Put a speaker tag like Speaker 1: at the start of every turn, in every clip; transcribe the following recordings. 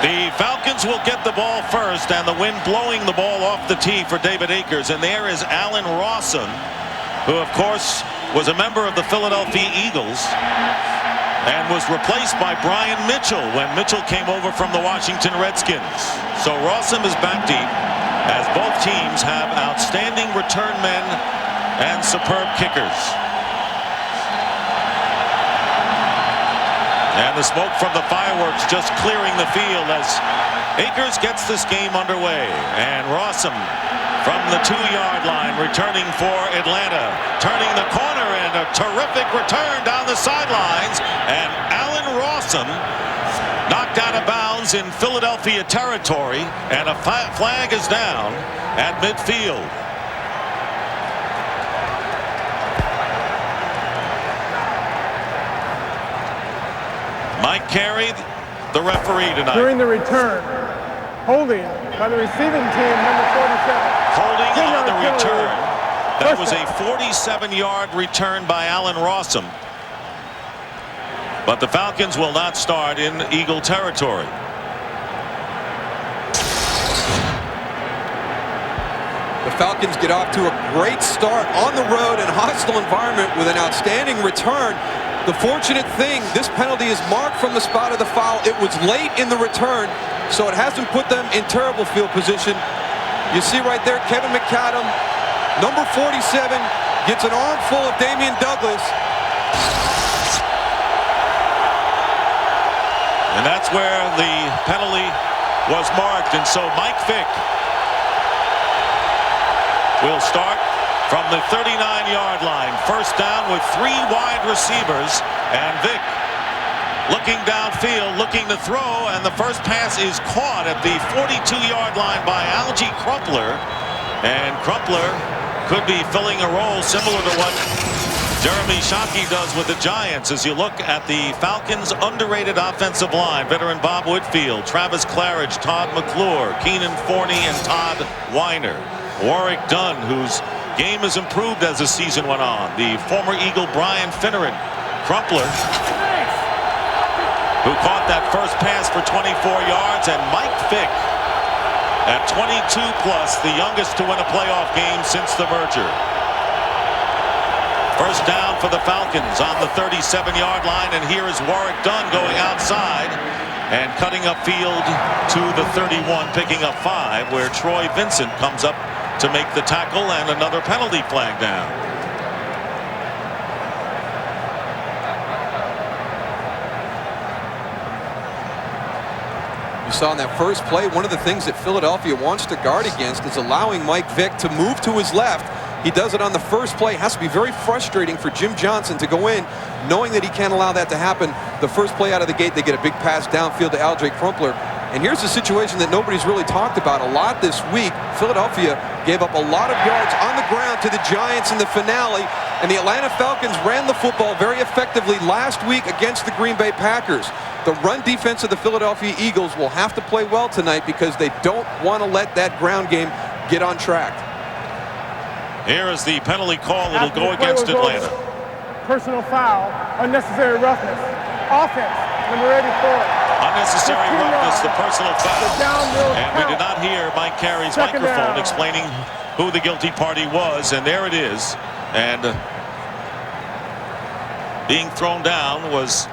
Speaker 1: The Falcons will get the ball first, and the wind blowing the ball off the tee for David Akers. And there is Allen Rawson, who, of course, was a member of the Philadelphia Eagles and was replaced by Brian Mitchell when Mitchell came over from the Washington Redskins. So Rawson is back deep, as both teams have outstanding return men and superb kickers. And the smoke from the fireworks just clearing the field as Akers gets this game underway. And Rawson from the 2-yard line returning for Atlanta. Turning the corner and a terrific return down the sidelines. And Allen Rawson knocked out of bounds in Philadelphia territory. And a flag is down at midfield. Mike Carey, the referee tonight.
Speaker 2: During the return, holding by the receiving team, number 47.
Speaker 1: Holding on the return. That was a 47-yard return by Allen Rawson. But the Falcons will not start in Eagle territory.
Speaker 3: The Falcons get off to a great start on the road in a hostile environment with an outstanding return. The fortunate thing, this penalty is marked from the spot of the foul. It was late in the return, so it hasn't put them in terrible field position. You see right there, Kevin McAdam, number 47, gets an armful of Damian Douglas.
Speaker 1: And that's where the penalty was marked. And so Mike Vick will start from the 39-yard line. First down with 3 wide receivers. And Vick looking downfield, looking to throw. And the first pass is caught at the 42-yard line by Algie Crumpler. And Crumpler could be filling a role similar to what Jeremy Shockey does with the Giants. As you look at the Falcons' underrated offensive line, veteran Bob Whitfield, Travis Claridge, Todd McClure, Keenan Forney, and Todd Weiner. Warwick Dunn, whose game has improved as the season went on. The former Eagle Brian Finneran. Crumpler, who caught that first pass for 24 yards. And Mike Vick at 22+, the youngest to win a playoff game since the merger. First down for the Falcons on the 37-yard line. And here is Warwick Dunn going outside and cutting upfield to the 31, picking up 5, where Troy Vincent comes up to make the tackle, and another penalty flag down.
Speaker 3: You saw in that first play, one of the things that Philadelphia wants to guard against is allowing Mike Vick to move to his left. He does it on the first play. It has to be very frustrating for Jim Johnson to go in knowing that he can't allow that to happen. The first play out of the gate, they get a big pass downfield to Algie Crumpler. And here's a situation that nobody's really talked about a lot this week. Philadelphia gave up a lot of yards on the ground to the Giants in the finale, and the Atlanta Falcons ran the football very effectively last week against the Green Bay Packers. The run defense of the Philadelphia Eagles will have to play well tonight because they don't want to let that ground game get on track.
Speaker 1: Here is the penalty call. It'll go against Atlanta.
Speaker 2: Personal foul, unnecessary roughness. Offense, number 84.
Speaker 1: Unnecessary roughness, the personal foul. And we
Speaker 2: count.
Speaker 1: did not hear Mike Carey's
Speaker 2: Second
Speaker 1: microphone
Speaker 2: down.
Speaker 1: explaining who the guilty party was. And there it is. And being thrown down was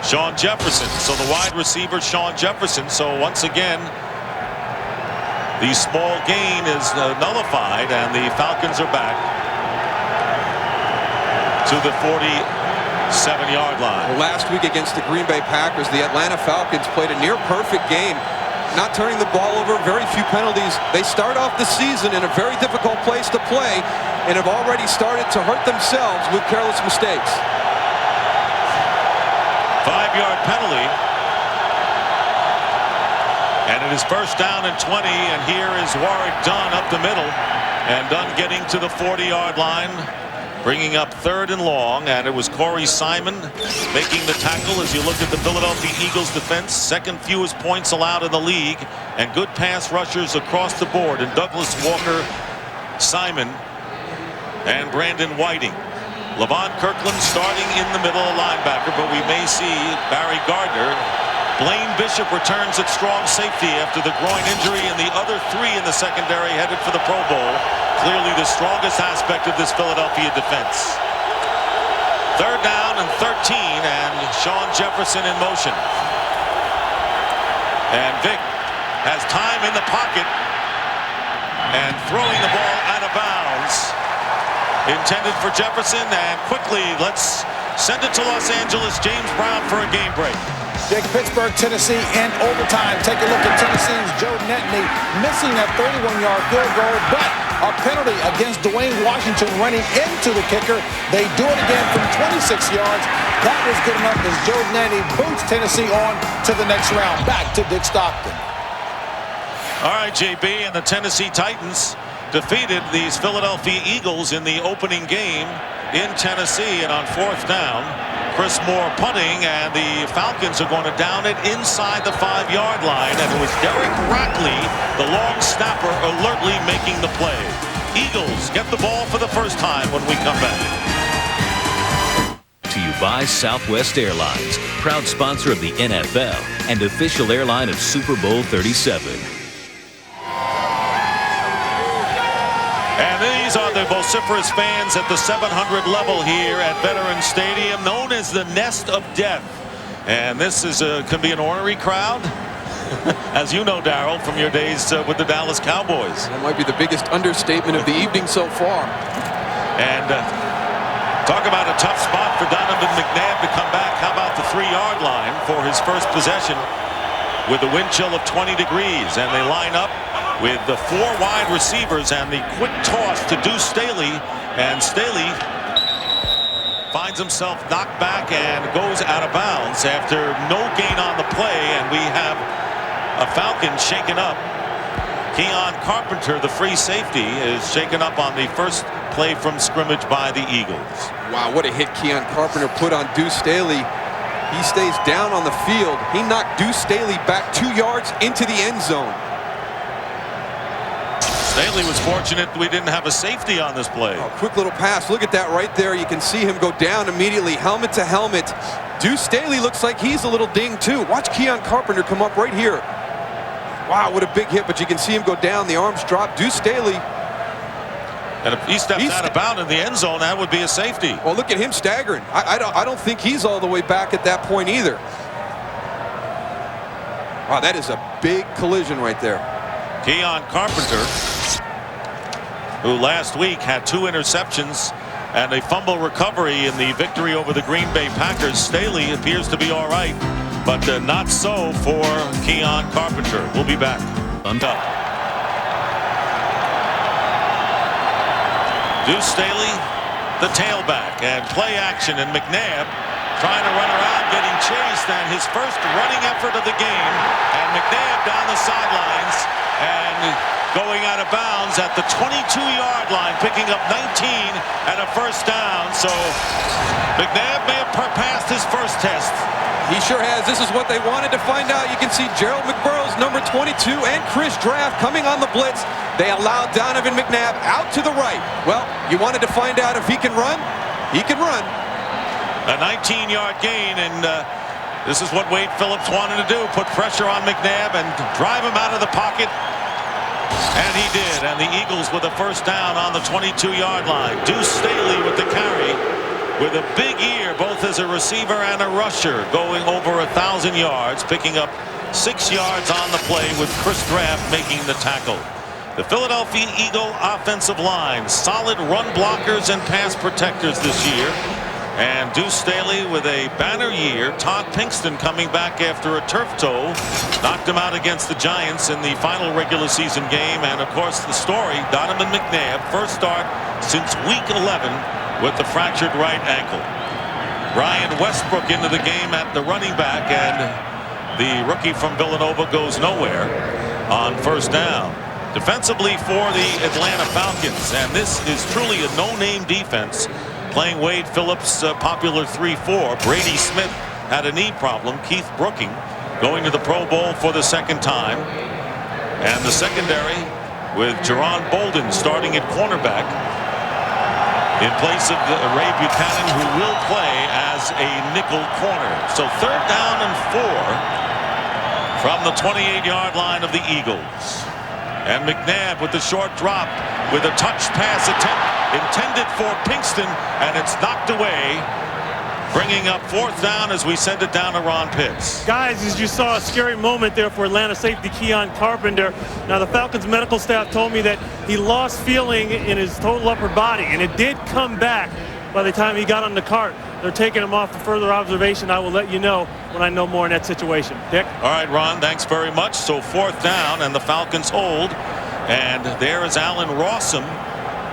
Speaker 1: Sean Jefferson. So the wide receiver, Sean Jefferson. So once again, the small gain is nullified, and the Falcons are back to the 47-yard line.
Speaker 3: Well, last week against the Green Bay Packers, the Atlanta Falcons played a near-perfect game, not turning the ball over, very few penalties. They start off the season in a very difficult place to play and have already started to hurt themselves with careless mistakes.
Speaker 1: 5-yard penalty. And it is first down and 20, and here is Warwick Dunn up the middle. And Dunn getting to the 40-yard line, bringing up 3rd and long. And it was Corey Simon making the tackle. As you look at the Philadelphia Eagles defense, second fewest points allowed in the league, and good pass rushers across the board. And Douglas Walker, Simon, and Brandon Whiting. Levon Kirkland starting in the middle, linebacker, but we may see Barry Gardner. Blaine Bishop returns at strong safety after the groin injury, and the other three in the secondary headed for the Pro Bowl. Clearly the strongest aspect of this Philadelphia defense. Third down and 13, and Sean Jefferson in motion. And Vick has time in the pocket and throwing the ball out of bounds. Intended for Jefferson, and quickly let's send it to Los Angeles. James Brown for a game break.
Speaker 4: Jake, Pittsburgh, Tennessee in overtime. Take a look at Tennessee's Joe Netney missing that 31-yard field goal, but a penalty against Dwayne Washington running into the kicker. They do it again from 26 yards. That was good enough as Joe Netney boots Tennessee on to the next round. Back to Dick Stockton.
Speaker 1: All right, JB, and the Tennessee Titans defeated these Philadelphia Eagles in the opening game in Tennessee, and on fourth down, Chris Moore punting, and the Falcons are going to down it inside the 5-yard line, and it was Derek Rackley, the long snapper, alertly making the play. Eagles get the ball for the first time when we come back.
Speaker 5: To you by Southwest Airlines, proud sponsor of the NFL and official airline of Super Bowl 37.
Speaker 1: And these are the vociferous fans at the 700 level here at Veterans Stadium, known as the Nest of Death. And this is can be an ornery crowd, as you know, Darryl, from your days with the Dallas Cowboys.
Speaker 3: That might be the biggest understatement of the evening so far.
Speaker 1: And talk about a tough spot for Donovan McNabb to come back. How about the 3-yard line for his first possession with a wind chill of 20 degrees, and they line up with the 4 wide receivers and the quick toss to Deuce Staley, and Staley finds himself knocked back and goes out of bounds after no gain on the play, and we have a Falcon shaken up. Keon Carpenter, the free safety, is shaken up on the first play from scrimmage by the Eagles.
Speaker 3: Wow, what a hit Keon Carpenter put on Deuce Staley. He stays down on the field. He knocked Deuce Staley back 2 yards into the end zone.
Speaker 1: Staley was fortunate we didn't have a safety on this play.
Speaker 3: Oh, quick little pass. Look at that right there. You can see him go down immediately, helmet to helmet. Deuce Staley looks like he's a little dinged too. Watch Keon Carpenter come up right here. Wow, what a big hit, but you can see him go down. The arms drop. Deuce Staley.
Speaker 1: And if he steps out of bounds in the end zone, that would be a safety.
Speaker 3: Well, look at him staggering. I don't think he's all the way back at that point either. Wow, that is a big collision right there.
Speaker 1: Keon Carpenter, who last week had 2 interceptions and a fumble recovery in the victory over the Green Bay Packers. Staley appears to be all right, but not so for Keon Carpenter. We'll be back. Deuce Staley, the tailback, and play action, and McNabb trying to run around, getting chased, and his first running effort of the game, and McNabb down the sidelines and going out of bounds at the 22-yard line, picking up 19 and a first down. So McNabb may have passed his first test.
Speaker 3: He sure has. This is what they wanted to find out. You can see Gerald McBurrows, number 22, and Chris Draft coming on the blitz. They allowed Donovan McNabb out to the right. Well, you wanted to find out if he can run? He can run.
Speaker 1: A 19-yard gain, and this is what Wade Phillips wanted to do, put pressure on McNabb and drive him out of the pocket. And he did, and the Eagles with a first down on the 22-yard line. Deuce Staley with the carry, with a big year, both as a receiver and a rusher, going over 1,000 yards, picking up 6 yards on the play with Chris Draft making the tackle. The Philadelphia Eagle offensive line, solid run blockers and pass protectors this year. And Deuce Staley with a banner year. Todd Pinkston coming back after a turf toe knocked him out against the Giants in the final regular season game. And of course the story, Donovan McNabb, first start since week 11 with the fractured right ankle. Ryan Westbrook into the game at the running back, and the rookie from Villanova goes nowhere on first down. Defensively for the Atlanta Falcons, and this is truly a no-name defense, playing Wade Phillips' popular 3-4. Brady Smith had a knee problem. Keith Brooking going to the Pro Bowl for the second time. And the secondary with Jerron Bolden starting at cornerback. in place of Ray Buchanan, who will play as a nickel corner. So 3rd down and 4 from the 28-yard line of the Eagles. And McNabb with the short drop with a touch pass attempt intended for Pinkston, and it's knocked away, bringing up 4th down as we send it down to Ron Pitts.
Speaker 6: Guys, as you saw, a scary moment there for Atlanta safety Keon Carpenter. Now, the Falcons medical staff told me that he lost feeling in his total upper body, and it did come back by the time he got on the cart. They're taking him off for further observation. I will let you know when I know more in that situation. Dick?
Speaker 1: All right, Ron, thanks very much. So 4th down, and the Falcons hold. And there is Allen Rawson,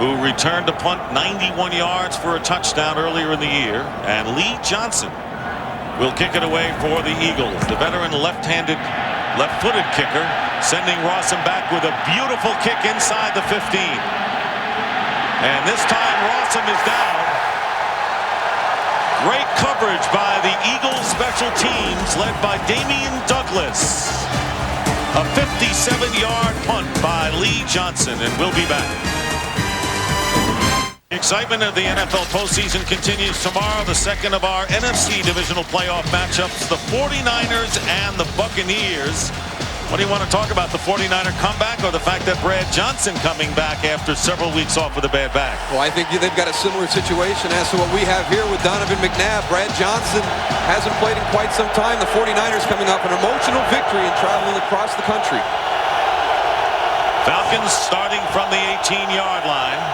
Speaker 1: who returned to punt 91 yards for a touchdown earlier in the year. And Lee Johnson will kick it away for the Eagles. The veteran left-footed kicker, sending Rawson back with a beautiful kick inside the 15. And this time Rawson is down. Great coverage by the Eagles special teams led by Damian Douglas. A 57-yard punt by Lee Johnson, and we'll be back. The excitement of the NFL postseason continues tomorrow. The second of our NFC divisional playoff matchups, the 49ers and the Buccaneers. What do you want to talk about, the 49er comeback or the fact that Brad Johnson coming back after several weeks off with a bad back?
Speaker 3: Well, I think they've got a similar situation as to what we have here with Donovan McNabb. Brad Johnson hasn't played in quite some time. The 49ers coming off an emotional victory and traveling across the country.
Speaker 1: Falcons starting from the 18-yard line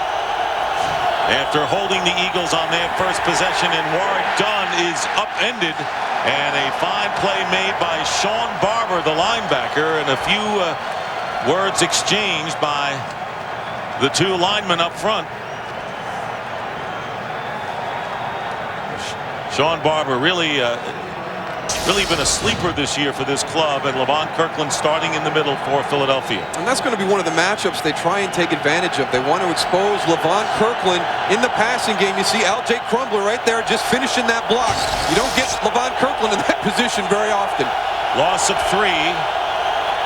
Speaker 1: after holding the Eagles on their first possession, and Warwick Dunn is upended, and a fine play made by Sean Barber, the linebacker, and a few words exchanged by the 2 linemen up front. Sean Barber really been a sleeper this year for this club, and Levon Kirkland starting in the middle for Philadelphia.
Speaker 3: And that's going to be one of the matchups they try and take advantage of. They want to expose Levon Kirkland in the passing game. You see L.J. Crumbler right there just finishing that block. You don't get Levon Kirkland in that position very often.
Speaker 1: Loss of 3.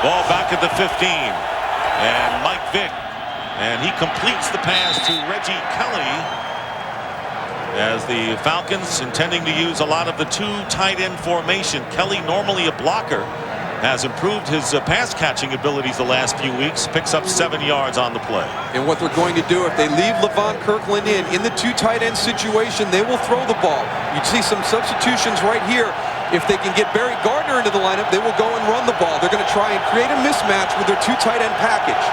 Speaker 1: Ball back at the 15. And Mike Vick. And he completes the pass to Reggie Kelly, as the Falcons, intending to use a lot of the 2 tight end formation. Kelly, normally a blocker, has improved his pass catching abilities the last few weeks, picks up 7 yards on the play.
Speaker 3: And what they're going to do, if they leave Levon Kirkland in the 2 tight end situation, they will throw the ball. You see some substitutions right here. If they can get Barry Gardner into the lineup, they will go and run the ball. They're going to try and create a mismatch with their 2 tight end package.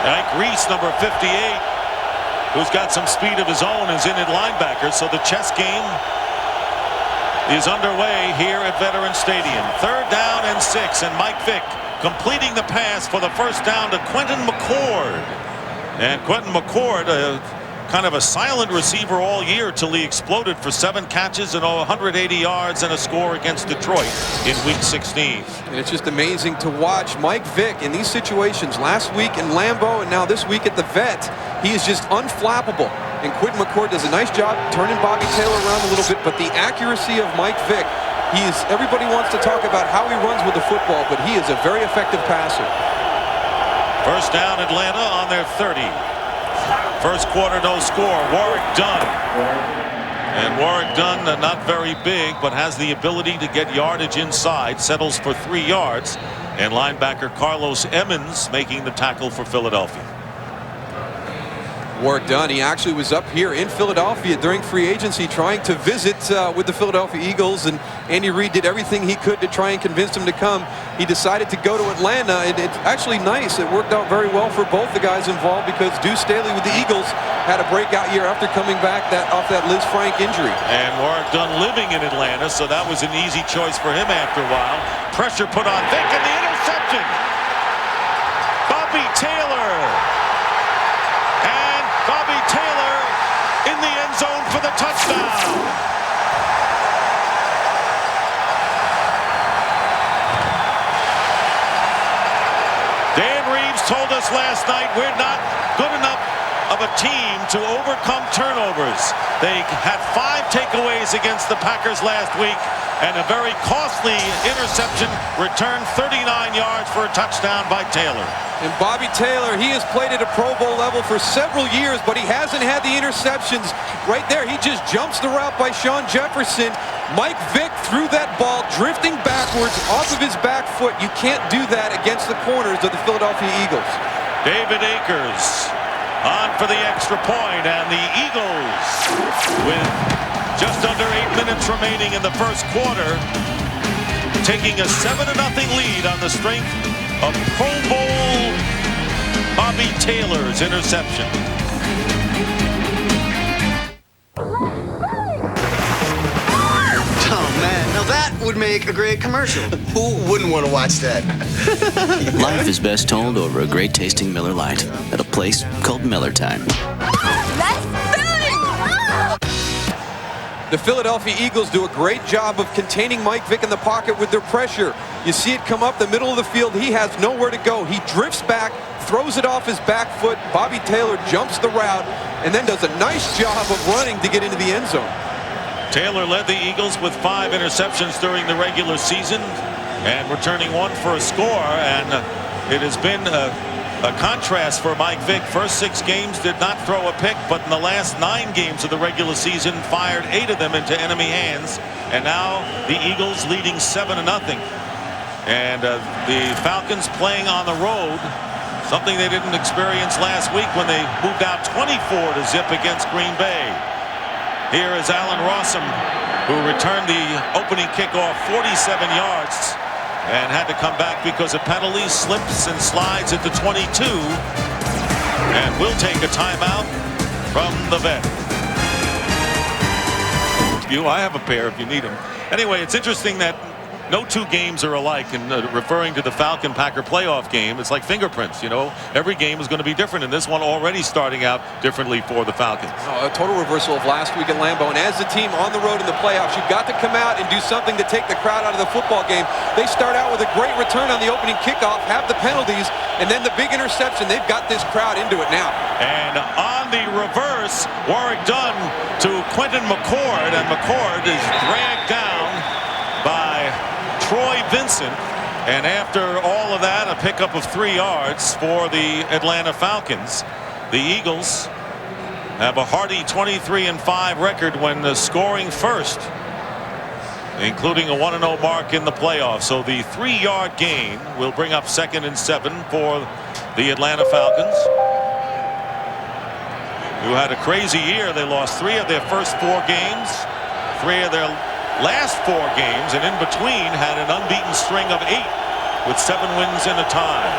Speaker 1: Ike Reese, number 58, who's got some speed of his own, is in at linebacker. So the chess game is underway here at Veterans Stadium. 3rd down and 6, and Mike Vick completing the pass for the first down to Quentin McCord. And Quentin McCord, kind of a silent receiver all year till he exploded for 7 catches and 180 yards and a score against Detroit in Week 16.
Speaker 3: And it's just amazing to watch Mike Vick in these situations. Last week in Lambeau and now this week at the Vet, he is just unflappable. And Quentin McCord does a nice job turning Bobby Taylor around a little bit, but the accuracy of Mike Vick, everybody wants to talk about how he runs with the football, but he is a very effective passer.
Speaker 1: First down, Atlanta on their 30. First quarter, no score. Warwick Dunn. And Warwick Dunn, not very big, but has the ability to get yardage inside. Settles for 3 yards. And linebacker Carlos Emmons making the tackle for Philadelphia.
Speaker 3: Warwick Dunn, he actually was up here in Philadelphia during free agency trying to visit with the Philadelphia Eagles, and Andy Reid did everything he could to try and convince him to come. He decided to go to Atlanta, and it's actually nice. It worked out very well for both the guys involved, because Deuce Staley with the Eagles had a breakout year after coming back off that Liz Frank injury.
Speaker 1: And Warwick Dunn living in Atlanta, so that was an easy choice for him after a while. Pressure put on Vick, and the interception. Bobby Taylor. Bobby Taylor in the end zone for the touchdown. Dan Reeves told us last night we're not good enough of a team to overcome turnovers. They had 5 takeaways against the Packers last week, and a very costly interception returned 39 yards for a touchdown by Taylor.
Speaker 3: And Bobby Taylor, he has played at a Pro Bowl level for several years, but he hasn't had the interceptions. Right there, he just jumps the route by Sean Jefferson. Mike Vick threw that ball drifting backwards off of his back foot. You can't do that against the corners of the Philadelphia Eagles.
Speaker 1: David Akers on for the extra point, and the Eagles, with just under 8 minutes remaining in the first quarter, taking a 7-0 lead on the strength of Pro Bowl Bobby Taylor's interception.
Speaker 7: Oh man, now that would make a great commercial. Who wouldn't want to watch that?
Speaker 8: Life is best told over a great tasting Miller Lite at a place called Miller Time.
Speaker 3: The Philadelphia Eagles do a great job of containing Mike Vick in the pocket with their pressure. You see it come up the middle of the field. He has nowhere to go. He drifts back, throws it off his back foot. Bobby Taylor jumps the route and then does a nice job of running to get into the end zone.
Speaker 1: Taylor led the Eagles with 5 interceptions during the regular season and returning 1 for a score, and it has been a contrast for Mike Vick. First 6 games did not throw a pick, but in the last 9 games of the regular season fired 8 of them into enemy hands, and now the Eagles leading 7-0. And the Falcons playing on the road, something they didn't experience last week when they moved out 24-0 against Green Bay. Here is Allen Rossum, who returned the opening kickoff 47 yards and had to come back because of penalties, slips and slides at the 22, and will take a timeout from the vet. I have a pair if you need them. Anyway, it's interesting that no 2 games are alike, and referring to the Falcon-Packer playoff game, it's like fingerprints, you know. Every game is going to be different, and this one already starting out differently for the Falcons.
Speaker 3: A total reversal of last week at Lambeau, and as the team on the road in the playoffs, you've got to come out and do something to take the crowd out of the football game. They start out with a great return on the opening kickoff, have the penalties, and then the big interception. They've got this crowd into it now.
Speaker 1: And on the reverse, Warwick Dunn to Quentin McCord, and McCord is dragged down by Troy Vincent, and after all of that, a pickup of 3 yards for the Atlanta Falcons. The Eagles have a hearty 23-5 record when scoring first, including a 1-0 mark in the playoffs. So the 3-yard gain will bring up 2nd and 7 for the Atlanta Falcons, who had a crazy year. They lost 3 of their first 4 games, 3 of their last 4 games, and in between had an unbeaten string of 8 with 7 wins and a tie.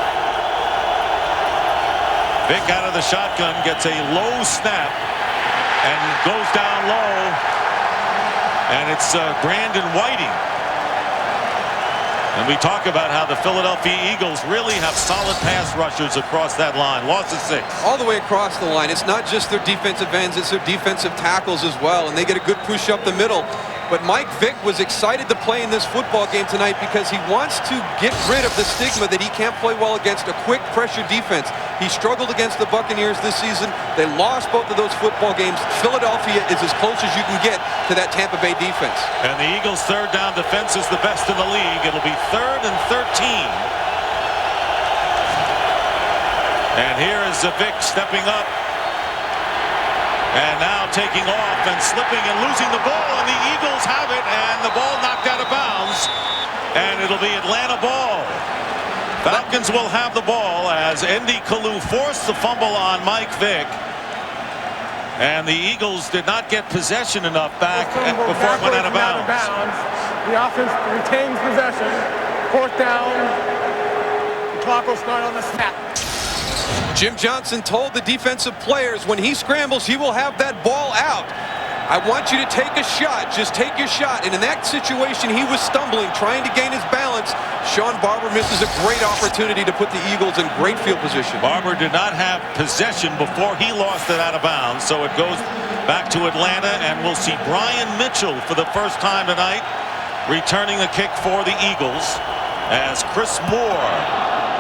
Speaker 1: Vick out of the shotgun, gets a low snap and goes down low, and it's Brandon Whiting. And we talk about how the Philadelphia Eagles really have solid pass rushers across that line. Loss of 6.
Speaker 3: All the way across the line. It's not just their defensive ends, it's their defensive tackles as well, and they get a good push up the middle. But Mike Vick was excited to play in this football game tonight because he wants to get rid of the stigma that he can't play well against a quick pressure defense. He struggled against the Buccaneers this season. They lost both of those football games. Philadelphia is as close as you can get to that Tampa Bay defense.
Speaker 1: And the Eagles' 3rd down defense is the best in the league. It'll be 3rd and 13. And here is Vick stepping up. And now taking off and slipping and losing the ball, and the Eagles have it, and the ball knocked out of bounds, and it'll be Atlanta ball. Falcons will have the ball as Andy Kalu forced the fumble on Mike Vick, and the Eagles did not get possession enough back before it went out of bounds.
Speaker 2: The offense retains possession. 4th down. The clock will start on the snap.
Speaker 3: Jim Johnson told the defensive players when he scrambles, he will have that ball out. I want you to take a shot. Just take your shot. And in that situation, he was stumbling, trying to gain his balance. Sean Barber misses a great opportunity to put the Eagles in great field position.
Speaker 1: Barber did not have possession before he lost it out of bounds, so it goes back to Atlanta, and we'll see Brian Mitchell for the first time tonight returning the kick for the Eagles as Chris Moore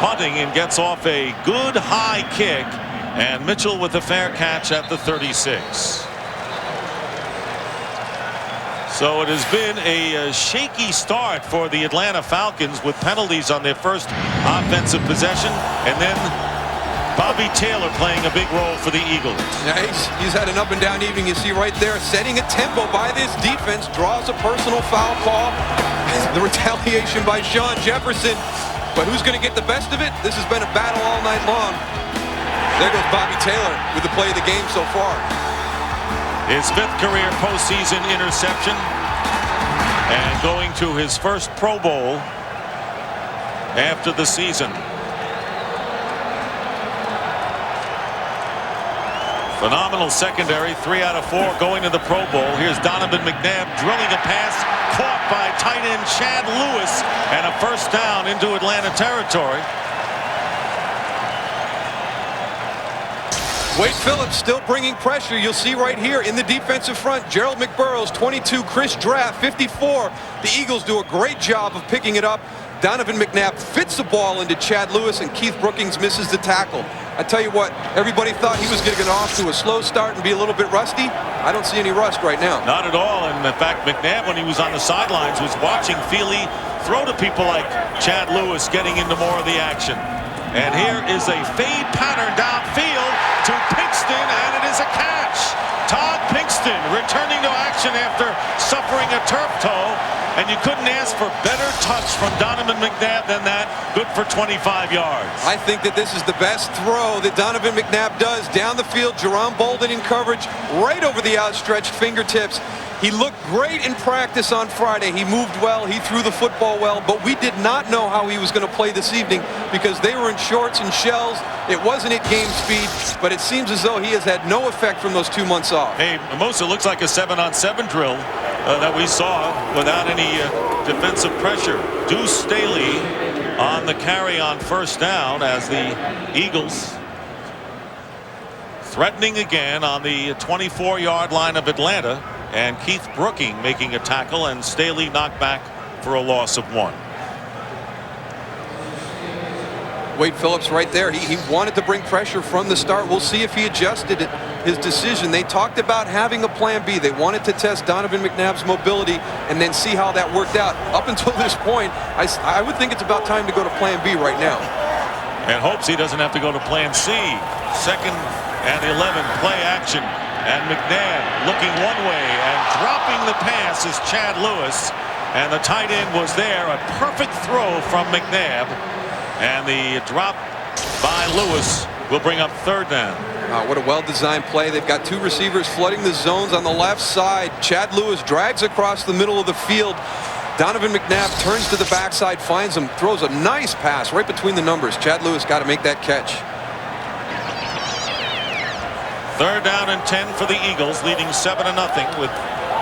Speaker 1: punting and gets off a good high kick And Mitchell with a fair catch at the 36. So it has been a shaky start for the Atlanta Falcons with penalties on their first offensive possession, and then Bobby Taylor playing a big role for the Eagles.
Speaker 3: Yeah, he's had an up and down evening. You see right there, setting a tempo by this defense, draws a personal foul call. The retaliation by Sean Jefferson. But who's going to get the best of it? This has been a battle all night long. There goes Bobby Taylor with the play of the game so far.
Speaker 1: His 5th career postseason interception, and going to his first Pro Bowl after the season. Phenomenal secondary, 3 out of 4 going to the Pro Bowl. Here's Donovan McNabb drilling a pass, caught by tight end Chad Lewis, and a first down into Atlanta territory.
Speaker 3: Wade Phillips still bringing pressure. You'll see right here in the defensive front, Gerald McBurrows, 22, Chris Draft, 54. The Eagles do a great job of picking it up. Donovan McNabb fits the ball into Chad Lewis, and Keith Brookings misses the tackle. I tell you what, everybody thought he was going to get off to a slow start and be a little bit rusty. I don't see any rust right now.
Speaker 1: Not at all. And in fact, McNabb, when he was on the sidelines, was watching Feely throw to people like Chad Lewis, getting into more of the action. And here is a fade pattern downfield to Pinkston, and it is a catch. Todd Pinkston returning to action after suffering a turf toe, and you couldn't ask for better touch from Donovan McNabb than that. Good for 25 yards.
Speaker 3: I think that this is the best throw that Donovan McNabb does down the field. Jerome Bolden in coverage, right over the outstretched fingertips. He looked great in practice on Friday. He moved well, he threw the football well, but we did not know how he was going to play this evening because they were in shorts and shells. It wasn't at game speed, but it seems as though he has had no effect from those 2 months off.
Speaker 1: Hey, Mosa, looks like a 7-on-7 drill that we saw without any defensive pressure. Deuce Staley on the carry on first down as the Eagles threatening again on the 24-yard line of Atlanta. And Keith Brooking making a tackle, and Staley knocked back for a loss of 1.
Speaker 3: Wade Phillips right there. He wanted to bring pressure from the start. We'll see if he adjusted his decision. They talked about having a plan B. They wanted to test Donovan McNabb's mobility and then see how that worked out. Up until this point, I would think it's about time to go to plan B right now.
Speaker 1: And hopes he doesn't have to go to plan C. 2nd and 11, play action. And McNabb looking one way and dropping the pass is Chad Lewis. And the tight end was there. A perfect throw from McNabb. And the drop by Lewis will bring up 3rd down.
Speaker 3: What a well-designed play. They've got 2 receivers flooding the zones on the left side. Chad Lewis drags across the middle of the field. Donovan McNabb turns to the backside, finds him, throws a nice pass right between the numbers. Chad Lewis got to make that catch.
Speaker 1: 3rd down and 10 for the Eagles, leading 7-0 with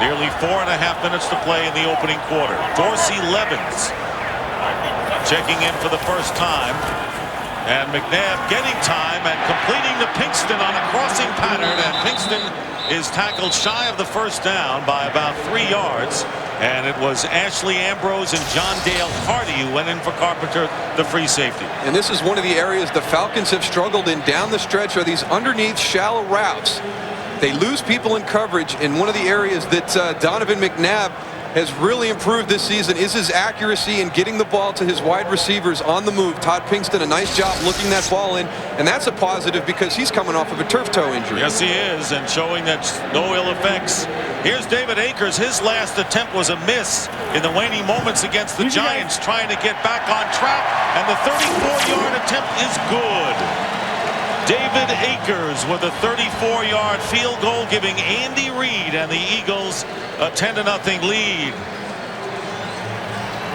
Speaker 1: nearly 4.5 minutes to play in the opening quarter. Dorsey Levens checking in for the first time, and McNabb getting time and completing to Pinkston on a crossing pattern, and Pinkston is tackled shy of the first down by about 3 yards. And it was Ashley Ambrose and John Dale Hardy who went in for Carpenter, the free safety.
Speaker 3: And this is one of the areas the Falcons have struggled in down the stretch, are these underneath shallow routes. They lose people in coverage, and one of the areas that Donovan McNabb has really improved this season is his accuracy in getting the ball to his wide receivers on the move. Todd Pinkston, a nice job looking that ball in, and that's a positive because he's coming off of a turf toe injury.
Speaker 1: Yes, he is, and showing that no ill effects. Here's David Akers. His last attempt was a miss in the waning moments against the Giants, trying to get back on track, and the 34-yard attempt is good. David Akers with a 34-yard field goal, giving Andy Reid and the Eagles a 10-0 lead.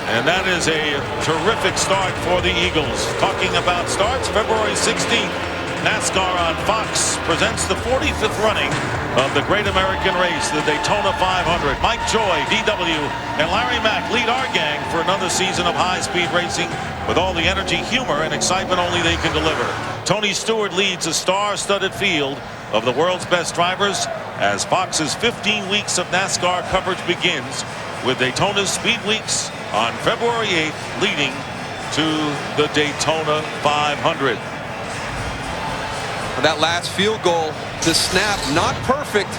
Speaker 1: And that is a terrific start for the Eagles. Talking about starts, February 16th, NASCAR on Fox presents the 45th running of the Great American Race, the Daytona 500. Mike Joy, DW, and Larry Mack lead our gang for another season of high-speed racing with all the energy, humor, and excitement only they can deliver. Tony Stewart leads a star-studded field of the world's best drivers as Fox's 15 weeks of NASCAR coverage begins with Daytona's Speed Weeks on February 8th, leading to the Daytona 500.
Speaker 3: That last field goal, the snap, not perfect,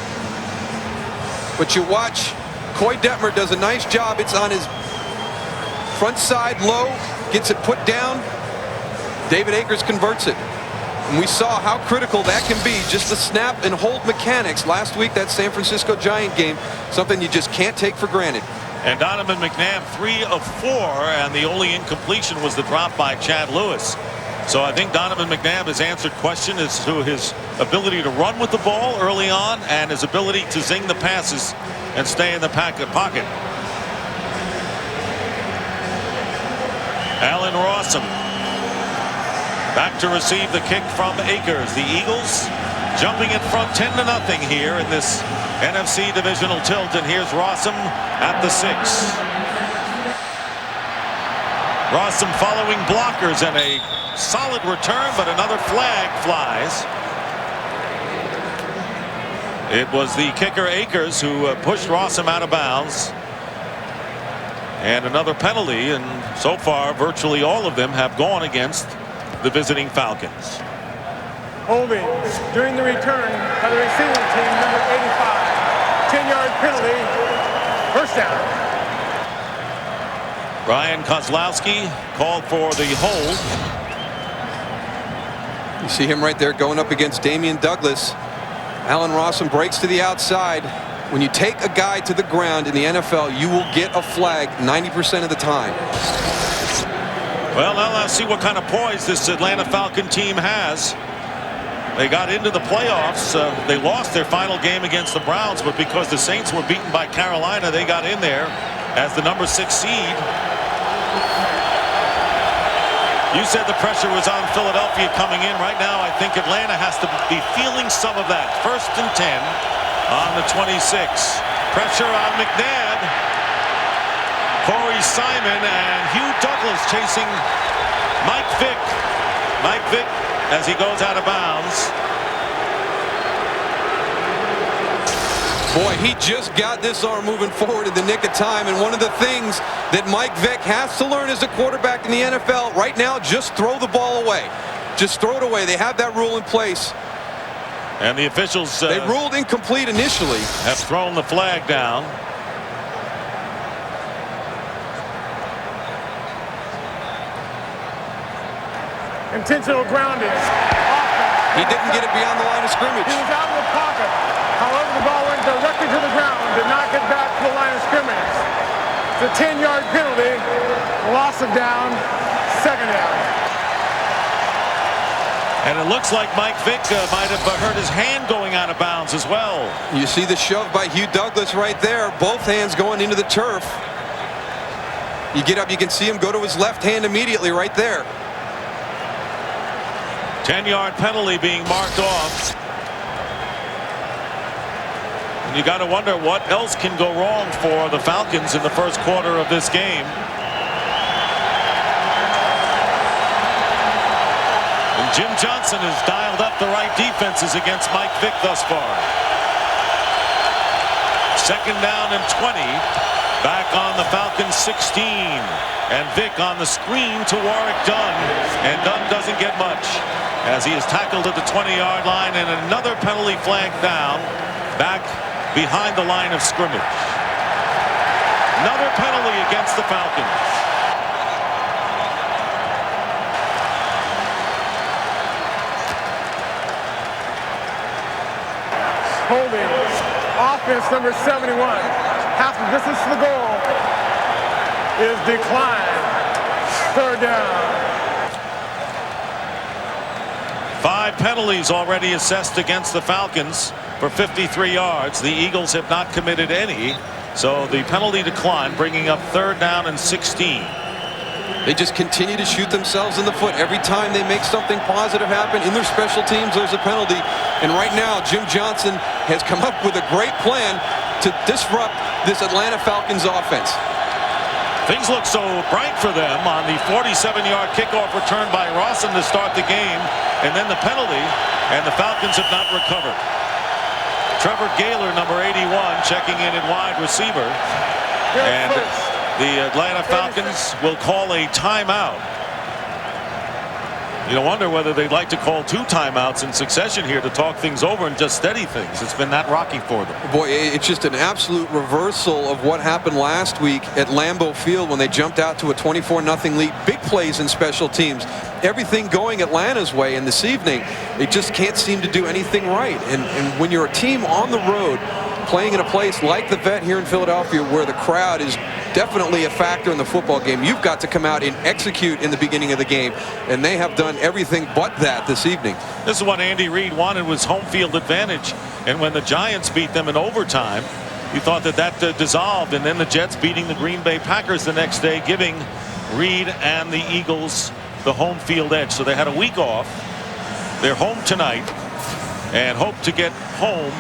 Speaker 3: but you watch Coy Detmer does a nice job. It's on his front side low, gets it put down. David Akers converts it. And we saw how critical that can be, just the snap and hold mechanics. Last week, that San Francisco Giant game, something you just can't take for granted.
Speaker 1: And Donovan McNabb 3 of 4, and the only incompletion was the drop by Chad Lewis. So I think Donovan McNabb has answered question as to his ability to run with the ball early on and his ability to zing the passes and stay in the pocket. Allen Rossum back to receive the kick from Akers. The Eagles jumping in front 10-0 here in this NFC Divisional tilt. And here's Rossum at the 6. Rossum following blockers and a solid return, but another flag flies. It was the kicker Akers who pushed Rossum out of bounds. And another penalty, and so far virtually all of them have gone against the visiting Falcons.
Speaker 2: Holding during the return by the receiving team, number 85. 10-yard penalty, first down.
Speaker 1: Ryan Kozlowski called for the hold.
Speaker 3: You see him right there going up against Damian Douglas. Allen Rossum breaks to the outside. When you take a guy to the ground in the NFL, you will get a flag 90% of the time.
Speaker 1: Well, now let's see what kind of poise this Atlanta Falcon team has. They got into the playoffs. They lost their final game against the Browns, but because the Saints were beaten by Carolina, they got in there as the number 6 seed. You said the pressure was on Philadelphia coming in. Right now, I think Atlanta has to be feeling some of that. 1st and 10 on the 26. Pressure on McNabb. Corey Simon and Hugh Douglas chasing Mike Vick. Mike Vick as he goes out of bounds.
Speaker 3: Boy, he just got this arm moving forward in the nick of time. And one of the things that Mike Vick has to learn as a quarterback in the NFL right now, just throw the ball away. Just throw it away. They have that rule in place.
Speaker 1: And the officials
Speaker 3: they ruled incomplete initially.
Speaker 1: Have thrown the flag down.
Speaker 2: Intentional grounding.
Speaker 3: He didn't get it beyond the line of scrimmage.
Speaker 2: He was out of the pocket. However, the ball went directly to the ground. Did not get back to the line of scrimmage. It's a 10-yard penalty. Loss of down. 2nd down.
Speaker 1: And it looks like Mike Vick might have hurt his hand going out of bounds as well.
Speaker 3: You see the shove by Hugh Douglas right there. Both hands going into the turf. You get up, you can see him go to his left hand immediately right there.
Speaker 1: 10-yard penalty being marked off. And you got to wonder what else can go wrong for the Falcons in the first quarter of this game. And Jim Johnson has dialed up the right defenses against Mike Vick thus far. 2nd down and 20. Back on the Falcons 16. And Vick on the screen to Warwick Dunn. And Dunn doesn't get much as he is tackled at the 20-yard line, and another penalty flag down back behind the line of scrimmage. Another penalty against the Falcons.
Speaker 2: Holding. Offense number 71. Half the distance to the goal is declined. 3rd down.
Speaker 1: 5 penalties already assessed against the Falcons for 53 yards. The Eagles have not committed any. So the penalty decline, bringing up 3rd down and 16.
Speaker 3: They just continue to shoot themselves in the foot. Every time they make something positive happen in their special teams, there's a penalty. And right now, Jim Johnson has come up with a great plan to disrupt this Atlanta Falcons offense.
Speaker 1: Things look so bright for them on the 47-yard kickoff return by Rossum to start the game, and then the penalty, and the Falcons have not recovered. Trevor Gaylor, number 81, checking in at wide receiver. And the Atlanta Falcons will call a timeout. You wonder whether they'd like to call 2 timeouts in succession here to talk things over and just steady things. It's been that rocky for them.
Speaker 3: Boy, it's just an absolute reversal of what happened last week at Lambeau Field when they jumped out to a 24-0 lead. Big plays in special teams. Everything going Atlanta's way, and this evening they just can't seem to do anything right. And when you're a team on the road playing in a place like the Vet here in Philadelphia where the crowd is definitely a factor in the football game, you've got to come out and execute in the beginning of the game, and they have done everything but that this evening.
Speaker 1: This is what Andy Reid wanted, was home field advantage, and when the Giants beat them in overtime, you thought that dissolved, and then the Jets beating the Green Bay Packers the next day, giving Reid and the Eagles the home field edge. So they had a week off. They're home tonight and hope to get home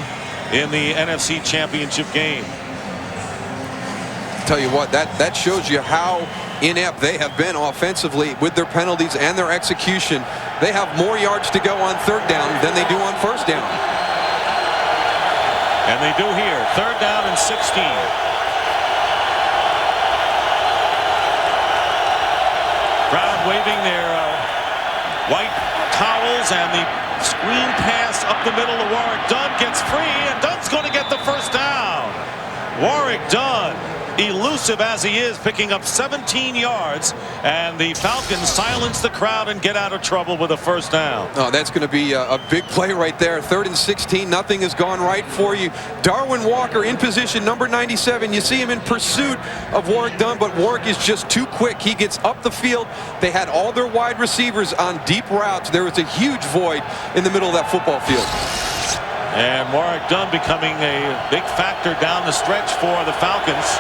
Speaker 1: in the NFC Championship game.
Speaker 3: Tell you what, that shows you how inept they have been offensively with their penalties and their execution. They have more yards to go on 3rd down than they do on 1st down.
Speaker 1: And they do here. 3rd down and 16. Crowd waving their white towels, and the screen pass up the middle of Warrick Dunn gets free, and Dunn's going to get the 1st down. Warrick Dunn, elusive as he is, picking up 17 yards, and the Falcons silence the crowd and get out of trouble with a 1st down.
Speaker 3: Oh, that's going to be a big play right there. 3rd and 16. Nothing has gone right for you. Darwin Walker in position, number 97. You see him in pursuit of Warrick Dunn, but Warrick is just too quick. He gets up the field. They had all their wide receivers on deep routes. There was a huge void in the middle of that football field.
Speaker 1: And Warrick Dunn becoming a big factor down the stretch for the Falcons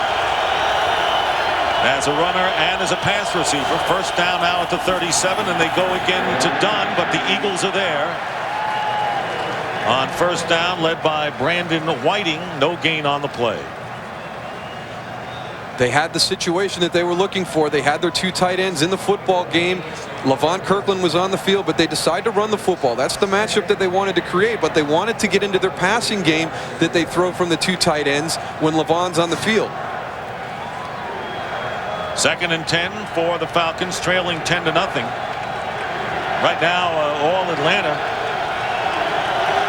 Speaker 1: as a runner and as a pass receiver. 1st down now at the 37, and they go again to Dunn, but the Eagles are there on 1st down, led by Brandon Whiting. No gain on the play.
Speaker 3: They had the situation that they were looking for. They had their 2 tight ends in the football game. Levon Kirkland was on the field, but they decided to run the football. That's the matchup that they wanted to create, but they wanted to get into their passing game that they throw from the 2 tight ends when Levon's on the field.
Speaker 1: 2nd and 10 for the Falcons, trailing 10-0. Right now, all Atlanta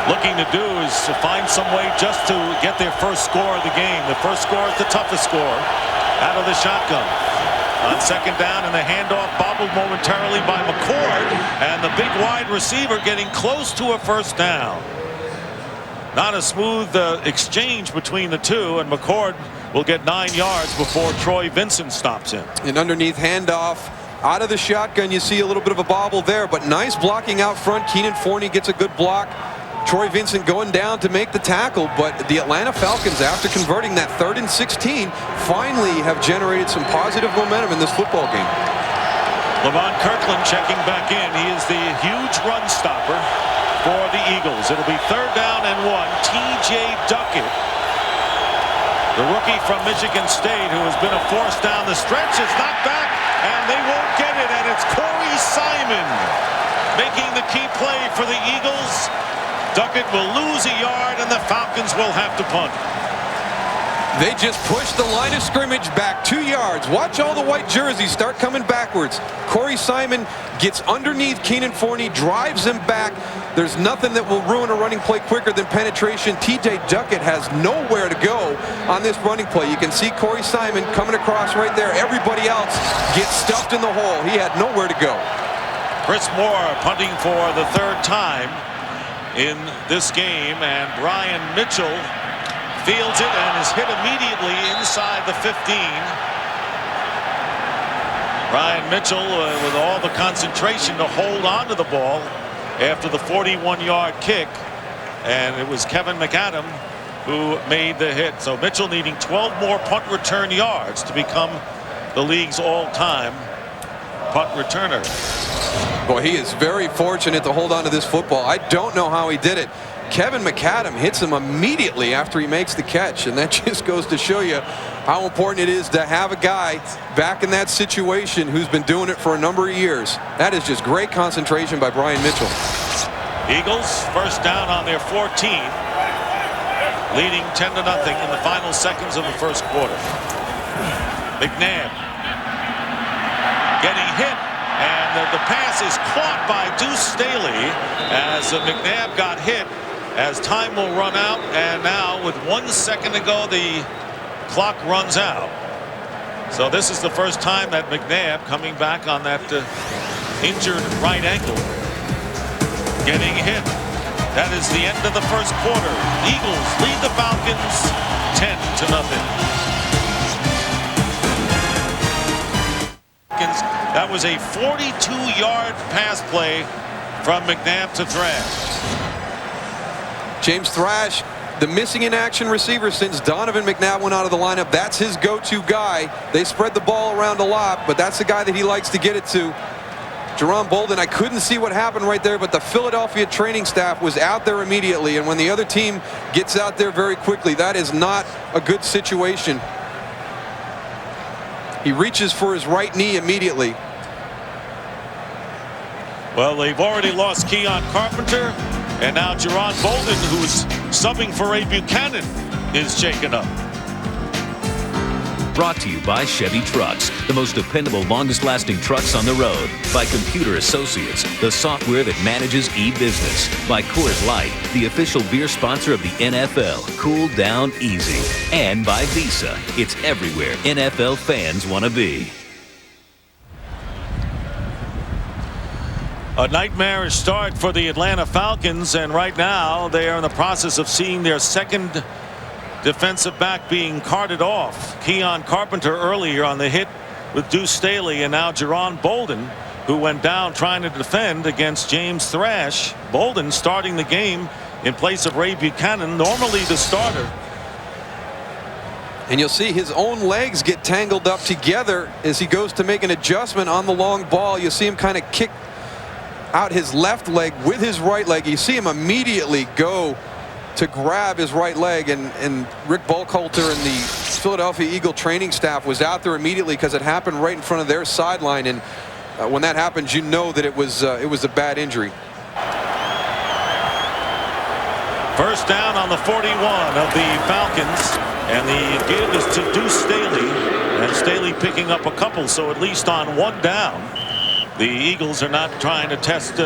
Speaker 1: looking to do is to find some way just to get their 1st score of the game. The 1st score is the toughest score out of the shotgun. On 2nd down, and the handoff bobbled momentarily by McCord, and the big wide receiver getting close to a 1st down. Not a smooth exchange between the two, and McCord will get 9 yards before Troy Vincent stops him.
Speaker 3: An underneath handoff out of the shotgun. You see a little bit of a bobble there, but nice blocking out front. Keenan Forney gets a good block. Troy Vincent going down to make the tackle, but the Atlanta Falcons, after converting that 3rd and 16, finally have generated some positive momentum in this football game.
Speaker 1: Levon Kirkland checking back in. He is the huge run stopper for the Eagles. It'll be 3rd down and 1. T.J. Duckett, the rookie from Michigan State, who has been a force down the stretch, is knocked back, and they won't get it, and it's Corey Simon making the key play for the Eagles. Duckett will lose a yard, and the Falcons will have to punt.
Speaker 3: They just pushed the line of scrimmage back 2 yards. Watch all the white jerseys start coming backwards. Corey Simon gets underneath Keenan Forney, drives him back. There's nothing that will ruin a running play quicker than penetration. T.J. Duckett has nowhere to go on this running play. You can see Corey Simon coming across right there. Everybody else gets stuffed in the hole. He had nowhere to go.
Speaker 1: Chris Moore punting for the 3rd time in this game, and Brian Mitchell fields it and is hit immediately inside the 15. Brian Mitchell with all the concentration to hold on to the ball after the 41-yard kick, and it was Kevin McAdam who made the hit. So Mitchell needing 12 more punt return yards to become the league's all-time punt returner.
Speaker 3: Boy, he is very fortunate to hold on to this football. I don't know how he did it. Kevin McAdam hits him immediately after he makes the catch, and that just goes to show you how important it is to have a guy back in that situation who's been doing it for a number of years. That is just great concentration by Brian Mitchell.
Speaker 1: Eagles 1st down on their 14, leading 10-0 in the final seconds of the 1st quarter. McNabb getting hit, and the The pass is caught by Deuce Staley as McNabb got hit, as time will run out, and now with 1 second to go, the clock runs out. So this is the first time that McNabb, coming back on that injured right ankle, getting hit. That is the end of the first quarter. Eagles lead the Falcons 10-0. That was a 42-yard pass play from McNabb to Thrash.
Speaker 3: James Thrash, the missing in action receiver since Donovan McNabb went out of the lineup. That's his go-to guy. They spread the ball around a lot, but that's the guy that he likes to get it to. Jerron Bolden, I couldn't see what happened right there, but the Philadelphia training staff was out there immediately, and when the other team gets out there very quickly, that is not a good situation. He reaches for his right knee immediately.
Speaker 1: Well, they've already lost Keon Carpenter, and now Jerron Bolden, who's subbing for Ray Buchanan, is shaken up.
Speaker 5: Brought to you by Chevy Trucks, the most dependable, longest-lasting trucks on the road. By Computer Associates, the software that manages e-business. By Coors Light, the official beer sponsor of the NFL. Cool down easy. And by Visa, it's everywhere NFL fans want to be.
Speaker 1: A nightmarish start for the Atlanta Falcons, and right now they are in the process of seeing their second defensive back being carted off. Keon Carpenter earlier on the hit with Deuce Staley, and now Jerron Bolden, who went down trying to defend against James Thrash. Bolden starting the game in place of Ray Buchanan, normally the starter.
Speaker 3: And you'll see his own legs get tangled up together as he goes to make an adjustment on the long ball. You see him kind of kick out his left leg with his right leg. You see him immediately go to grab his right leg, and Rick Buckhalter and the Philadelphia Eagle training staff was out there immediately because it happened right in front of their sideline, and when that happens, you know that it was a bad injury.
Speaker 1: First down on the 41 of the Falcons, and the give is to Deuce Staley, and Staley picking up a couple, so at least on one down. The Eagles are not trying to test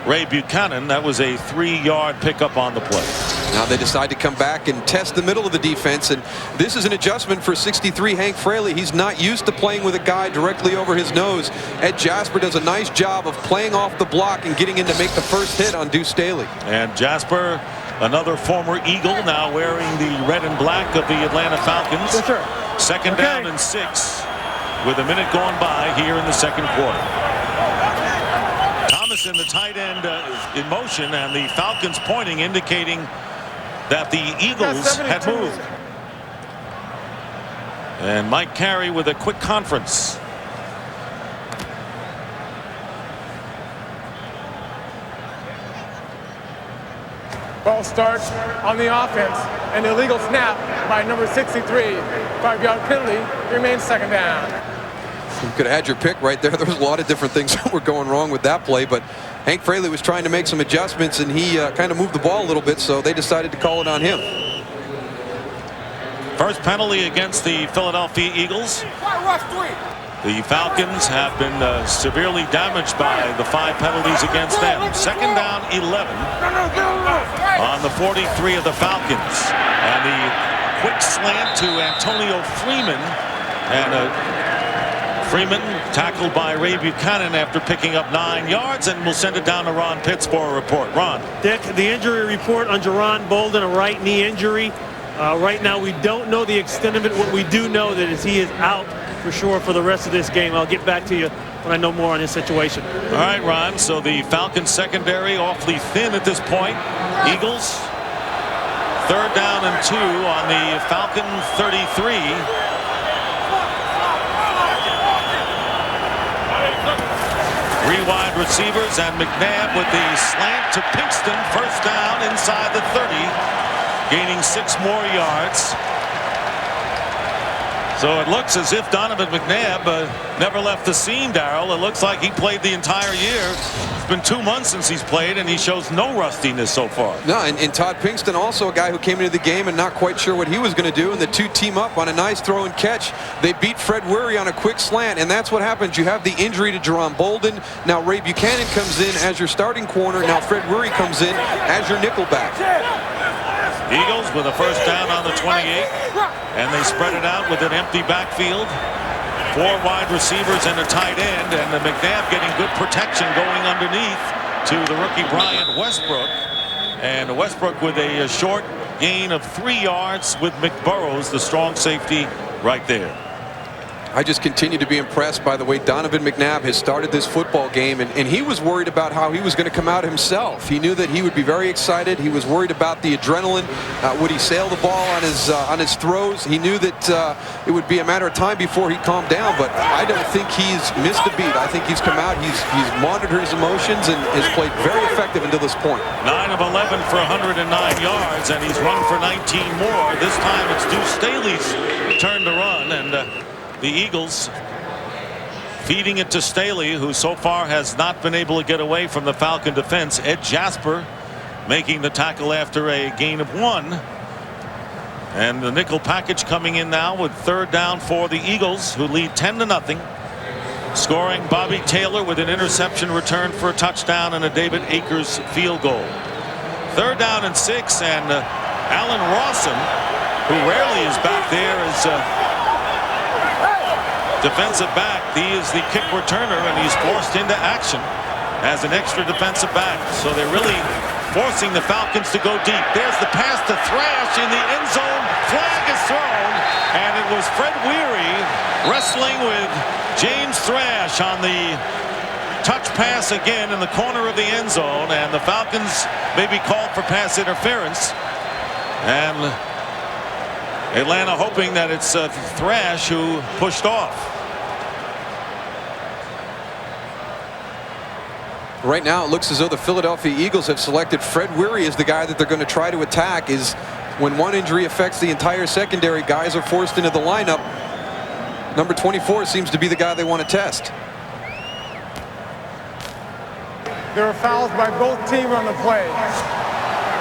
Speaker 1: Ray Buchanan. That was a 3-yard pickup on the play.
Speaker 3: Now they decide to come back and test the middle of the defense, and this is an adjustment for 63 Hank Fraley. He's not used to playing with a guy directly over his nose. Ed Jasper does a nice job of playing off the block and getting in to make the first hit on Deuce Staley.
Speaker 1: And Jasper, another former Eagle, now wearing the red and black of the Atlanta Falcons.
Speaker 2: Yes, sir.
Speaker 1: Second down and 6 with a minute going by here in the second quarter. Thomason, the tight end, in motion, and the Falcons pointing, indicating that the Eagles had moved. And Mike Carey with a quick conference.
Speaker 2: Ball starts on the offense. An illegal snap by number 63. 5-yard penalty. Remains second down.
Speaker 3: You could have had your pick right there. There was a lot of different things that were going wrong with that play, but Hank Fraley was trying to make some adjustments, and he kind of moved the ball a little bit, so they decided to call it on him.
Speaker 1: First penalty against the Philadelphia Eagles. The Falcons have been severely damaged by the 5 penalties against them. Second down 11 on the 43 of the Falcons. And the quick slant to Antonio Freeman, and Freeman tackled by Ray Buchanan after picking up 9 yards, and we'll send it down to Ron Pitts for a report. Ron.
Speaker 6: Dick, the injury report on Jerron Bolden, a right knee injury. Right now we don't know the extent of it. What we do know that is he is out for sure for the rest of this game. I'll get back to you when I know more on his situation.
Speaker 1: All right, Ron. So the Falcons secondary awfully thin at this point. Eagles, third down and 2 on the Falcon 33. Three wide receivers, and McNabb with the slant to Pinkston. First down inside the 30, gaining 6 more yards. So it looks as if Donovan McNabb never left the scene, Darryl. It looks like he played the entire year. It's been 2 months since he's played, and he shows no rustiness so far.
Speaker 3: No, and Todd Pinkston, also a guy who came into the game and not quite sure what he was going to do, and the two team up on a nice throw and catch. They beat Fred Weary on a quick slant, and that's what happens. You have the injury to Jerome Bolden. Now Ray Buchanan comes in as your starting corner. Now Fred Weary comes in as your nickelback.
Speaker 1: Eagles with a first down on the 28, and they spread it out with an empty backfield. 4 wide receivers and a tight end, and the McNabb getting good protection going underneath to the rookie Bryant Westbrook. And Westbrook with a short gain of 3 yards with McBurrows, the strong safety, right there.
Speaker 3: I just continue to be impressed by the way Donovan McNabb has started this football game, and he was worried about how he was going to come out himself. He knew that he would be very excited. He was worried about the adrenaline. Would he sail the ball on his throws? He knew that it would be a matter of time before he calmed down, but I don't think he's missed a beat. I think he's come out, he's monitored his emotions, and has played very effective until this point.
Speaker 1: 9 of 11 for 109 yards, and he's run for 19 more. This time it's Deuce Staley's turn to run, and the Eagles feeding it to Staley, who so far has not been able to get away from the Falcon defense. Ed Jasper making the tackle after a gain of 1. And the nickel package coming in now with 3rd down for the Eagles, who lead 10-0. Scoring Bobby Taylor with an interception return for a touchdown and a David Akers field goal. 3rd down and 6, and Allen Rawson, who rarely is back there as defensive back. He is the kick returner, and he's forced into action as an extra defensive back. So they're really forcing the Falcons to go deep. There's the pass to Thrash in the end zone. Flag is thrown, and it was Fred Weary wrestling with James Thrash on the touch pass again in the corner of the end zone, and the Falcons may be called for pass interference. And Atlanta hoping that it's Thrash who pushed off.
Speaker 3: Right now it looks as though the Philadelphia Eagles have selected Fred Weary as the guy that they're going to try to attack. Is when one injury affects the entire secondary, guys are forced into the lineup. Number 24 seems to be the guy they want to test.
Speaker 2: There are fouls by both teams on the play.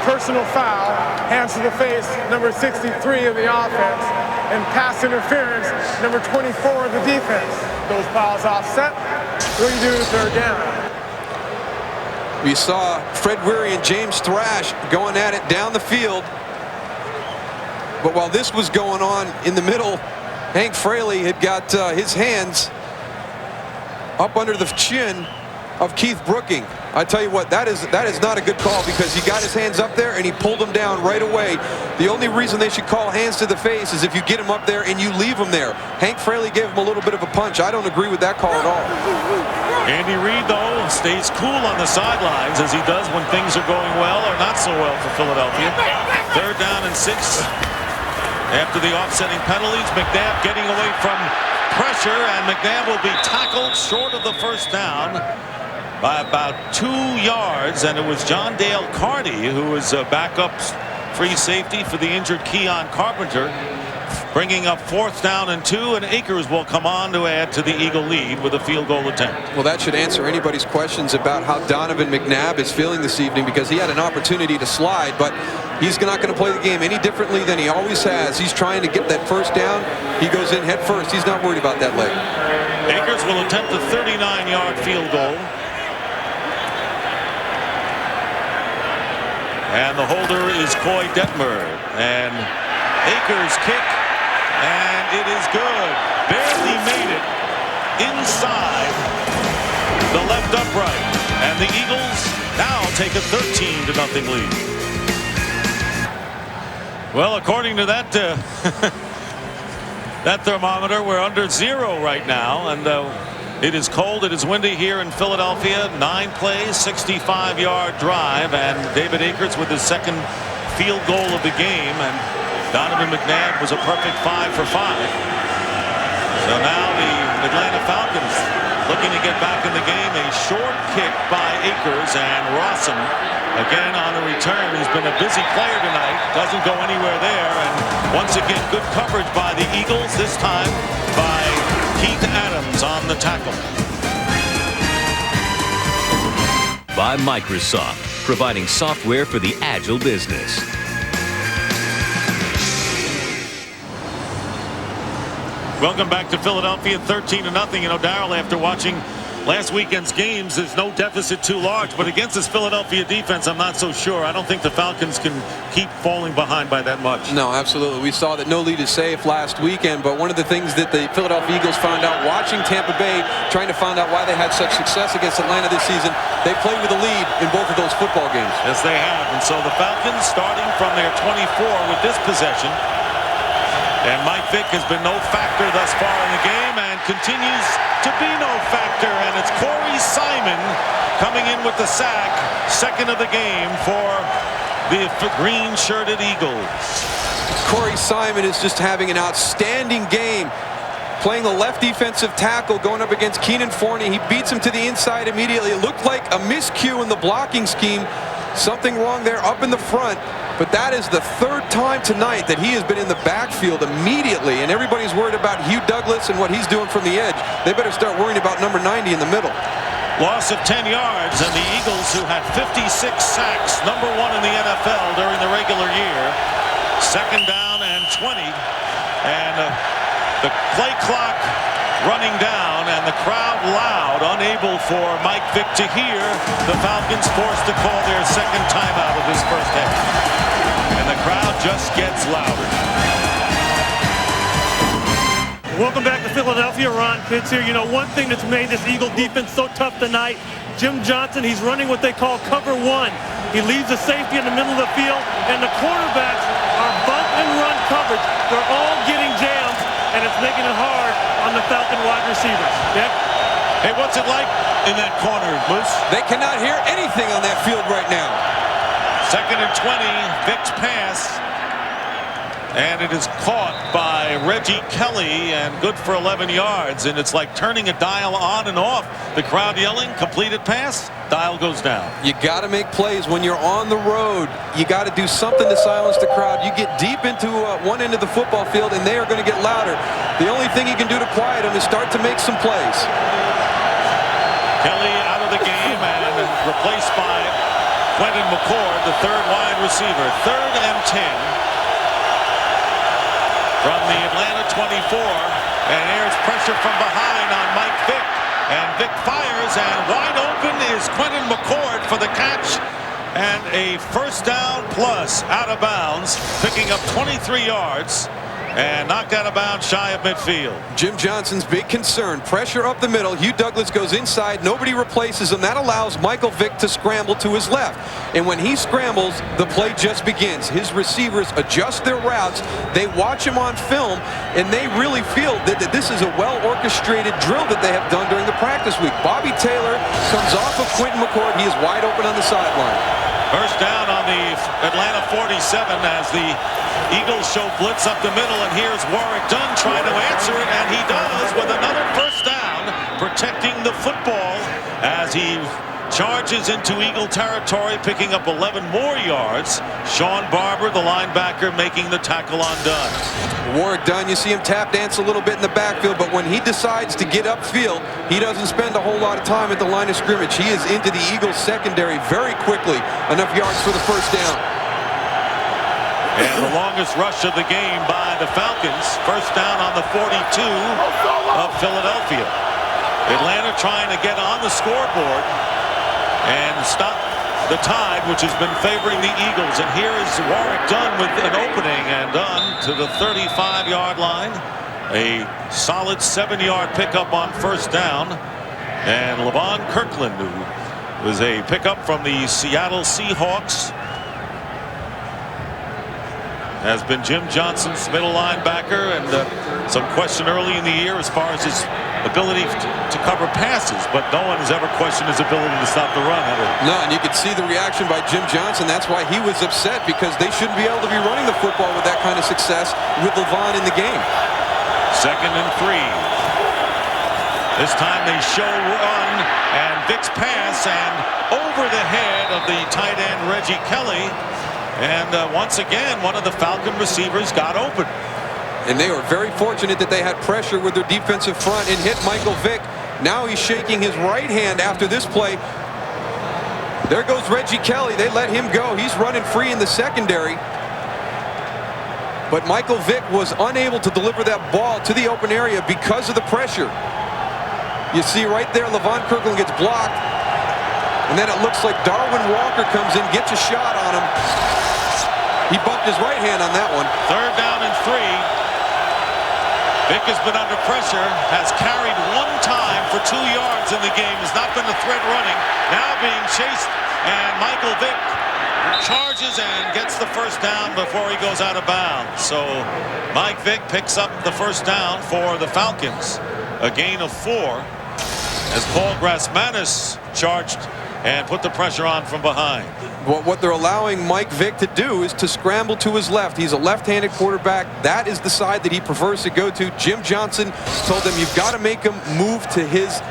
Speaker 2: Personal foul, hands to the face, number 63 of the offense, and pass interference, number 24 of the defense. Those fouls offset. What do you do to 3rd down?
Speaker 3: We saw Fred Weary and James Thrash going at it down the field. But while this was going on in the middle, Hank Fraley had got his hands up under the chin of Keith Brooking. I tell you what, that is not a good call, because he got his hands up there and he pulled them down right away. The only reason they should call hands to the face is if you get him up there and you leave him there. Hank Fraley gave him a little bit of a punch. I don't agree with that call at all.
Speaker 1: Andy Reid, though, stays cool on the sidelines, as he does when things are going well or not so well for Philadelphia. 3rd down and 6 after the offsetting penalties. McNabb getting away from pressure, and McNabb will be tackled short of the first down by about 2 yards, and it was John Dale Carty who was backup free safety for the injured Keon Carpenter, bringing up 4th down and 2, and Akers will come on to add to the Eagle lead with a field goal attempt.
Speaker 3: Well, that should answer anybody's questions about how Donovan McNabb is feeling this evening, because he had an opportunity to slide, but he's not going to play the game any differently than he always has. He's trying to get that first down. He goes in head first. He's not worried about that leg.
Speaker 1: Akers will attempt a 39-yard field goal. And the holder is Coy Detmer. And Akers kick, and it is good. Barely made it inside the left upright. And the Eagles now take a 13-0 lead. Well, according to that that thermometer, we're under 0 right now, and it is cold. It is windy here in Philadelphia. 9 plays, 65-yard drive, and David Akers with his 2nd field goal of the game, and Donovan McNabb was a perfect 5 for 5. So now the Atlanta Falcons looking to get back in the game. A short kick by Akers, and Rawson again on a return. He's been a busy player tonight. Doesn't go anywhere there. And once again, good coverage by the Eagles, this time by Keith Adams on the tackle.
Speaker 5: By Microsoft, providing software for the agile business.
Speaker 1: Welcome back to Philadelphia, 13-0. You know, Darryl, after watching last weekend's games, there's no deficit too large, but against this Philadelphia defense, I'm not so sure. I don't think the Falcons can keep falling behind by that much.
Speaker 3: No, absolutely. We saw that no lead is safe last weekend, but one of the things that the Philadelphia Eagles found out watching Tampa Bay, trying to find out why they had such success against Atlanta this season, they played with a lead in both of those football games.
Speaker 1: Yes, they have. And so the Falcons starting from their 24 with this possession. And Mike Vick has been no factor thus far in the game and continues to be no factor. And it's Corey Simon coming in with the sack, second of the game for the green-shirted Eagles.
Speaker 3: Corey Simon is just having an outstanding game, playing the left defensive tackle, going up against Keenan Forney. He beats him to the inside immediately. It looked like a miscue in the blocking scheme. Something wrong there up in the front. But that is the third time tonight that he has been in the backfield immediately, and everybody's worried about Hugh Douglas and what he's doing from the edge. They better start worrying about number 90 in the middle.
Speaker 1: Loss of 10 yards, and the Eagles, who had 56 sacks, #1 in the NFL during the regular year, second down and 20, and the play clock running down, and the crowd loud, unable for Mike Vick to hear. The Falcons forced to call their second timeout of this first half. And the crowd just gets louder.
Speaker 6: Welcome back to Philadelphia. Ron Pitts here. You know, one thing that's made this Eagle defense so tough tonight, Jim Johnson, he's running what they call cover one. He leaves the safety in the middle of the field, and the cornerbacks are bunt and run coverage. They're all getting jammed, and it's making it hard on the Falcon wide receivers. Nick?
Speaker 1: Hey, what's it like in that corner, Moose?
Speaker 3: They cannot hear anything on that field right now.
Speaker 1: Second and 20, Vick's pass. And it is caught by Reggie Kelly and good for 11 yards. And it's like turning a dial on and off. The crowd yelling, completed pass, dial goes down.
Speaker 3: You got to make plays when you're on the road. You got to do something to silence the crowd. You get deep into one end of the football field and they are going to get louder. The only thing you can do to quiet them is start to make some plays.
Speaker 1: Kelly out of the game and replaced by Quentin McCord, the third wide receiver. 3rd and 10. From the Atlanta 24, and there's pressure from behind on Mike Vick, and Vick fires, and wide open is Quentin McCord for the catch, and a first down plus out of bounds, picking up 23 yards, and knocked out of bounds shy of midfield.
Speaker 3: Jim Johnson's big concern, pressure up the middle. Hugh Douglas goes inside, nobody replaces him. That allows Michael Vick to scramble to his left, and when he scrambles, the play just begins. His receivers adjust their routes, they watch him on film, and they really feel that this is a well-orchestrated drill that they have done during the practice week. Bobby Taylor comes off of Quentin McCord. He is wide open on the sideline.
Speaker 1: First down on the Atlanta 47 as the Eagles show blitz up the middle, and here's Warrick Dunn trying to answer it, and he does with another first down, protecting the football as he charges into Eagle territory, picking up 11 more yards. Sean Barber, the linebacker, making the tackle on Dunn.
Speaker 3: Warrick Dunn, you see him tap dance a little bit in the backfield, but when he decides to get upfield, he doesn't spend a whole lot of time at the line of scrimmage. He is into the Eagles secondary very quickly. Enough yards for the first down.
Speaker 1: And the longest rush of the game by the Falcons. First down on the 42 of Philadelphia. Atlanta trying to get on the scoreboard and stop the tide, which has been favoring the Eagles. And here is Warrick Dunn with an opening, and Dunn to the 35-yard line. A solid 7-yard pickup on first down. And Levon Kirkland, who was a pickup from the Seattle Seahawks, has been Jim Johnson's middle linebacker, and some question early in the year as far as his ability to cover passes, but no one has ever questioned his ability to stop the run, have they?
Speaker 3: No, and you could see the reaction by Jim Johnson. That's why he was upset, because they shouldn't be able to be running the football with that kind of success with Levon in the game.
Speaker 1: 2nd and 3. This time they show run, and Vick's pass, and over the head of the tight end Reggie Kelly. And once again, one of the Falcon receivers got open.
Speaker 3: And they were very fortunate that they had pressure with their defensive front and hit Michael Vick. Now he's shaking his right hand after this play. There goes Reggie Kelly. They let him go. He's running free in the secondary. But Michael Vick was unable to deliver that ball to the open area because of the pressure. You see right there, Levon Kirkland gets blocked. And then it looks like Darwin Walker comes in, gets a shot on him. He bumped his right hand on that one.
Speaker 1: 3rd down and 3. Vick has been under pressure, has carried 1 time for 2 yards in the game, has not been a threat running. Now being chased, and Michael Vick charges and gets the 1st down before he goes out of bounds. So Mike Vick picks up the 1st down for the Falcons. A gain of 4 as Paul Grassmanis charged and put the pressure on from behind.
Speaker 3: What they're allowing Mike Vick to do is to scramble to his left. He's a left-handed quarterback. That is the side that he prefers to go to. Jim Johnson told him, you've got to make him move to his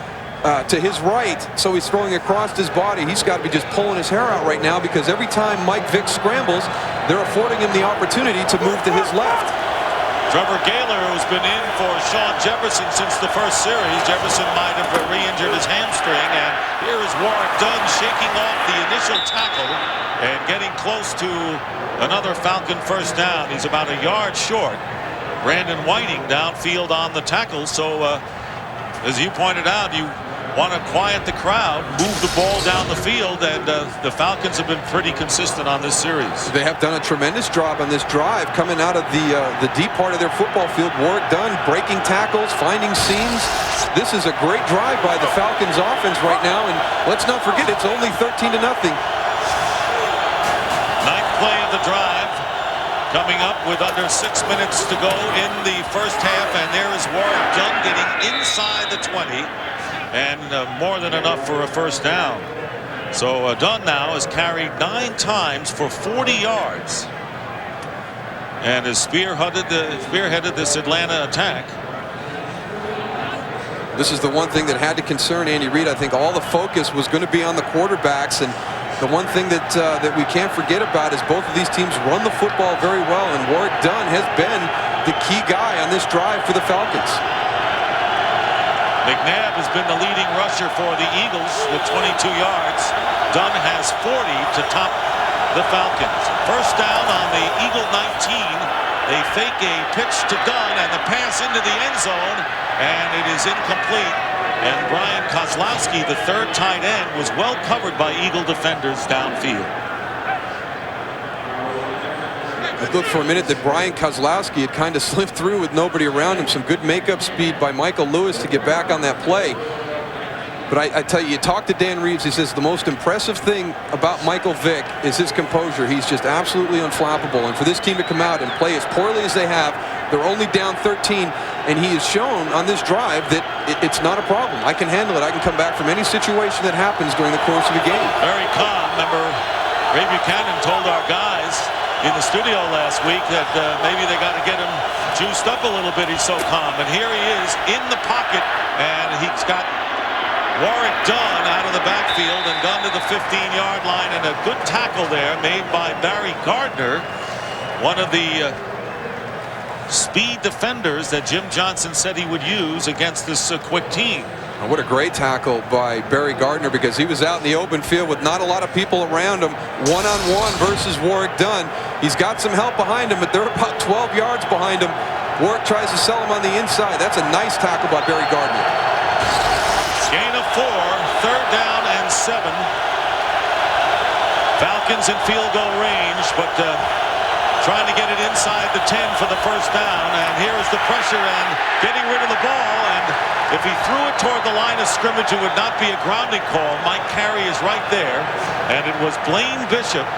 Speaker 3: right. So he's throwing across his body. He's got to be just pulling his hair out right now, because every time Mike Vick scrambles, they're affording him the opportunity to move to his left.
Speaker 1: Trevor Gaylor, who's been in for Sean Jefferson since the 1st series. Jefferson might have re-injured his hamstring, and here is Warwick Dunn shaking off the initial tackle and getting close to another Falcon 1st down. He's about a yard short. Brandon Whiting downfield on the tackle. So as you pointed out, you want to quiet the crowd, move the ball down the field, and the Falcons have been pretty consistent on this series.
Speaker 3: They have done a tremendous job on this drive, coming out of the deep part of their football field. Warwick Dunn breaking tackles, finding seams. This is a great drive by the Falcons offense right now, and let's not forget, it's only 13-0.
Speaker 1: 9th play of the drive, coming up with under 6 minutes to go in the 1st half, and there is Warwick Dunn getting inside the 20. And more than enough for a 1st down. So Dunn now has carried 9 times for 40 yards and has spearheaded this Atlanta attack.
Speaker 3: This is the one thing that had to concern Andy Reid. I think all the focus was going to be on the quarterbacks, and the one thing that we can't forget about is both of these teams run the football very well, and Warwick Dunn has been the key guy on this drive for the Falcons.
Speaker 1: McNabb has been the leading rusher for the Eagles with 22 yards. Dunn has 40 to top the Falcons. 1st down on the Eagle 19. They fake a pitch to Dunn, and the pass into the end zone, and it is incomplete. And Brian Kozlowski, the 3rd tight end, was well covered by Eagle defenders downfield.
Speaker 3: I thought for a minute that Brian Kozlowski had kind of slipped through with nobody around him. Some good makeup speed by Michael Lewis to get back on that play. But I tell you talk to Dan Reeves, he says the most impressive thing about Michael Vick is his composure. He's just absolutely unflappable. And for this team to come out and play as poorly as they have, they're only down 13, and he has shown on this drive that it's not a problem. I can handle it. I can come back from any situation that happens during the course of a game.
Speaker 1: Very calm. Remember, Ray Buchanan told our guys in the studio last week that maybe they got to get him juiced up a little bit. He's so calm. And here he is in the pocket, and he's got Warwick Dunn out of the backfield and gone to the 15-yard line, and a good tackle there made by Barry Gardner, one of the speed defenders that Jim Johnson said he would use against this quick team.
Speaker 3: What a great tackle by Barry Gardner, because he was out in the open field with not a lot of people around him, one-on-one versus Warwick Dunn. He's got some help behind him, but they're about 12 yards behind him. Warwick tries to sell him on the inside. That's a nice tackle by Barry Gardner.
Speaker 1: Gain of 4, 3rd down and 7. Falcons in field goal range, but trying to get it inside the 10 for the 1st down. And here is the pressure and getting rid of the ball. And if he threw it toward the line of scrimmage, it would not be a grounding call. Mike Carey is right there. And it was Blaine Bishop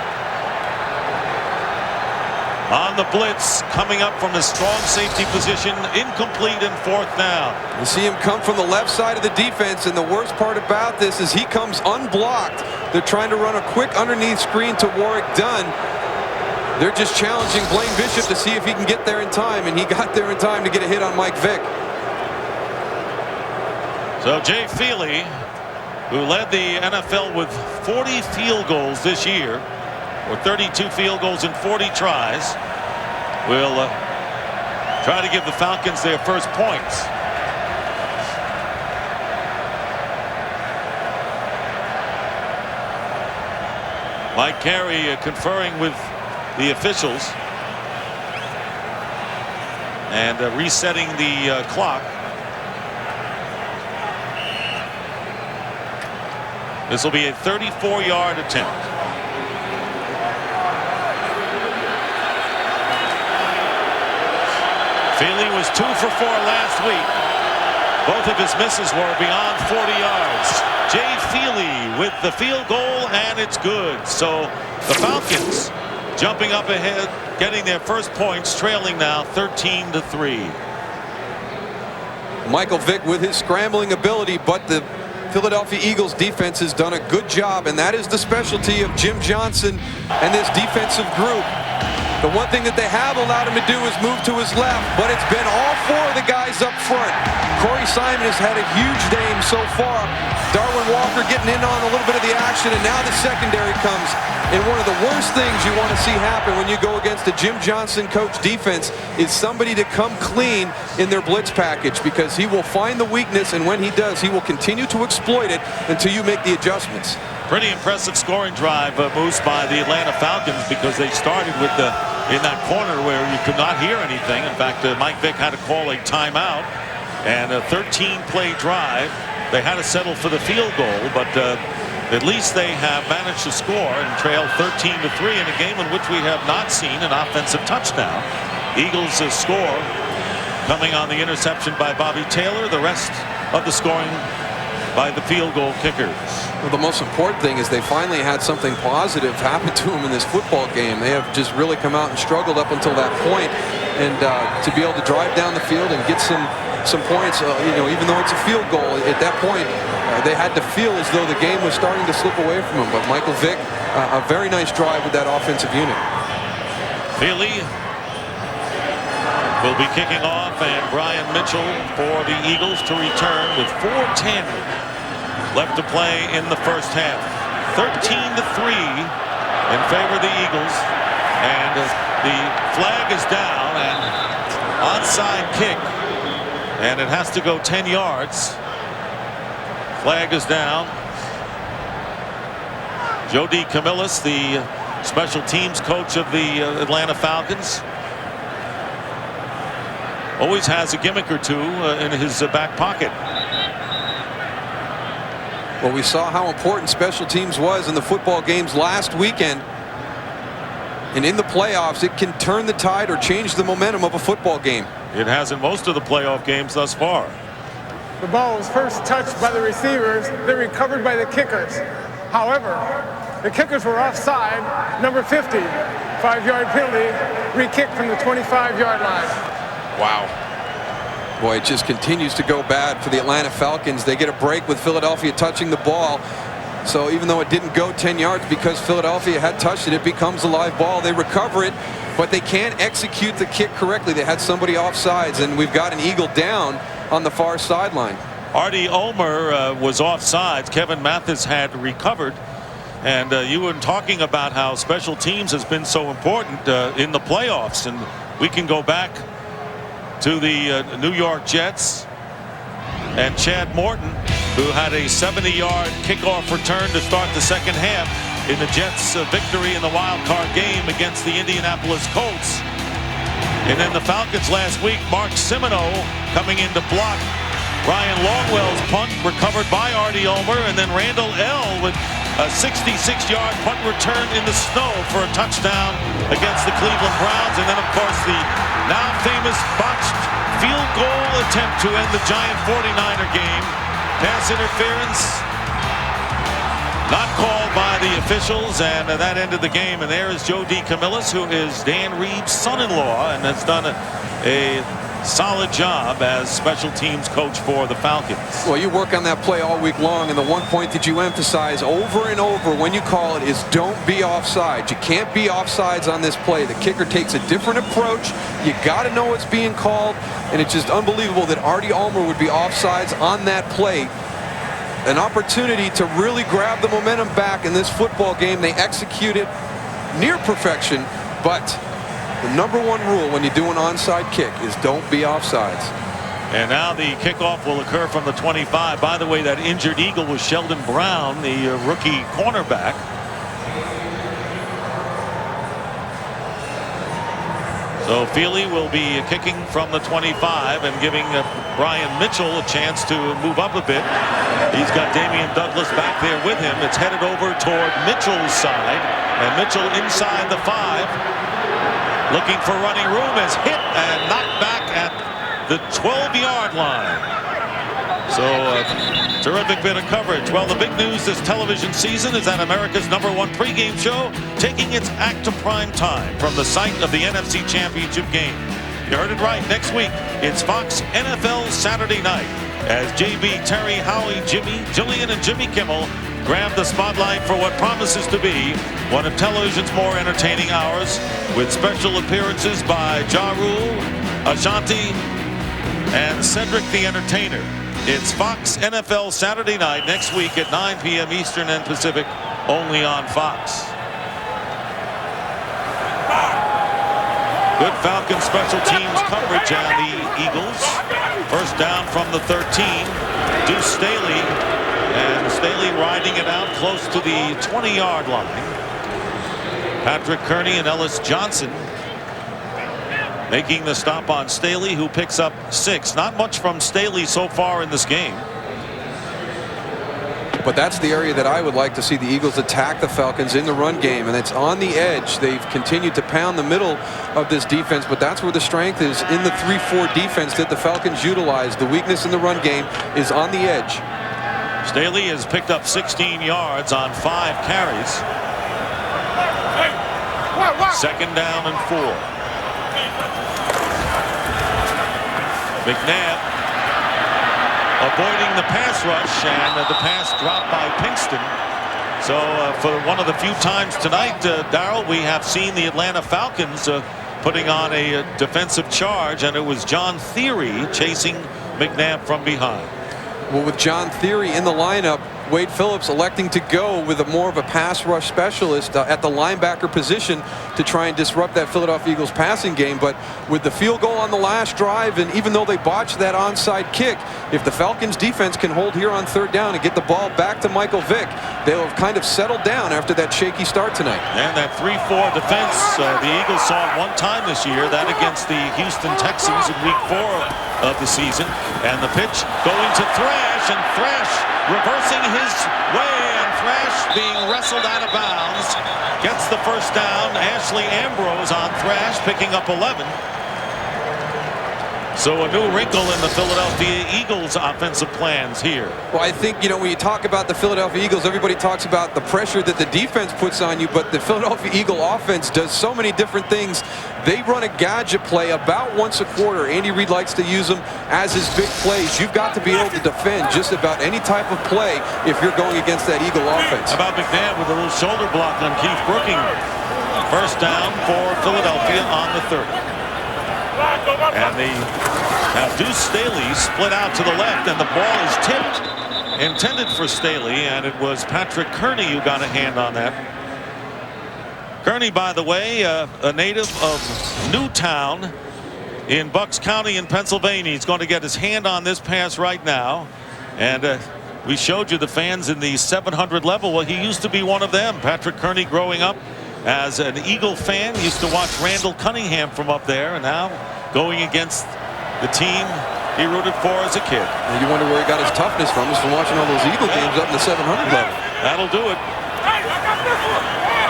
Speaker 1: on the blitz, coming up from a strong safety position, incomplete in 4th down.
Speaker 3: You see him come from the left side of the defense, and the worst part about this is he comes unblocked. They're trying to run a quick underneath screen to Warwick Dunn. They're just challenging Blaine Bishop to see if he can get there in time, and he got there in time to get a hit on Mike Vick.
Speaker 1: So Jay Feely, who led the NFL with 40 field goals this year, or 32 field goals in 40 tries, will try to give the Falcons their first points. Mike Carey conferring with the officials and resetting the clock. This will be a 34-yard attempt. Feely was 2 for 4 last week. Both of his misses were beyond 40 yards. Jay Feely with the field goal, and it's good. So the Falcons jumping up ahead, getting their first points, trailing now 13-3.
Speaker 3: Michael Vick with his scrambling ability, but the Philadelphia Eagles defense has done a good job, and that is the specialty of Jim Johnson and this defensive group. The one thing that they have allowed him to do is move to his left, but it's been all 4 of the guys up front. Corey Simon has had a huge game so far. Darwin Walker getting in on a little bit of the action, and now the secondary comes. And one of the worst things you want to see happen when you go against a Jim Johnson coach defense is somebody to come clean in their blitz package, because he will find the weakness, and when he does, he will continue to exploit it until you make the adjustments.
Speaker 1: Pretty impressive scoring drive moves by the Atlanta Falcons, because they started with in that corner where you could not hear anything. In fact, Mike Vick had to call a timeout, and a 13-play drive. They had to settle for the field goal, but at least they have managed to score and trail 13-3 in a game in which we have not seen an offensive touchdown. Eagles score coming on the interception by Bobby Taylor. The rest of the scoring by the field goal kickers.
Speaker 3: Well, the most important thing is they finally had something positive happen to them in this football game. They have just really come out and struggled up until that point, and to be able to drive down the field and get some points, you know, even though it's a field goal, at that point they had to feel as though the game was starting to slip away from them. But Michael Vick, a very nice drive with that offensive unit.
Speaker 1: Feely will be kicking off, and Brian Mitchell for the Eagles to return with 4:10 left to play in the first half. 13-3 in favor of the Eagles, and the flag is down, and onside kick, and it has to go 10 yards. Flag is down. Joe DeCamillis, the special teams coach of the Atlanta Falcons, always has a gimmick or two in his back pocket.
Speaker 3: Well, we saw how important special teams was in the football games last weekend. And in the playoffs, it can turn the tide or change the momentum of a football game.
Speaker 1: It has in most of the playoff games thus far.
Speaker 2: The ball was first touched by the receivers, then recovered by the kickers. However, the kickers were offside. Number 50, 5-yard penalty, re-kick from the 25-yard line.
Speaker 3: Wow. Boy, it just continues to go bad for the Atlanta Falcons. They get a break with Philadelphia touching the ball. So even though it didn't go 10 yards because Philadelphia had touched it, it becomes a live ball. They recover it, but they can't execute the kick correctly. They had somebody offsides, and we've got an Eagle down on the far sideline.
Speaker 1: Artie Ulmer was offsides. Kevin Mathis had recovered. And you were talking about how special teams has been so important in the playoffs. And we can go back to the New York Jets and Chad Morton, who had a 70-yard kickoff return to start the second half in the Jets' victory in the wild card game against the Indianapolis Colts. And then the Falcons last week, Mark Simoneau coming in to block Ryan Longwell's punt, recovered by Artie Ulmer, and then Randall L. with a 66-yard punt return in the snow for a touchdown against the Cleveland Browns. And then, of course, the now famous botched field goal attempt to end the Giant 49er game. Pass interference not called by the officials, and that ended the game. And there is Joe DeCamillis, who is Dan Reeves' son-in-law and has done a solid job as special teams coach for the Falcons.
Speaker 3: Well, you work on that play all week long, and the one point that you emphasize over and over when you call it is don't be offsides. You can't be offsides on this play. The kicker takes a different approach. You got to know what's being called, and it's just unbelievable that Artie Ulmer would be offsides on that play. An opportunity to really grab the momentum back in this football game. They execute it near perfection, but the number one rule when you do an onside kick is don't be offsides.
Speaker 1: And now the kickoff will occur from the 25. By the way, that injured Eagle was Sheldon Brown, the rookie cornerback. So Feely will be kicking from the 25 and giving Brian Mitchell a chance to move up a bit. He's got Damian Douglas back there with him. It's headed over toward Mitchell's side, and Mitchell inside the 5, looking for running room, is hit and knocked back at the 12-yard line. So a terrific bit of coverage. Well, the big news this television season is that America's #1 pregame show taking its act to prime time from the site of the NFC Championship game. You heard it right. Next week, it's Fox NFL Saturday Night as JB, Terry, Howie, Jimmy, Jillian, and Jimmy Kimmel grab the spotlight for what promises to be one of television's more entertaining hours, with special appearances by Ja Rule, Ashanti, and Cedric the Entertainer. It's Fox NFL Saturday Night next week at 9 p.m. Eastern and Pacific, only on Fox. Good Falcons special teams coverage on the Eagles. First down from the 13. Deuce Staley. And Staley riding it out close to the 20-yard line. Patrick Kearney and Ellis Johnson making the stop on Staley, who picks up 6. Not much from Staley so far in this game.
Speaker 3: But that's the area that I would like to see the Eagles attack the Falcons in the run game, and it's on the edge. They've continued to pound the middle of this defense, but that's where the strength is in the 3-4 defense that the Falcons utilize. The weakness in the run game is on the edge.
Speaker 1: Staley has picked up 16 yards on 5 carries. Second down and 4. McNabb avoiding the pass rush, and the pass dropped by Pinkston. So for one of the few times tonight, Darryl, we have seen the Atlanta Falcons putting on a defensive charge, and it was John Theory chasing McNabb from behind.
Speaker 3: Well, with John Theory in the lineup, Wade Phillips electing to go with more of a pass rush specialist at the linebacker position to try and disrupt that Philadelphia Eagles passing game. But with the field goal on the last drive, and even though they botched that onside kick, if the Falcons defense can hold here on 3rd down and get the ball back to Michael Vick, they'll have kind of settled down after that shaky start tonight.
Speaker 1: And that 3-4 defense, the Eagles saw it one time this year, that against the Houston Texans in week 4 of the season. And the pitch going to Thrash, and Thrash reversing his way, and Thrash being wrestled out of bounds gets the first down. Ashley Ambrose on Thrash, picking up 11. So a new wrinkle in the Philadelphia Eagles offensive plans here.
Speaker 3: Well, I think, when you talk about the Philadelphia Eagles, everybody talks about the pressure that the defense puts on you, but the Philadelphia Eagle offense does so many different things. They run a gadget play about once a quarter. Andy Reid likes to use them as his big plays. You've got to be able to defend just about any type of play if you're going against that Eagle offense.
Speaker 1: How about McNabb with a little shoulder block on Keith Brooking? First down for Philadelphia on the 30. And now Deuce Staley split out to the left, and the ball is tipped, intended for Staley, and it was Patrick Kearney who got a hand on that. Kearney, by the way, a native of Newtown in Bucks County in Pennsylvania. He's going to get his hand on this pass right now. And we showed you the fans in the 700 level. Well, he used to be one of them. Patrick Kearney, growing up as an Eagle fan, used to watch Randall Cunningham from up there, and now going against the team he rooted for as a kid.
Speaker 3: And you wonder where he got his toughness from. Is from watching all those Eagle games up in the 700 level.
Speaker 1: That'll do it.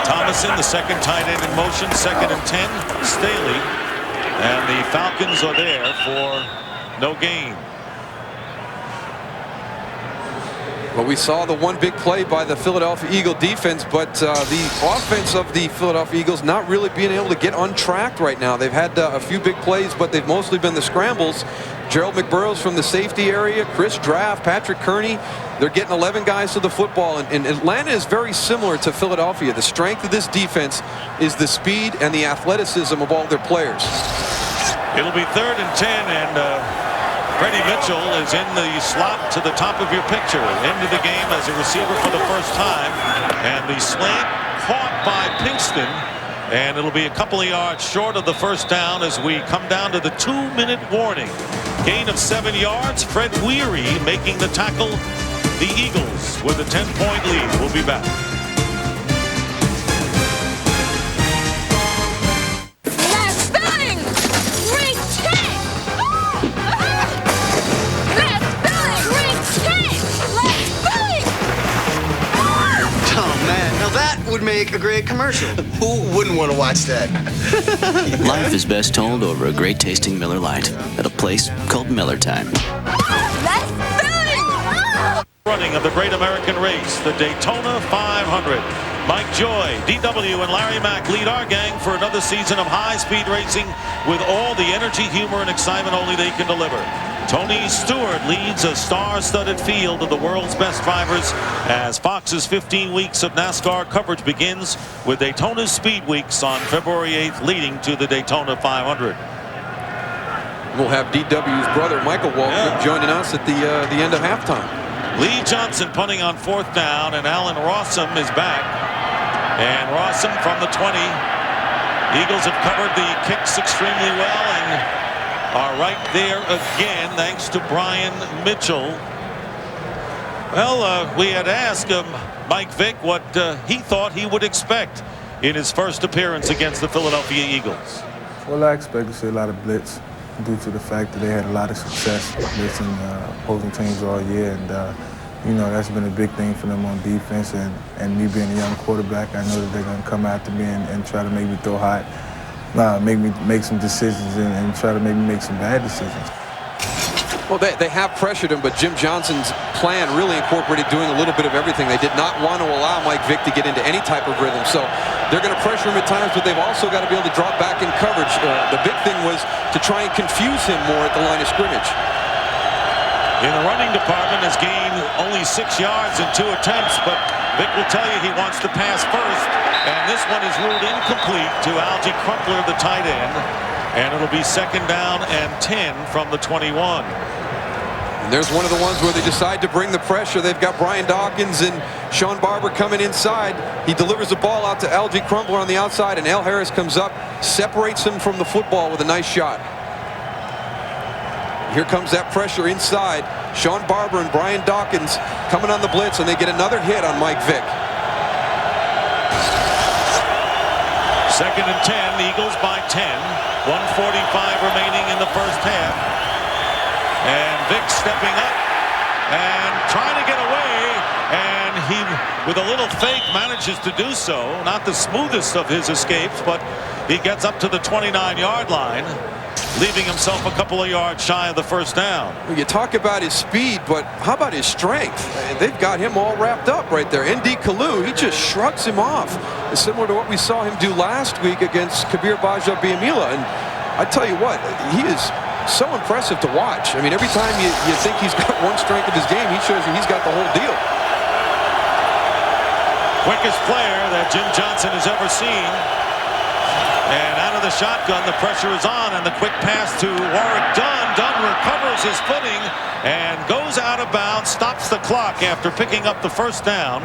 Speaker 1: Thomason, the second tight end in motion, 2nd and 10. Staley, and the Falcons are there for no gain.
Speaker 3: Well, we saw the one big play by the Philadelphia Eagle defense, but the offense of the Philadelphia Eagles not really being able to get on track right now. They've had a few big plays, but they've mostly been the scrambles. Gerald McBurrows from the safety area, Chris Draft, Patrick Kearney. They're getting 11 guys to the football, and Atlanta is very similar to Philadelphia. The strength of this defense is the speed and the athleticism of all their players.
Speaker 1: It'll be 3rd and 10, and Freddie Mitchell is in the slot to the top of your picture, into the game as a receiver for the first time, and the slant caught by Pinkston, and it'll be a couple of yards short of the first down as we come down to the 2-minute warning. Gain of 7 yards. Fred Weary making the tackle. The Eagles with a 10-point lead. We'll be back.
Speaker 7: Would make a great commercial. Who wouldn't want to watch that?
Speaker 8: Life is best told over a great tasting Miller Lite at a place called Miller Time.
Speaker 1: Running of the Great American Race, the Daytona 500. Mike Joy, DW, and Larry Mack lead our gang for another season of high-speed racing with all the energy, humor, and excitement only they can deliver. Tony Stewart leads a star-studded field of the world's best drivers as Fox's 15 weeks of NASCAR coverage begins with Daytona's Speed Weeks on February 8th, leading to the Daytona 500.
Speaker 3: We'll have DW's brother, Michael Waltrip, joining us at the end of halftime.
Speaker 1: Lee Johnson punting on 4th down, and Alan Rossum is back. And Rossum from the 20. Eagles have covered the kicks extremely well and are right there again, thanks to Brian Mitchell. Well, we had asked Mike Vick what he thought he would expect in his first appearance against the Philadelphia Eagles.
Speaker 9: Well, I expect to see a lot of blitz due to the fact that they had a lot of success blitzing opposing teams all year, and you know, that's been a big thing for them on defense. And me being a young quarterback, I know that they're going to come after me and try to make me throw hot. Make me make some decisions and try to make me make some bad decisions.
Speaker 3: Well, they have pressured him, but Jim Johnson's plan really incorporated doing a little bit of everything. They did not want to allow Mike Vick to get into any type of rhythm. So they're going to pressure him at times, but they've also got to be able to drop back in coverage. The big thing was to try and confuse him more at the line of scrimmage.
Speaker 1: In the running department, has gained only 6 yards in 2 attempts, but Vick will tell you he wants to pass first, and this one is ruled incomplete to Algie Crumpler, the tight end, and it'll be 2nd down and 10 from the 21.
Speaker 3: And there's one of the ones where they decide to bring the pressure. They've got Brian Dawkins and Sean Barber coming inside. He delivers the ball out to Algie Crumpler on the outside, and Al Harris comes up, separates him from the football with a nice shot. Here comes that pressure inside. Sean Barber and Brian Dawkins coming on the blitz, and they get another hit on Mike Vick.
Speaker 1: 2nd and 10, the Eagles by 10. 1:45 remaining in the first half. And Vick stepping up and trying to get away, and he, with a little fake, manages to do so. Not the smoothest of his escapes, but he gets up to the 29-yard line, leaving himself a couple of yards shy of the first down.
Speaker 3: You talk about his speed, but how about his strength? They've got him all wrapped up right there. N.D. Kalu, he just shrugs him off. It's similar to what we saw him do last week against Kabir Baja-Biamila. And I tell you what, he is so impressive to watch. I mean, every time you think he's got one strength of his game, he shows you he's got the whole deal.
Speaker 1: Quickest player that Jim Johnson has ever seen. And out of the shotgun, the pressure is on, and the quick pass to Warwick Dunn. Dunn recovers his footing and goes out of bounds, stops the clock after picking up the first down.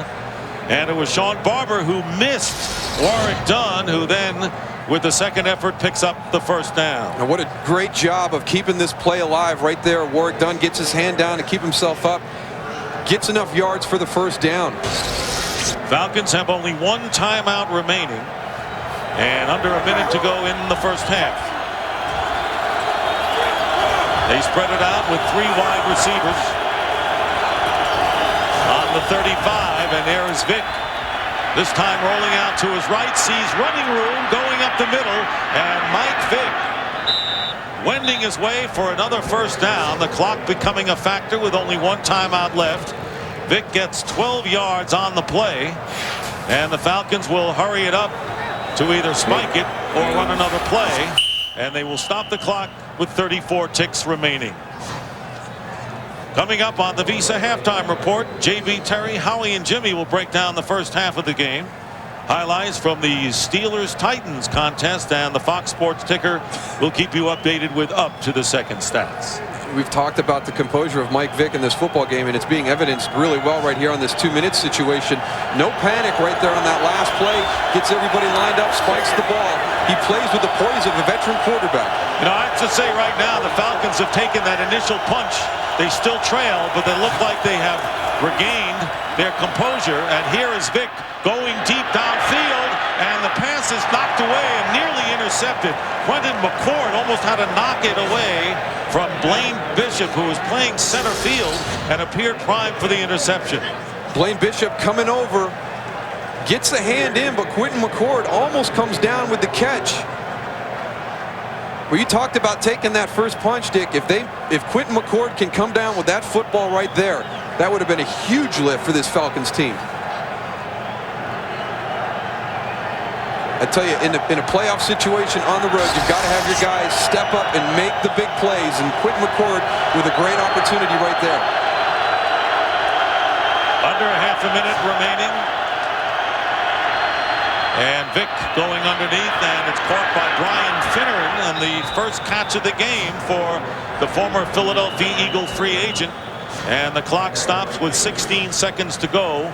Speaker 1: And it was Sean Barber who missed Warwick Dunn, who then, with the second effort, picks up the first down.
Speaker 3: And what a great job of keeping this play alive right there. Warwick Dunn gets his hand down to keep himself up, gets enough yards for the first down.
Speaker 1: Falcons have only 1 timeout remaining, and under a minute to go in the first half. They spread it out with 3 wide receivers on the 35, and there is Vick. This time rolling out to his right, sees running room going up the middle, and Mike Vick wending his way for another first down. The clock becoming a factor with only 1 timeout left. Vick gets 12 yards on the play, and the Falcons will hurry it up to either spike it or run another play, and they will stop the clock with 34 ticks remaining. Coming up on the Visa halftime report, JB, Terry, Howie, and Jimmy will break down the first half of the game. Highlights from the Steelers-Titans contest, and the Fox Sports ticker will keep you updated with up-to-the-second stats.
Speaker 3: We've talked about the composure of Mike Vick in this football game, and it's being evidenced really well right here on this 2-minute situation. No panic right there on that last play. Gets everybody lined up, spikes the ball. He plays with the poise of a veteran quarterback.
Speaker 1: You know, I have to say right now, the Falcons have taken that initial punch. They still trail, but they look like they have regained their composure. And here is Vick going deep downfield, and the pass is knocked away and nearly intercepted. Quentin McCord almost had to knock it away from Blaine Bishop, who was playing center field and appeared primed for the interception.
Speaker 3: Blaine Bishop coming over, gets the hand in, but Quentin McCord almost comes down with the catch. Well, you talked about taking that first punch, Dick. If Quentin McCord can come down with that football right there, that would have been a huge lift for this Falcons team. I tell you, in a playoff situation on the road, you've got to have your guys step up and make the big plays, and Quentin McCord with a great opportunity right there.
Speaker 1: Under a half a minute remaining. And Vick going underneath, and it's caught by Brian Finneran, and the first catch of the game for the former Philadelphia Eagle free agent. And the clock stops with 16 seconds to go.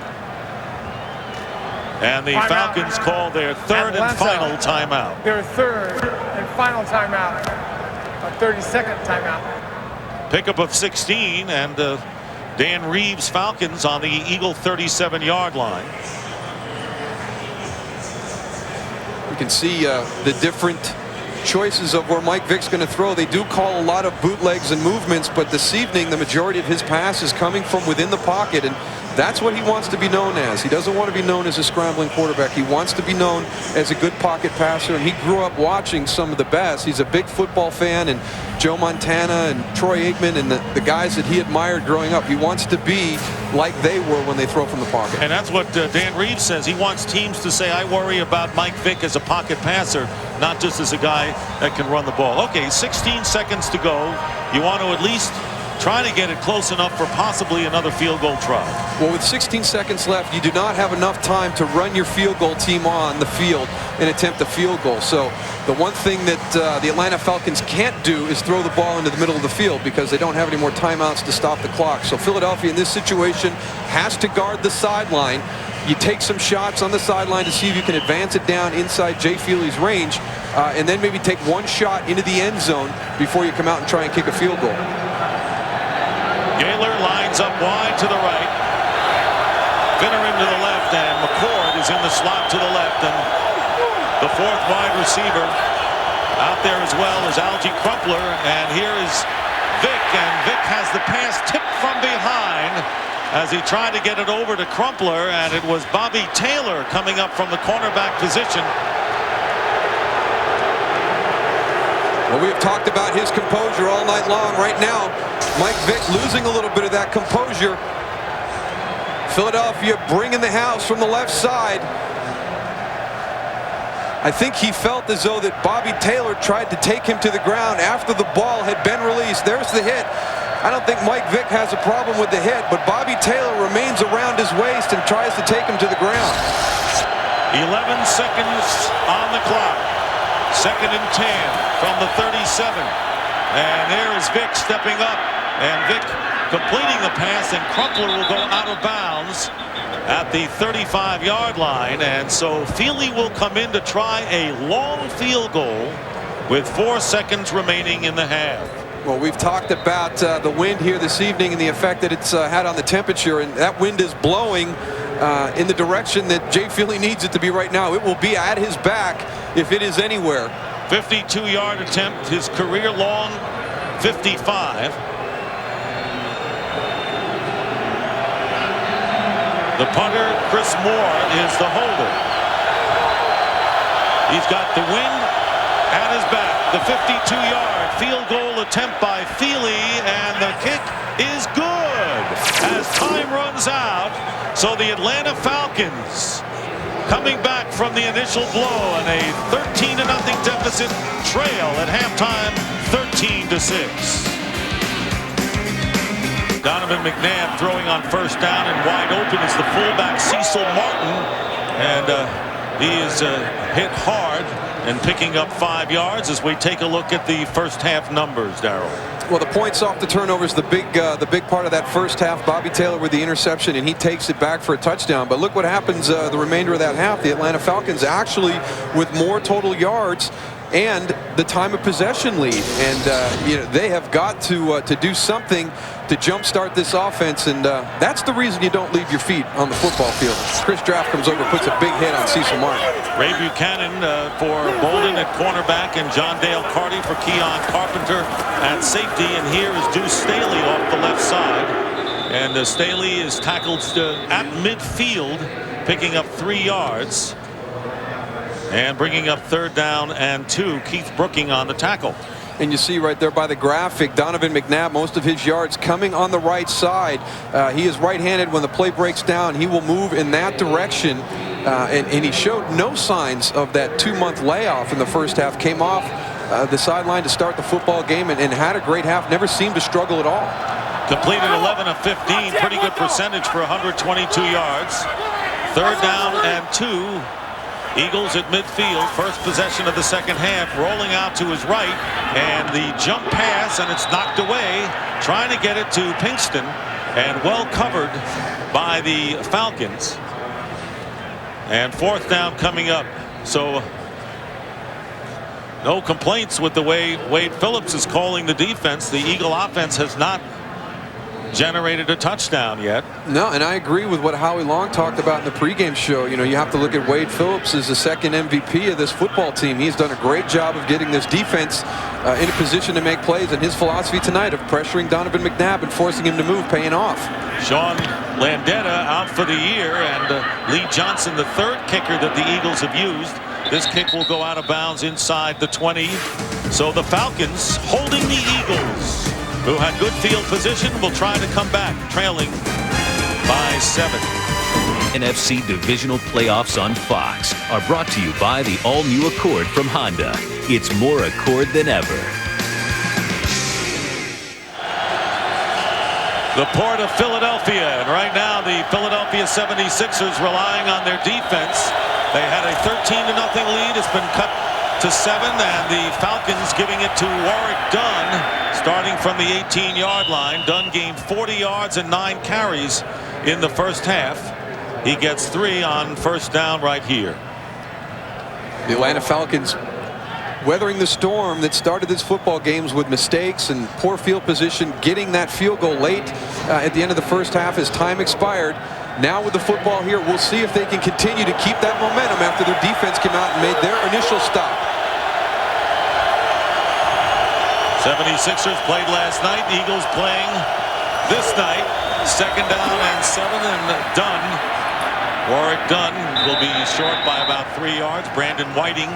Speaker 1: And the Falcons call their third and final timeout.
Speaker 2: Their third and final timeout. A 30-second timeout.
Speaker 1: Pickup of 16, and Dan Reeves' Falcons on the Eagle 37-yard line.
Speaker 3: You can see the different choices of where Mike Vick's going to throw. They do call a lot of bootlegs and movements, but this evening the majority of his pass is coming from within the pocket, and that's what he wants to be known as. He doesn't want to be known as a scrambling quarterback. He wants to be known as a good pocket passer, and he grew up watching some of the best. He's a big football fan, and Joe Montana and Troy Aikman and the guys that he admired growing up. He wants to be like they were when they throw from the pocket.
Speaker 1: And that's what Dan Reeves says. He wants teams to say, I worry about Mike Vick as a pocket passer, not just as a guy that can run the ball. Okay, 16 seconds to go. You want to at least try to get it close enough for possibly another field goal try.
Speaker 3: Well, with 16 seconds left, you do not have enough time to run your field goal team on the field and attempt a field goal. So the one thing that the Atlanta Falcons can't do is throw the ball into the middle of the field because they don't have any more timeouts to stop the clock. So Philadelphia in this situation has to guard the sideline. You take some shots on the sideline to see if you can advance it down inside Jay Feely's range, and then maybe take one shot into the end zone before you come out and try and kick a field goal.
Speaker 1: Gaylor lines up wide to the right. Finneran to the left, and McCord is in the slot to the left, and the fourth wide receiver out there as well is Algie Crumpler, and here is Vick, and Vick has the pass tipped from behind as he tried to get it over to Crumpler, and it was Bobby Taylor coming up from the cornerback position.
Speaker 3: Well, we have talked about his composure all night long. Right now, Mike Vick losing a little bit of that composure. Philadelphia bringing the house from the left side. I think he felt as though that Bobby Taylor tried to take him to the ground after the ball had been released. There's the hit. I don't think Mike Vick has a problem with the hit, but Bobby Taylor remains around his waist and tries to take him to the ground.
Speaker 1: 11 seconds on the clock. Second and 10 from the 37. And there is Vick stepping up. And Vick completing the pass, and Crumpler will go out of bounds at the 35-yard line. And so Feely will come in to try a long field goal with 4 seconds remaining in the half.
Speaker 3: Well, we've talked about the wind here this evening and the effect that it's had on the temperature, and that wind is blowing in the direction that Jay Feely needs it to be right now. It will be at his back if it is anywhere.
Speaker 1: 52-yard attempt, his career-long 55. The punter, Chris Moore, is the holder. He's got the wind at his back. The 52-yard field goal attempt by Feely, and the kick is good. as time runs out. So the Atlanta Falcons coming back from the initial blow and a 13-0 deficit trail at halftime, 13-6. Donovan McNabb throwing on first down, and wide open is the fullback Cecil Martin, and he is hit hard and picking up 5 yards as we take a look at the first half numbers, Darryl.
Speaker 3: Well, the points off the turnovers, the big part of that first half. Bobby Taylor with the interception, and he takes it back for a touchdown. But look what happens the remainder of that half. The Atlanta Falcons actually with more total yards and the time of possession lead. And you know, they have got to do something to jumpstart this offense, and that's the reason you don't leave your feet on the football field. Chris Draft comes over, puts a big hit on Cecil Martin.
Speaker 1: Ray Buchanan for Bolden at cornerback, and John Dale Carty for Keon Carpenter at safety. And here is Deuce Staley off the left side, and Staley is tackled at midfield, picking up 3 yards. And bringing up 3rd down and 2. Keith Brooking on the tackle.
Speaker 3: And you see right there by the graphic, Donovan McNabb, most of his yards coming on the right side. He is right-handed. When the play breaks down, he will move in that direction. And he showed no signs of that 2-month layoff in the first half. Came off the sideline to start the football game and had a great half. Never seemed to struggle at all.
Speaker 1: Completed 11 of 15. Pretty good percentage for 122 yards. 3rd down and 2. Eagles at midfield, first possession of the second half, rolling out to his right, and the jump pass, and it's knocked away, trying to get it to Pinkston, and well covered by the Falcons. And 4th down coming up. So no complaints with the way Wade Phillips is calling the defense. The Eagle offense has not generated a touchdown yet.
Speaker 3: No, and I agree with what Howie Long talked about in the pregame show. You know, you have to look at Wade Phillips as the second MVP of this football team. He's done a great job of getting this defense in a position to make plays, and his philosophy tonight of pressuring Donovan McNabb and forcing him to move paying off.
Speaker 1: Sean Landeta out for the year, and Lee Johnson, the 3rd kicker that the Eagles have used. This kick will go out of bounds inside the 20. So the Falcons holding the Eagles, who had good field position, will try to come back, trailing by 7.
Speaker 5: NFC Divisional Playoffs on Fox are brought to you by the all-new Accord from Honda. It's more Accord than ever.
Speaker 1: The port of Philadelphia, and right now the Philadelphia 76ers relying on their defense. They had a 13-0 lead. It's been cut to 7, and the Falcons giving it to Warrick Dunn, starting from the 18-yard line. Dunn gained 40 yards and 9 carries in the first half. He gets 3 on first down right here.
Speaker 3: The Atlanta Falcons weathering the storm that started this football games with mistakes and poor field position, getting that field goal late at the end of the first half as time expired. Now with the football here, we'll see if they can continue to keep that momentum after their defense came out and made their initial stop.
Speaker 1: 76ers played last night. Eagles playing this night. 2nd down and 7, and Dunn, Warrick Dunn, will be short by about 3 yards. Brandon Whiting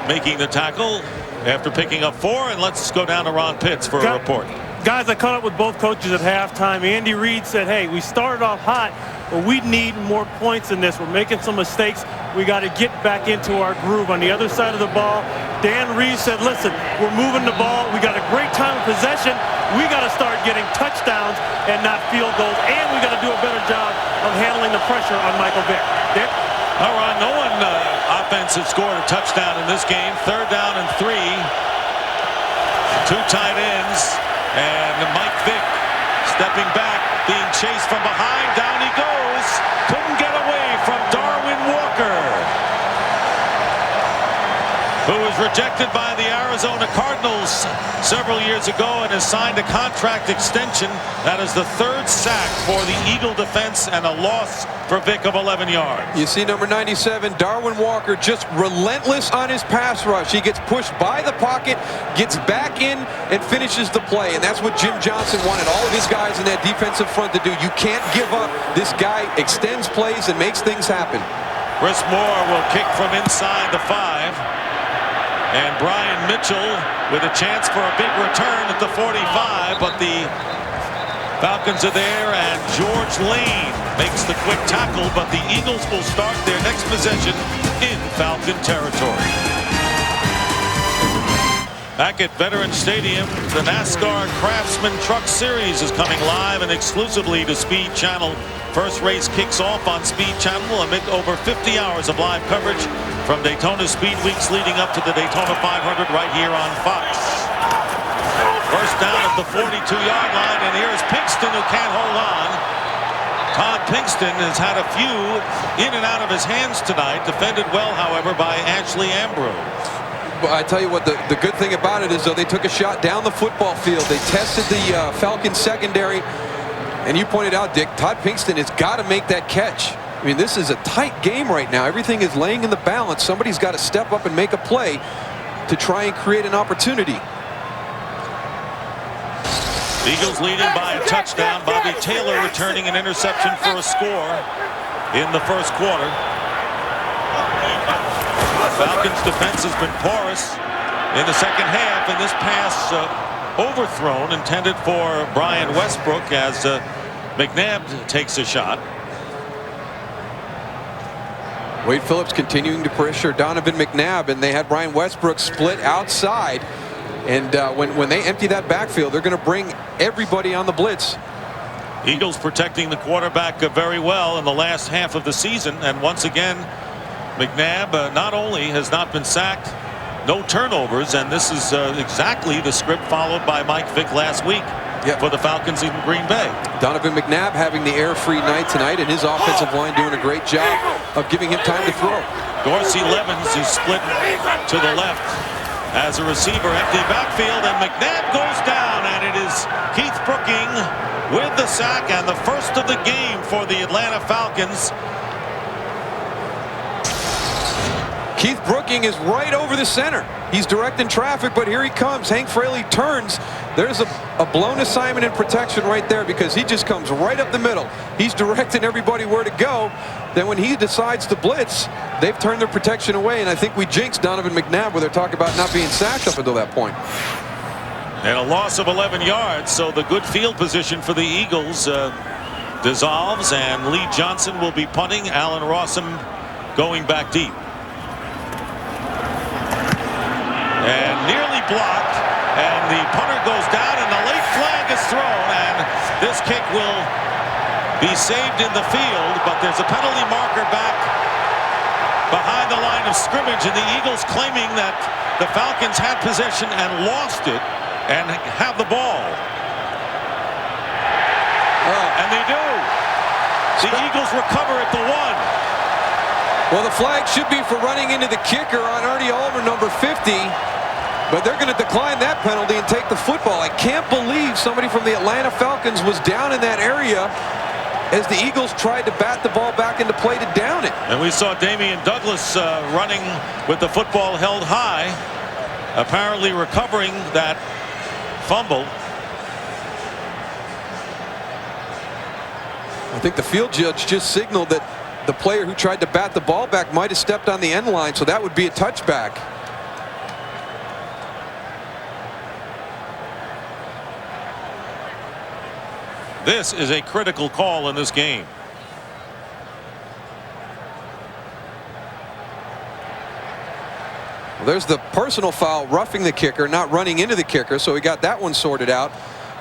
Speaker 1: making the tackle after picking up 4. And let's go down to Ron Pitts for a report.
Speaker 6: Guys, I caught up with both coaches at halftime. Andy Reid said, hey, we started off hot, but we need more points in this. We're making some mistakes. We got to get back into our groove. On the other side of the ball, Dan Reeves said, listen, we're moving the ball. We got a great time of possession. We got to start getting touchdowns and not field goals, and we got to do a better job of handling the pressure on Michael Vick. Dick?
Speaker 1: All right, no one offense has scored a touchdown in this game. 3rd down and 3. 2 tight ends. And Mike Vick stepping back, being chased from behind. Down he goes. Couldn't get away from Darwin Walker, who was rejected by the Arizona Cardinals several years ago and has signed a contract extension. That is the 3rd sack for the Eagle defense and a loss for Vick of 11 yards.
Speaker 3: You see number 97, Darwin Walker, just relentless on his pass rush. He gets pushed by the pocket, gets back in, and finishes the play. And that's what Jim Johnson wanted all of his guys in that defensive front to do. You can't give up. This guy extends plays and makes things happen.
Speaker 1: Chris Moore will kick from inside the 5. And Brian Mitchell with a chance for a big return at the 45, but the Falcons are there, and George Lane makes the quick tackle, but the Eagles will start their next possession in Falcon territory. Back at Veterans Stadium, the NASCAR Craftsman Truck Series is coming live and exclusively to Speed Channel. First race kicks off on Speed Channel amid over 50 hours of live coverage from Daytona Speed Weeks leading up to the Daytona 500 right here on Fox. First down at the 42-yard line, and here's Pinkston, who can't hold on. Todd Pinkston has had a few in and out of his hands tonight, defended well, however, by Ashley Ambrose.
Speaker 3: Well, I tell you what, the good thing about it is, though, they took a shot down the football field. They tested the Falcons secondary, and you pointed out, Dick, Todd Pinkston has got to make that catch. I mean, this is a tight game right now. Everything is laying in the balance. Somebody's got to step up and make a play to try and create an opportunity.
Speaker 1: Eagles leading by a touchdown. Bobby Taylor returning an interception for a score in the first quarter. Falcons defense has been porous in the second half, and this pass overthrown intended for Brian Westbrook as McNabb takes a shot.
Speaker 3: Wade Phillips continuing to pressure Donovan McNabb, and they had Brian Westbrook split outside. And when they empty that backfield, they're going to bring everybody on the blitz.
Speaker 1: Eagles protecting the quarterback very well in the last half of the season. And once again, McNabb not only has not been sacked, no turnovers, and this is exactly the script followed by Mike Vick last week for the Falcons in Green Bay. Donovan McNabb having the air-free night tonight, and his offensive line doing a great job of giving him time to throw. Dorsey Levens is split to the left as a receiver, empty backfield, and McNabb goes down, and it is Keith Brooking with the sack and the first of the game for the Atlanta Falcons. Keith Brooking is right over the center. He's directing traffic, but here he comes. Hank Fraley turns. There's a blown assignment in protection right there, because he just comes right up the middle. He's directing everybody where to go. Then when he decides to blitz, they've turned their protection away, and I think we jinxed Donovan McNabb where they're talking about not being sacked up until that point. And a loss of 11 yards, so the good field position for the Eagles dissolves, and Lee Johnson will be punting. Allen Rossum going back deep. And nearly blocked, and the punter goes down, and the late flag is thrown, and this kick will be saved in the field, but there's a penalty marker back behind the line of scrimmage, and the Eagles claiming that the Falcons had possession and lost it and have the ball. And they do. The Eagles recover at the 1. Well, the flag should be for running into the kicker on Ernie Ulmer, number 50. But they're going to decline that penalty and take the football. I can't believe somebody from the Atlanta Falcons was down in that area as the Eagles tried to bat the ball back into play to down it. And we saw Damian Douglas running with the football held high, apparently recovering that fumble. I think the field judge just signaled that the player who tried to bat the ball back might have stepped on the end line, so that would be a touchback. This is a critical call in this game. Well, there's the personal foul, roughing the kicker, not running into the kicker, so we got that one sorted out.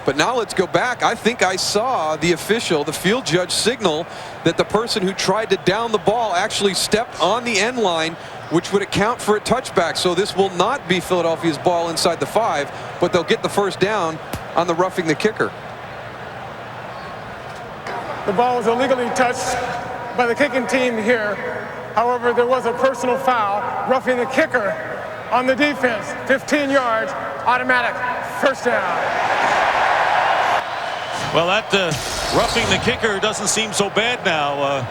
Speaker 1: But now let's go back. I think I saw the official, the field judge, signal that the person who tried to down the ball actually stepped on the end line, which would account for a touchback. So this will not be Philadelphia's ball inside the 5, but they'll get the first down on the roughing the kicker.
Speaker 2: The ball was illegally touched by the kicking team here. However, there was a personal foul, roughing the kicker on the defense. 15 yards, automatic, first down. Well, that roughing the kicker doesn't seem so bad now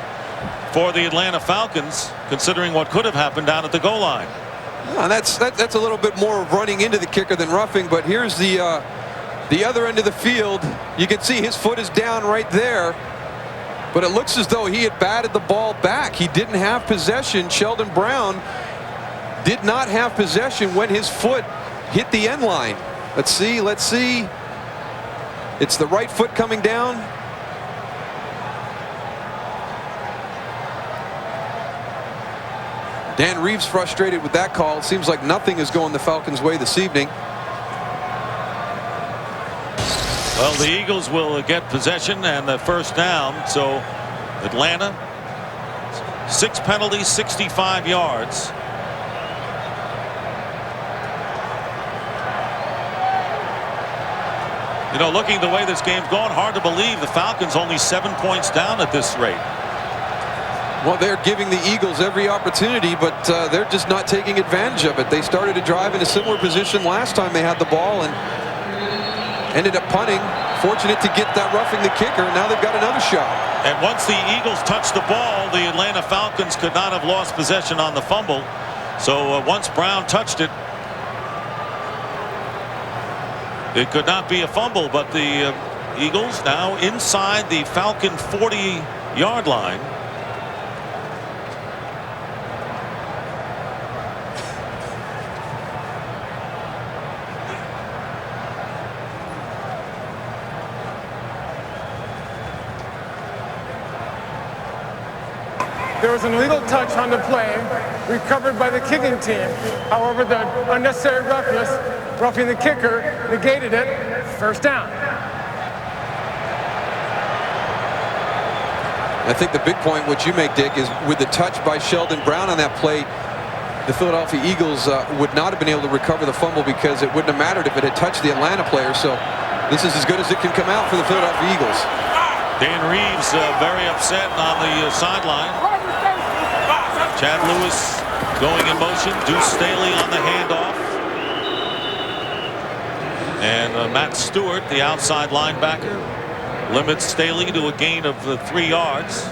Speaker 2: for the Atlanta Falcons, considering what could have happened down at the goal line. And that's a little bit more of running into the kicker than roughing, but here's the other end of the field. You can see his foot is down right there. But it looks as though he had batted the ball back. He didn't have possession. Sheldon Brown did not have possession when his foot hit the end line. Let's see.
Speaker 3: It's the right foot coming down. Dan Reeves frustrated with that call. It seems like nothing is going the Falcons' way this evening.
Speaker 1: Well, the Eagles will get possession and the first down. So Atlanta, 6 penalties, 65 yards. You know, looking the way this game's gone, hard to believe the Falcons only 7 points down at this rate.
Speaker 3: Well, they're giving the Eagles every opportunity, but they're just not taking advantage of it. They started to drive in a similar position last time they had the ball and ended up punting. Fortunate to get that roughing the kicker. Now they've got another shot.
Speaker 1: And once the Eagles touched the ball, the Atlanta Falcons could not have lost possession on the fumble. So once Brown touched it, it could not be a fumble, but the Eagles now inside the Falcon 40-yard line.
Speaker 2: There was an illegal touch on the play, recovered by the kicking team. However, the unnecessary roughness, roughing the kicker, negated it. First down.
Speaker 3: I think the big point, what you make, Dick, is with the touch by Sheldon Brown on that play, the Philadelphia Eagles would not have been able to recover the fumble because it wouldn't have mattered if it had touched the Atlanta player. So this is as good as it can come out for the Philadelphia Eagles.
Speaker 1: Dan Reeves very upset on the sideline. Chad Lewis going in motion. Deuce Staley on the handoff. And Matt Stewart, the outside linebacker, limits Staley to a gain of 3 yards.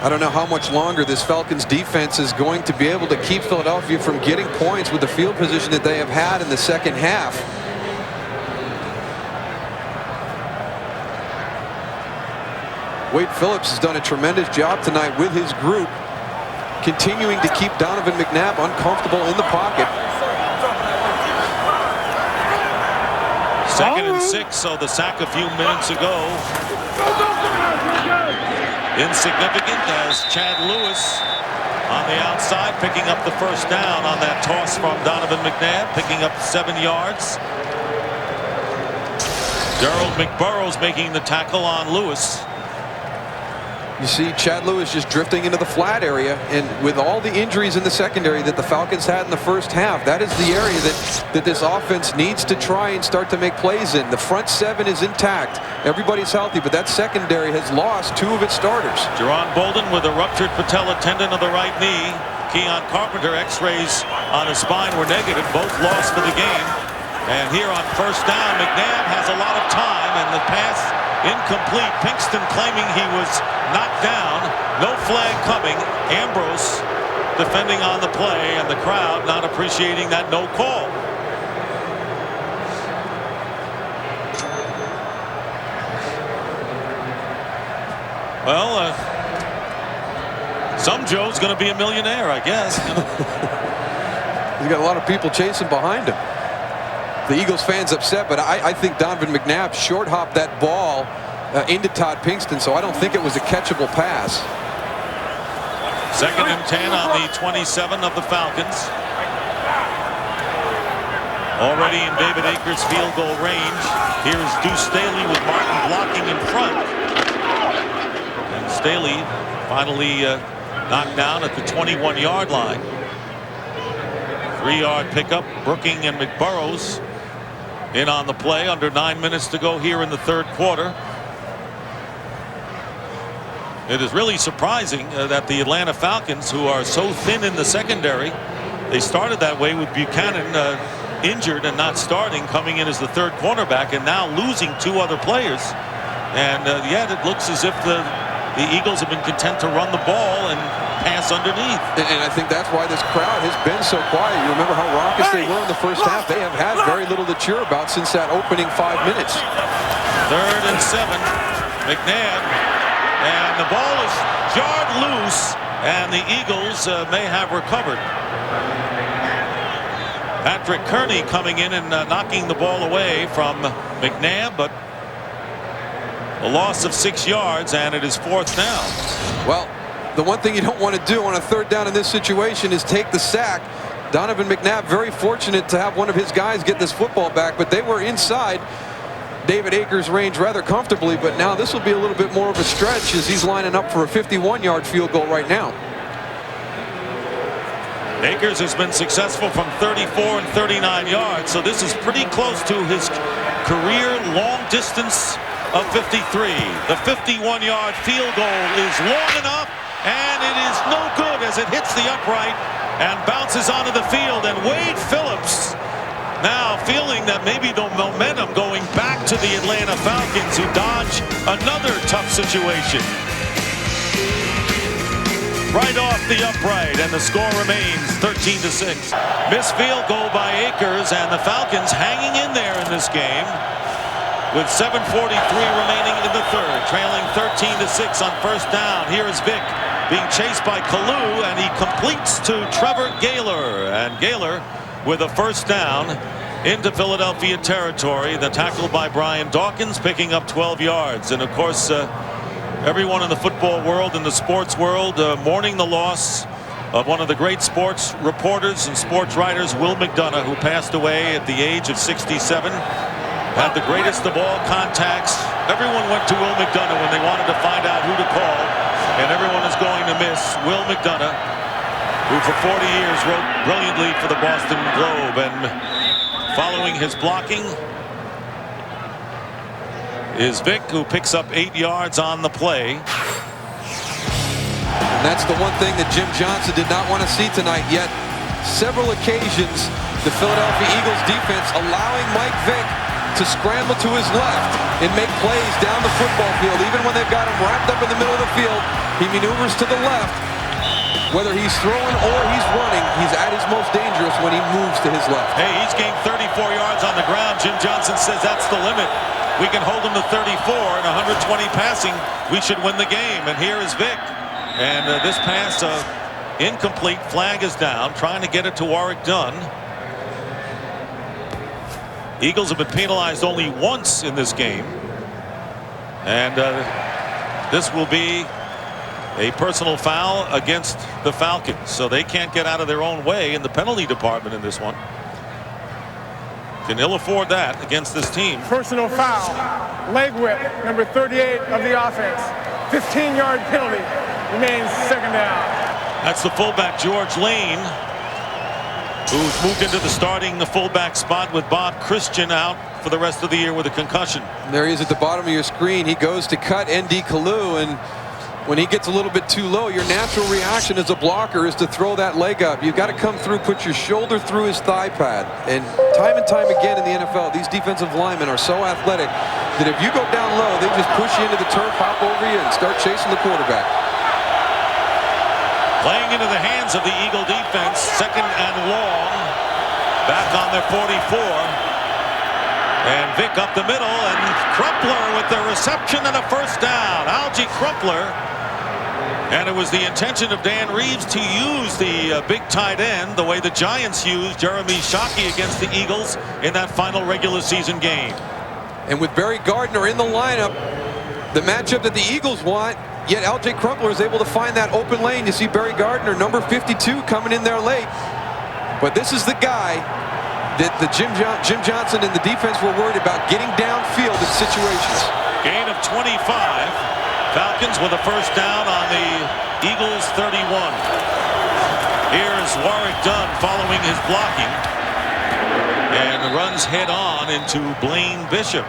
Speaker 3: I don't know how much longer this Falcons defense is going to be able to keep Philadelphia from getting points with the field position that they have had in the second half. Wade Phillips has done a tremendous job tonight with his group, continuing to keep Donovan McNabb uncomfortable in the pocket.
Speaker 1: 2nd and 6, so the sack a few minutes ago. Insignificant as Chad Lewis on the outside picking up the first down on that toss from Donovan McNabb, picking up 7 yards. Gerald McBurrows making the tackle on Lewis.
Speaker 3: You see Chad Lewis just drifting into the flat area, and with all the injuries in the secondary that the Falcons had in the first half, that is the area that this offense needs to try and start to make plays in. The front 7 is intact. Everybody's healthy, but that secondary has lost 2 of its starters.
Speaker 1: Jerron Bolden with a ruptured patella tendon of the right knee. Keon Carpenter, x-rays on his spine were negative, both lost for the game. And here on first down, McNabb has a lot of time, and the pass incomplete. Pinkston claiming he was knocked down. No flag coming. Ambrose defending on the play, and the crowd not appreciating that no call. Well, some Joe's going to be a millionaire, I guess.
Speaker 3: He's got a lot of people chasing behind him. The Eagles fans upset, but I think Donovan McNabb short hopped that ball into Todd Pinkston, so I don't think it was a catchable pass.
Speaker 1: 2nd and 10 on the 27 of the Falcons. Already in David Akers' field goal range. Here's Deuce Staley with Martin blocking in front. And Staley finally knocked down at the 21-yard line. 3-yard pickup. Brooking and McBurrows in on the play. Under 9 minutes to go here in the third quarter. It is really surprising that the Atlanta Falcons, who are so thin in the secondary, they started that way with Buchanan injured and not starting, coming in as the third cornerback, and now losing 2 other players. And yet it looks as if the Eagles have been content to run the ball and pass underneath.
Speaker 3: And I think that's why this crowd has been so quiet. You remember how raucous they were in the first half. They have had very little to cheer about since that opening 5 minutes.
Speaker 1: 3rd and 7. McNabb. And the ball is jarred loose, and the Eagles may have recovered. Patrick Kearney coming in and knocking the ball away from McNabb, but a loss of 6 yards, and it is 4th down.
Speaker 3: Well, the one thing you don't want to do on a 3rd down in this situation is take the sack. Donovan McNabb very fortunate to have one of his guys get this football back, but they were inside David Akers' range rather comfortably. But now this will be a little bit more of a stretch as he's lining up for a 51-yard field goal right now.
Speaker 1: Akers has been successful from 34 and 39 yards, so this is pretty close to his career long distance of 53. The 51-yard field goal is long enough, and it is no good as it hits the upright and bounces onto the field. And Wade Phillips now feeling that maybe the momentum going back to the Atlanta Falcons, who dodge another tough situation. Right off the upright, and the score remains 13-6. Missed field goal by Akers, and the Falcons hanging in there in this game with 7:43 remaining in the 3rd, trailing 13-6 on 1st down. Here is Vick being chased by Kalu, and he completes to Trevor Gaylor, and Gaylor with a 1st down into Philadelphia territory. The tackle by Brian Dawkins picking up 12 yards, and of course everyone in the football world and the sports world mourning the loss of one of the great sports reporters and sports writers, Will McDonough, who passed away at the age of 67. Had the greatest of all contacts. Everyone went to Will McDonough when they wanted to find out who to call, and everyone is going to miss Will McDonough, who for 40 years wrote brilliantly for the Boston Globe. And following his blocking is Vick, who picks up 8 yards on the play.
Speaker 3: And that's the one thing that Jim Johnson did not want to see tonight. Yet several occasions the Philadelphia Eagles defense allowing Mike Vick to scramble to his left and make plays down the football field. Even when they've got him wrapped up in the middle of the field, he maneuvers to the left. Whether he's throwing or he's running, he's at his most dangerous when he moves to his left.
Speaker 1: Hey, he's gained 34 yards on the ground. Jim Johnson says that's the limit. We can hold him to 34 and 120 passing. We should win the game. And here is Vick. And this pass incomplete. Flag is down. Trying to get it to Warwick Dunn. Eagles have been penalized only once in this game. And this will be a personal foul against the Falcons. So they can't get out of their own way in the penalty department in this one. Can ill afford that against this team.
Speaker 2: Personal foul. Leg whip, number 38 of the offense. 15-yard penalty. Remains 2nd down.
Speaker 1: That's the fullback, George Lane, who's moved into the starting fullback spot with Bob Christian out for the rest of the year with a concussion.
Speaker 3: There he is at the bottom of your screen. He goes to cut N.D. Kalu, and when he gets a little bit too low, your natural reaction as a blocker is to throw that leg up. You've got to come through, put your shoulder through his thigh pad. And time again in the NFL, these defensive linemen are so athletic that if you go down low, they just push you into the turf, hop over you, and start chasing the quarterback.
Speaker 1: Playing into the hands of the Eagle defense, 2nd and long, back on their 44. And Vick up the middle, and Crumpler with the reception and a 1st down. Algie Crumpler. And it was the intention of Dan Reeves to use the big tight end the way the Giants used Jeremy Shockey against the Eagles in that final regular season game.
Speaker 3: And with Barry Gardner in the lineup, the matchup that the Eagles want, yet L.J. Crumpler is able to find that open lane. You see Barry Gardner, number 52, coming in there late. But this is the guy that Jim Johnson and the defense were worried about, getting downfield in situations.
Speaker 1: Gain of 25. Falcons with a 1st down on the Eagles 31. Here's Warwick Dunn following his blocking and runs head on into Blaine Bishop.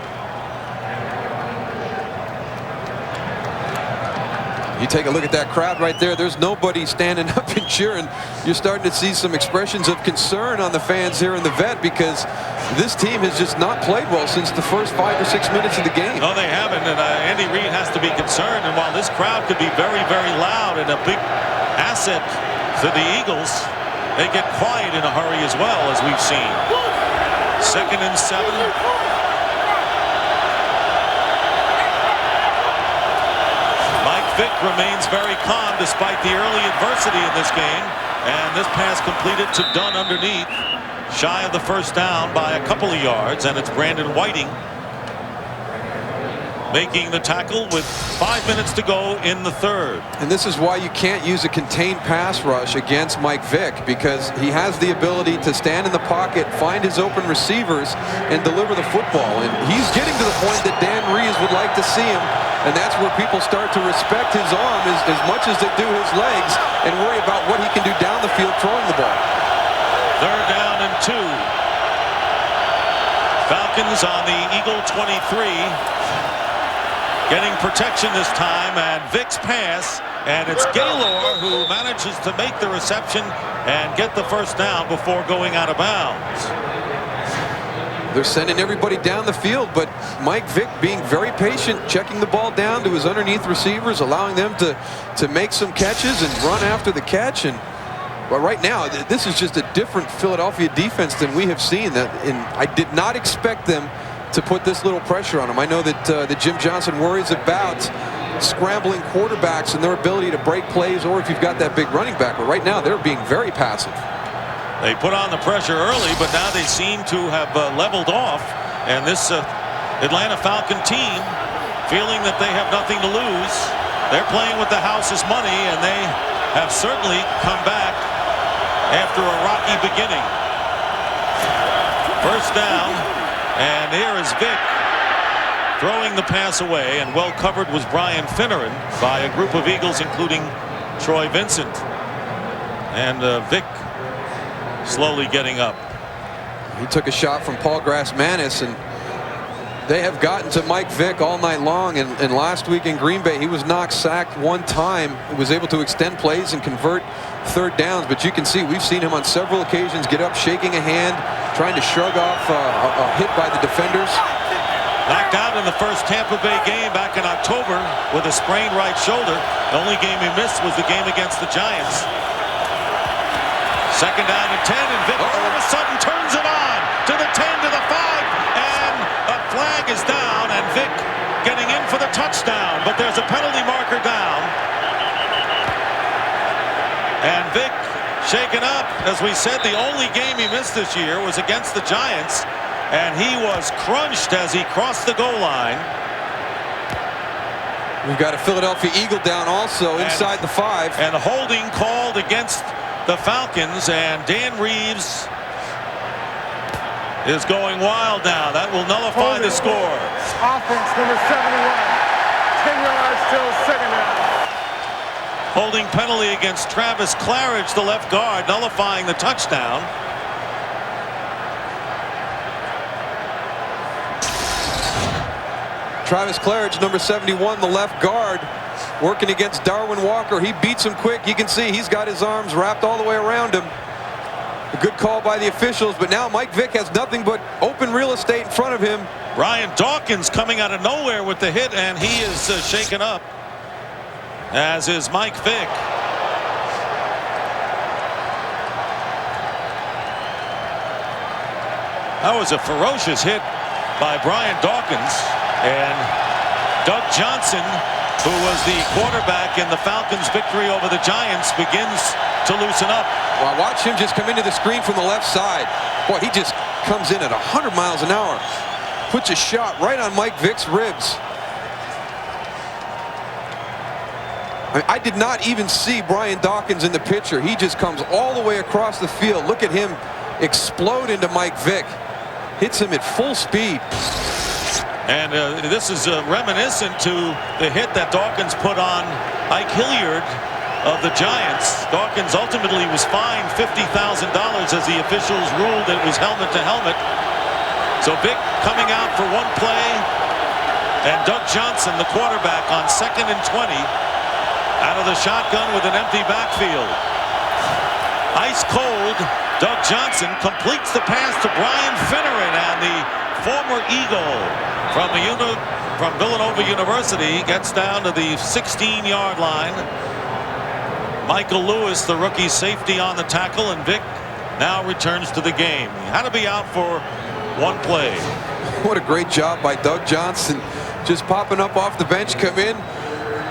Speaker 3: You take a look at that crowd right there. There's nobody standing up and cheering. You're starting to see some expressions of concern on the fans here in the vet, because this team has just not played well since the first 5 or 6 minutes of the game.
Speaker 1: No, they haven't, and Andy Reid has to be concerned. And while this crowd could be very, very loud and a big asset to the Eagles, they get quiet in a hurry as well, as we've seen. 2nd and 7. Vick remains very calm despite the early adversity in this game, and this pass completed to Dunn underneath. shy of the first down by a couple of yards, and it's Brandon Whiting making the tackle with 5 minutes to go in the third.
Speaker 3: And this is why you can't use a contained pass rush against Mike Vick, because he has the ability to stand in the pocket, find his open receivers, and deliver the football. And he's getting to the point that Dan Reeves would like to see him, and that's where people start to respect his arm as much as they do his legs and worry about what he can do down the field throwing the ball.
Speaker 1: Third down and 2. Falcons on the Eagle 23. Getting protection this time, and Vick's pass, and it's Gaylor who manages to make the reception and get the first down before going out of bounds.
Speaker 3: They're sending everybody down the field, but Mike Vick being very patient, checking the ball down to his underneath receivers, allowing them to make some catches and run after the catch. And but right now, this is just a different Philadelphia defense than we have seen. I did not expect them to put this little pressure on him. I know that Jim Johnson worries about scrambling quarterbacks and their ability to break plays, or if you've got that big running back. But right now, they're being very passive.
Speaker 1: They put on the pressure early, but now they seem to have leveled off. And this Atlanta Falcon team, feeling that they have nothing to lose, they're playing with the house's money, and they have certainly come back after a rocky beginning. First down. And here is Vick throwing the pass away, and well covered was Brian Finneran by a group of Eagles, including Troy Vincent. And Vick slowly getting up.
Speaker 3: He took a shot from Paul Grass-Manis, and they have gotten to Mike Vick all night long. And last week in Green Bay, he was knocked sacked one time. He was able to extend plays and convert third downs. But you can see we've seen him on several occasions get up, shaking a hand, trying to shrug off a hit by the defenders.
Speaker 1: Knocked out in the first Tampa Bay game back in October with a sprained right shoulder. The only game he missed was the game against the Giants. Second down and 10, and Vick all of a sudden turns it on to the 10, to the 5, and a flag is down, and Vick getting in for the touchdown, but there's a penalty marker down. And Vick shaken up. As we said, the only game he missed this year was against the Giants, and he was crunched as he crossed the goal line.
Speaker 3: We've got a Philadelphia Eagle down also inside the 5.
Speaker 1: And holding called against the Falcons, and Dan Reeves is going wild now. That will nullify the score.
Speaker 2: Offense number 71. 10 yards still, second down.
Speaker 1: Holding penalty against Travis Claridge, the left guard, nullifying the touchdown.
Speaker 3: Travis Claridge, number 71, the left guard, working against Darwin Walker. He beats him quick. You can see he's got his arms wrapped all the way around him. A good call by the officials, but now Mike Vick has nothing but open real estate in front of him.
Speaker 1: Ryan Dawkins coming out of nowhere with the hit, and he is shaken up, as is Mike Vick. That was a ferocious hit by Brian Dawkins, and Doug Johnson, who was the quarterback in the Falcons' victory over the Giants, begins to loosen up.
Speaker 3: Well, watch him just come into the screen from the left side. Boy, he just comes in at 100 miles an hour. Puts a shot right on Mike Vick's ribs. I did not even see Brian Dawkins in the picture. He just comes all the way across the field. Look at him explode into Mike Vick. Hits him at full speed.
Speaker 1: And this is reminiscent to the hit that Dawkins put on Ike Hilliard of the Giants. Dawkins ultimately was fined $50,000 as the officials ruled it was helmet to helmet. So Vick coming out for one play, and Doug Johnson, the quarterback, on 2nd and 20, out of the shotgun with an empty backfield. Ice cold, Doug Johnson completes the pass to Brian Finneran, and the former Eagle from Villanova University gets down to the 16-yard line. Michael Lewis, the rookie safety, on the tackle, and Vick now returns to the game. He had to be out for one play.
Speaker 3: What a great job by Doug Johnson. Just popping up off the bench, come in,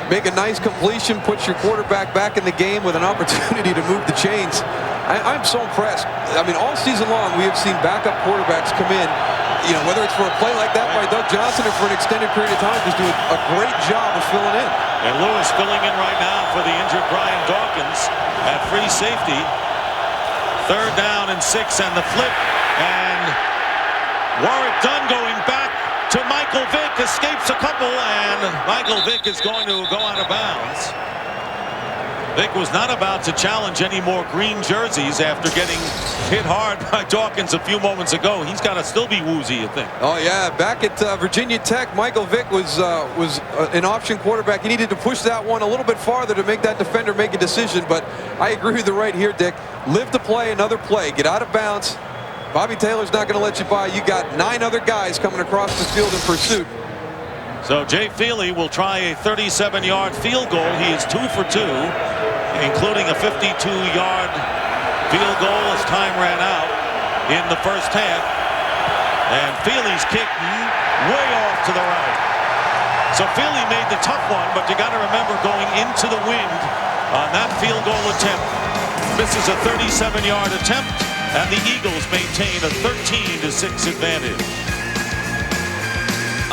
Speaker 3: make a nice completion, puts your quarterback back in the game with an opportunity to move the chains. I'm so impressed. I mean, all season long, we have seen backup quarterbacks come in, you know, whether it's for a play like that by Doug Johnson or for an extended period of time, just doing a great job of filling in.
Speaker 1: And Lewis filling in right now for the injured Brian Dawkins at free safety. 3rd down and 6, and the flip. And Warwick Dunn going back to Michael Vick, escapes a couple, and Michael Vick is going to go out of bounds. Vick was not about to challenge any more green jerseys after getting hit hard by Dawkins a few moments ago. He's got to still be woozy, you think.
Speaker 3: Oh, yeah. Back at Virginia Tech, Michael Vick was an option quarterback. He needed to push that one a little bit farther to make that defender make a decision. But I agree with you right here, Dick. Live to play another play. Get out of bounds. Bobby Taylor's not going to let you by. You got 9 other guys coming across the field in pursuit.
Speaker 1: So Jay Feely will try a 37-yard field goal. He is 2 for 2, including a 52-yard field goal as time ran out in the first half. And Feely's kick way off to the right. So Feely made the tough one, but you got to remember going into the wind on that field goal attempt. This is a 37-yard attempt, and the Eagles maintain a 13-6 advantage.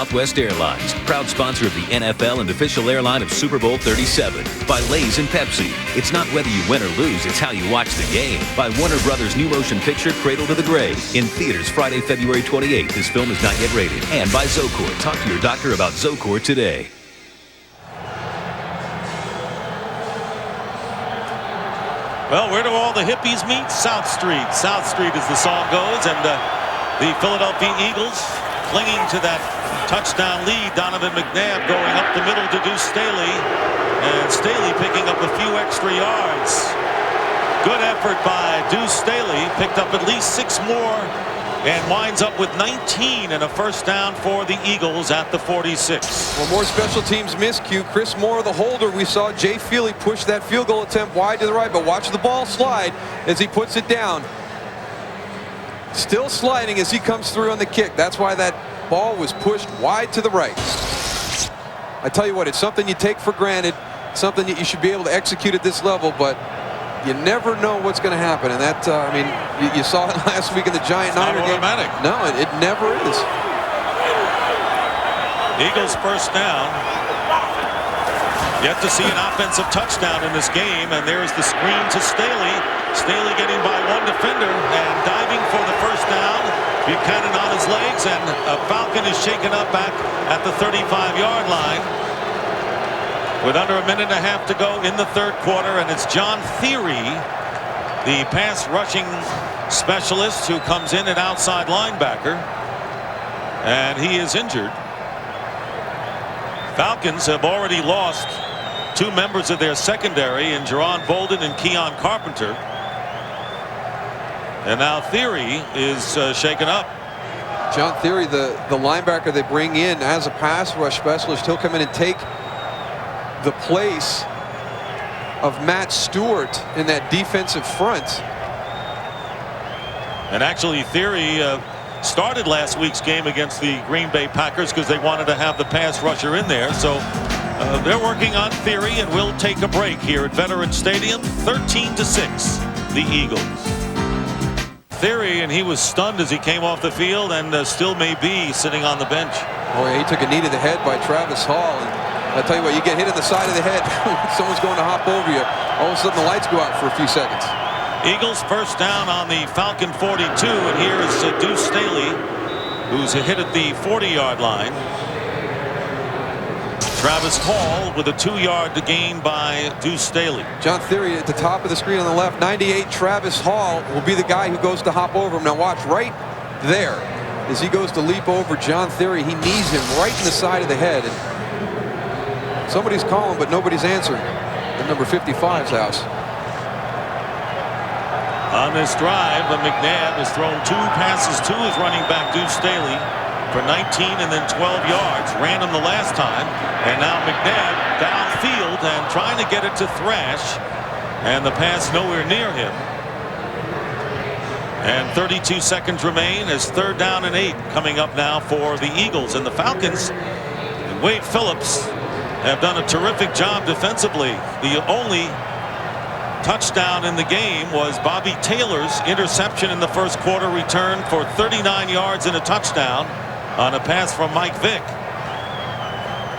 Speaker 5: Southwest Airlines, proud sponsor of the NFL and official airline of Super Bowl 37. By Lay's and Pepsi. It's not whether you win or lose, it's how you watch the game. By Warner Brothers' new motion picture, Cradle to the Grave. In theaters Friday, February 28th. This film is not yet rated. And by Zocor. Talk to your doctor about Zocor today.
Speaker 1: Well, where do all the hippies meet? South Street. South Street as the song goes. And the Philadelphia Eagles clinging to that touchdown lead. Donovan McNabb going up the middle to Deuce Staley, and Staley picking up a few extra yards. Good effort by Deuce Staley, picked up at least 6 more and winds up with 19 and a first down for the Eagles at the 46.
Speaker 3: Well, more special teams miscue. Chris Moore, the holder. We saw Jay Feely push that field goal attempt wide to the right, but watch the ball slide as he puts it down. Still sliding as he comes through on the kick. That's why that ball was pushed wide to the right. I tell you what, it's something you take for granted, something that you should be able to execute at this level, but you never know what's going to happen. And that, I mean, you saw it last week in the Giant Niner game. No, it never is.
Speaker 1: Eagles first down. Yet to see an offensive touchdown in this game, and there's the screen to Staley. Staley getting by 1 defender and diving for the first down. Buchanan on his legs, and a Falcon is shaken up back at the 35-yard line. With under a minute and a half to go in the 3rd quarter, and it's John Theory, the pass rushing specialist, who comes in at outside linebacker, and he is injured. Falcons have already lost 2 members of their secondary in Jerron Bolden and Keon Carpenter. And now Theory is shaken up.
Speaker 3: John Theory, the linebacker they bring in as a pass rush specialist, he'll come in and take the place of Matt Stewart in that defensive front.
Speaker 1: And actually Theory started last week's game against the Green Bay Packers because they wanted to have the pass rusher in there. So they're working on Theory, and we'll take a break here at Veterans Stadium. 13-6, the Eagles. Theory, and he was stunned as he came off the field, and still may be sitting on the bench.
Speaker 3: Oh, yeah, he took a knee to the head by Travis Hall. And I tell you what, you get hit in the side of the head, someone's going to hop over you. All of a sudden the lights go out for a few seconds.
Speaker 1: Eagles first down on the Falcon 42, and here is Deuce Staley, who's hit at the 40-yard line. Travis Hall with a 2-yard gain by Deuce Staley.
Speaker 3: John Theory at the top of the screen on the left. 98 Travis Hall will be the guy who goes to hop over him. Now watch right there as he goes to leap over John Theory. He knees him right in the side of the head. And somebody's calling, but nobody's answering at number 55's house.
Speaker 1: On this drive, McNabb has thrown 2 passes to his running back Deuce Staley for 19 and then 12 yards. Ran him the last time, and now McNabb downfield and trying to get it to Thrash, and the pass nowhere near him. And 32 seconds remain as 3rd down and 8 coming up now for the Eagles. And the Falcons and Wade Phillips have done a terrific job defensively. The only touchdown in the game was Bobby Taylor's interception in the first quarter, return for 39 yards and a touchdown on a pass from Mike Vick.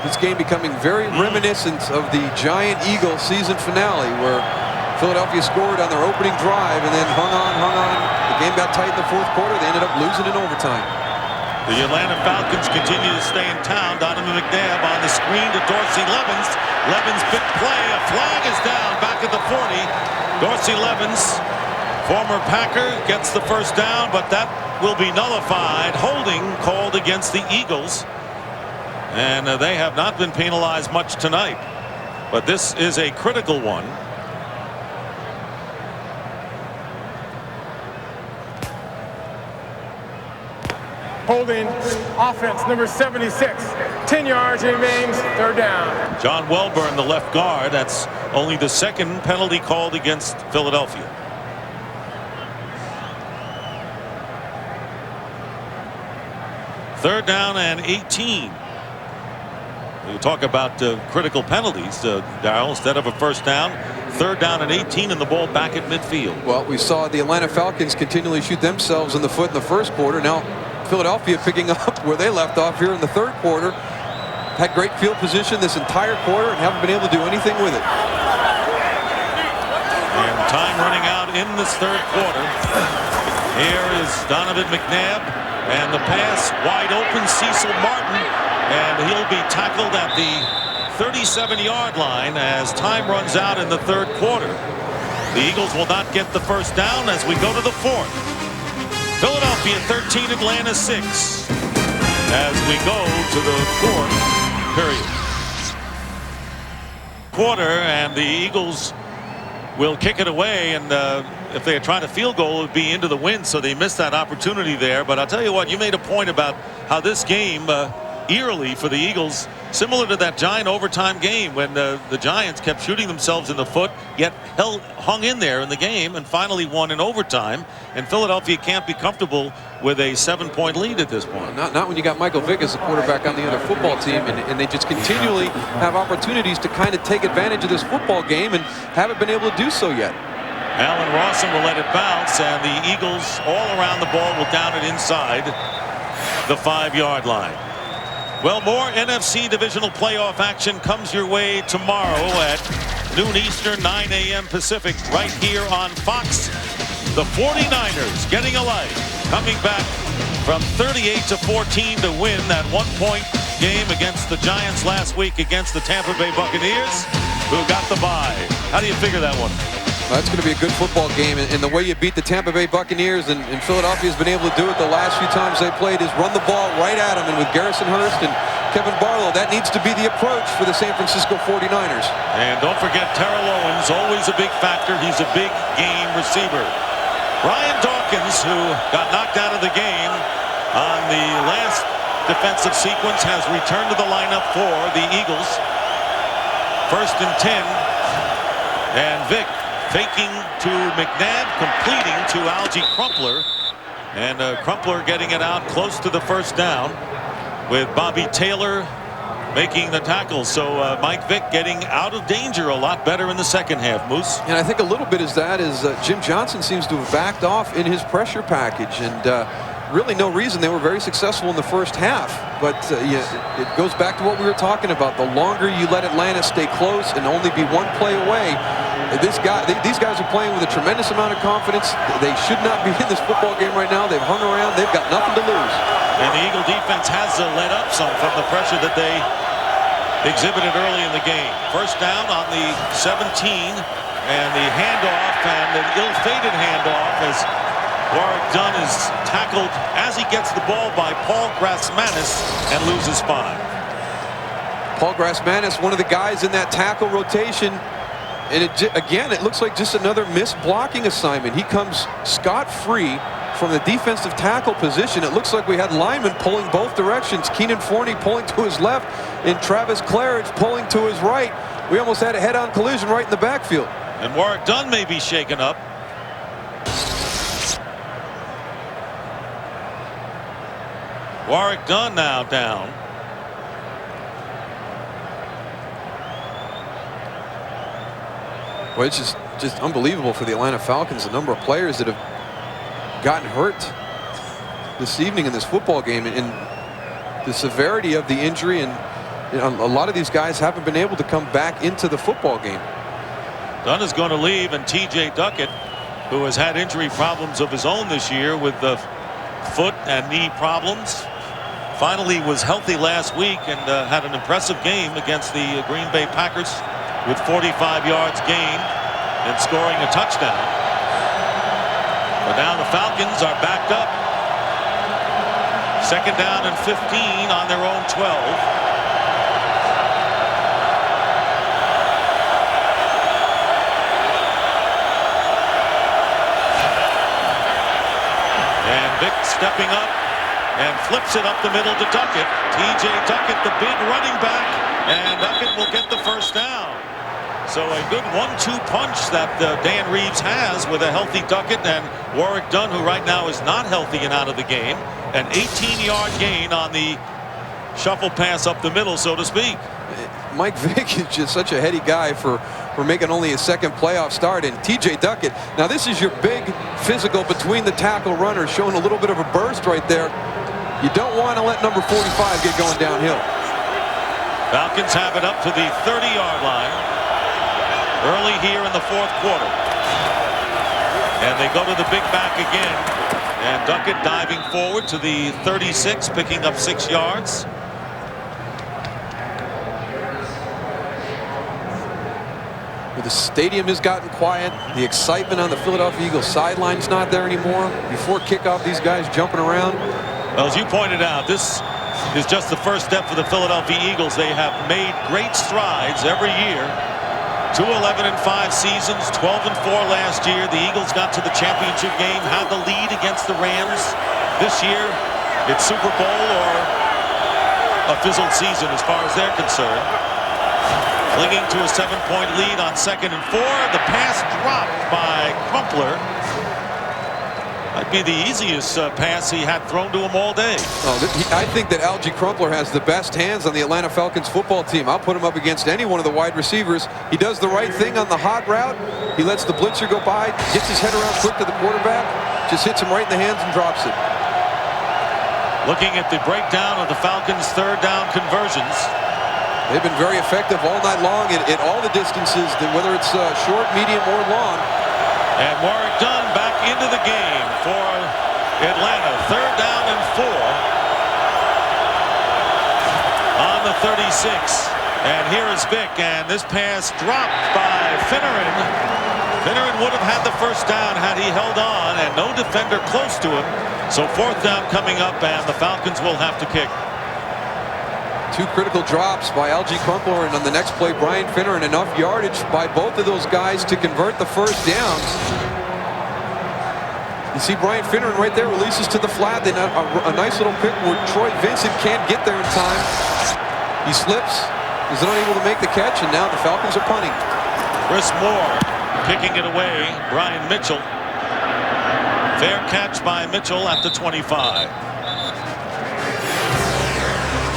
Speaker 3: This game becoming very reminiscent of the Giant Eagle season finale, where Philadelphia scored on their opening drive and then hung on. The game got tight in the fourth quarter. They ended up losing in overtime.
Speaker 1: The Atlanta Falcons continue to stay in town. Donovan McNabb on the screen to Dorsey Levens. Levens, big play. A flag is down back at the 40. Dorsey Levens, former Packer, gets the first down, but that will be nullified. Holding called against the Eagles. And they have not been penalized much tonight. But this is a critical one.
Speaker 2: Holding offense number 76. 10 yards remains, third down.
Speaker 1: John Welburn, the left guard. That's only the second penalty called against Philadelphia. Third down and 18. We talk about critical penalties, Darryl. Instead of a first down, third down and 18 and the ball back at midfield.
Speaker 3: Well, we saw the Atlanta Falcons continually shoot themselves in the foot in the first quarter. Now Philadelphia picking up where they left off here in the third quarter. Had great field position this entire quarter and haven't been able to do anything with it.
Speaker 1: And time running out in this third quarter. Here is Donovan McNabb, and the pass wide open, Cecil Martin, and he'll be tackled at the 37-yard line as time runs out in the third quarter. The Eagles will not get the first down as we go to the fourth. Philadelphia 13, Atlanta 6 as we go to the fourth period. Quarter, and the Eagles will kick it away, and if they are trying to field goal, it would be into the wind, so they missed that opportunity there. But I'll tell you what, you made a point about how this game eerily for the Eagles, similar to that Giant overtime game when the Giants kept shooting themselves in the foot, yet hung in there in the game and finally won in overtime. And Philadelphia can't be comfortable with a 7-point lead at this point.
Speaker 3: Not when you got Michael Vick as the quarterback on the other football team, and they just continually have opportunities to kind of take advantage of this football game and haven't been able to do so yet.
Speaker 1: Allen Rawson will let it bounce, and the Eagles all around the ball will down it inside the 5-yard line. Well, more NFC Divisional playoff action comes your way tomorrow at noon Eastern, 9 a.m. Pacific, right here on Fox. The 49ers getting a life, coming back from 38-14 to win that one-point game against the Giants last week against the Tampa Bay Buccaneers, who got the bye. How do you figure that one?
Speaker 3: Well, that's going to be a good football game, and the way you beat the Tampa Bay Buccaneers, and Philadelphia has been able to do it the last few times they played, is run the ball right at them. And with Garrison Hurst and Kevin Barlow, that needs to be the approach for the San Francisco 49ers.
Speaker 1: And don't forget Terrell Owens, always a big factor. He's a big game receiver. Brian Dawkins, who got knocked out of the game on the last defensive sequence, has returned to the lineup for the Eagles. 1st and 10, and Vick faking to McNabb, completing to Algie Crumpler, and Crumpler getting it out close to the first down with Bobby Taylor making the tackle. So Mike Vick getting out of danger a lot better in the second half, Moose.
Speaker 3: And I think a little bit is Jim Johnson seems to have backed off in his pressure package, and really no reason. They were very successful in the first half, but it goes back to what we were talking about. The longer you let Atlanta stay close and only be one play away, these guys are playing with a tremendous amount of confidence. They should not be in this football game right now. They've hung around. They've got nothing to lose.
Speaker 1: And the Eagle defense has let up some from the pressure that they exhibited early in the game. First down on the 17, and the handoff, and an ill-fated handoff as Warwick Dunn is tackled as he gets the ball by Paul Grassmanis and loses 5.
Speaker 3: Paul Grassmanis, one of the guys in that tackle rotation. And again, it looks like just another missed blocking assignment. He comes scot-free from the defensive tackle position. It looks like we had linemen pulling both directions. Keenan Forney pulling to his left and Travis Claridge pulling to his right. We almost had a head-on collision right in the backfield.
Speaker 1: And Warwick Dunn may be shaken up. Warwick Dunn now down.
Speaker 3: Well, it's just just unbelievable for the Atlanta Falcons, the number of players that have gotten hurt this evening in this football game, and the severity of the injury, and a lot of these guys haven't been able to come back into the football game.
Speaker 1: Dunn is going to leave, and T.J. Duckett, who has had injury problems of his own this year with the foot and knee problems, finally was healthy last week and had an impressive game against the Green Bay Packers with 45 yards gained and scoring a touchdown. But now the Falcons are backed up. 2nd down and 15 on their own 12. Vick stepping up and flips it up the middle to Duckett. T.J. Duckett, the big running back, and Duckett will get the first down. So a good 1-2 punch that Dan Reeves has with a healthy Duckett and Warrick Dunn, who right now is not healthy and out of the game. An 18-yard gain on the shuffle pass up the middle, so to speak.
Speaker 3: Mike Vick is just such a heady guy for making only his 2nd playoff start. And T.J. Duckett, now this is your big physical between the tackle runners, showing a little bit of a burst right there. You don't want to let number 45 get going downhill.
Speaker 1: Falcons have it up to the 30-yard line early here in the 4th quarter. And they go to the big back again. And Duckett diving forward to the 36, picking up 6 yards.
Speaker 3: The stadium has gotten quiet. The excitement on the Philadelphia Eagles sideline's not there anymore. Before kickoff, these guys jumping around.
Speaker 1: Well, as you pointed out, this is just the first step for the Philadelphia Eagles. They have made great strides every year. 2 11-5 seasons, 12-4 last year. The Eagles got to the championship game, had the lead against the Rams. This year, it's Super Bowl or a fizzled season as far as they're concerned. Clinging to a 7-point lead on 2nd and 4. The pass dropped by Crumpler. Might be the easiest pass he had thrown to him all day.
Speaker 3: I think that Algie Crumpler has the best hands on the Atlanta Falcons football team. I'll put him up against any one of the wide receivers. He does the right thing on the hot route. He lets the blitzer go by, gets his head around quick to the quarterback, just hits him right in the hands and drops it.
Speaker 1: Looking at the breakdown of the Falcons' 3rd down conversions.
Speaker 3: They've been very effective all night long at all the distances, whether it's short, medium, or long.
Speaker 1: And Warrick Dunn back into the game for Atlanta. 3rd down and 4 on the 36. And here is Vick, and this pass dropped by Finneran. Finneran would have had the first down had he held on, and no defender close to him. So 4th down coming up, and the Falcons will have to kick.
Speaker 3: 2 critical drops by Algie Crumpler, and on the next play, Brian Finneran. Enough yardage by both of those guys to convert the first down. You see Brian Finneran right there, releases to the flat. Then a nice little pick where Troy Vincent can't get there in time. He slips, is unable to make the catch, and now the Falcons are punting.
Speaker 1: Chris Moore kicking it away. Brian Mitchell. Fair catch by Mitchell at the 25.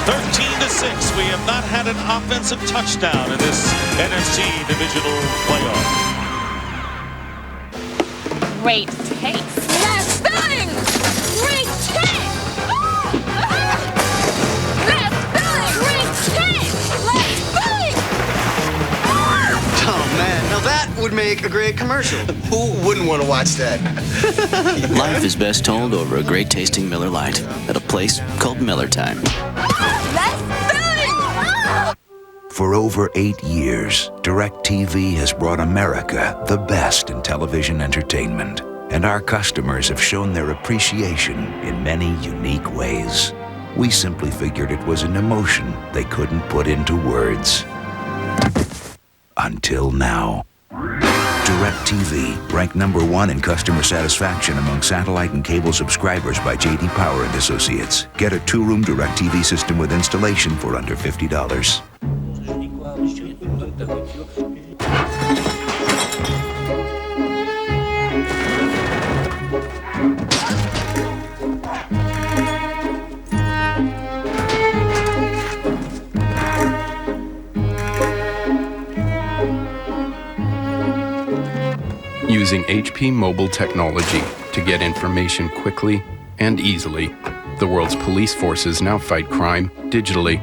Speaker 1: 13-6. We have not had an offensive touchdown in this NFC Divisional playoff.
Speaker 10: Great taste. Last spelling. Great taste. Last spelling. Great taste. Last spelling.
Speaker 7: Oh, man. Now that would make a great commercial. Who wouldn't want to watch that?
Speaker 8: Life is best told over a great tasting Miller Lite at a place called Miller Time.
Speaker 11: For over 8 years, DirecTV has brought America the best in television entertainment, and our customers have shown their appreciation in many unique ways. We simply figured it was an emotion they couldn't put into words. Until now. DirecTV, ranked #1 in customer satisfaction among satellite and cable subscribers by J.D. Power and Associates. Get a 2-room DirecTV system with installation for under $50.
Speaker 12: using HP mobile technology to get information quickly and easily. The world's police forces now fight crime digitally.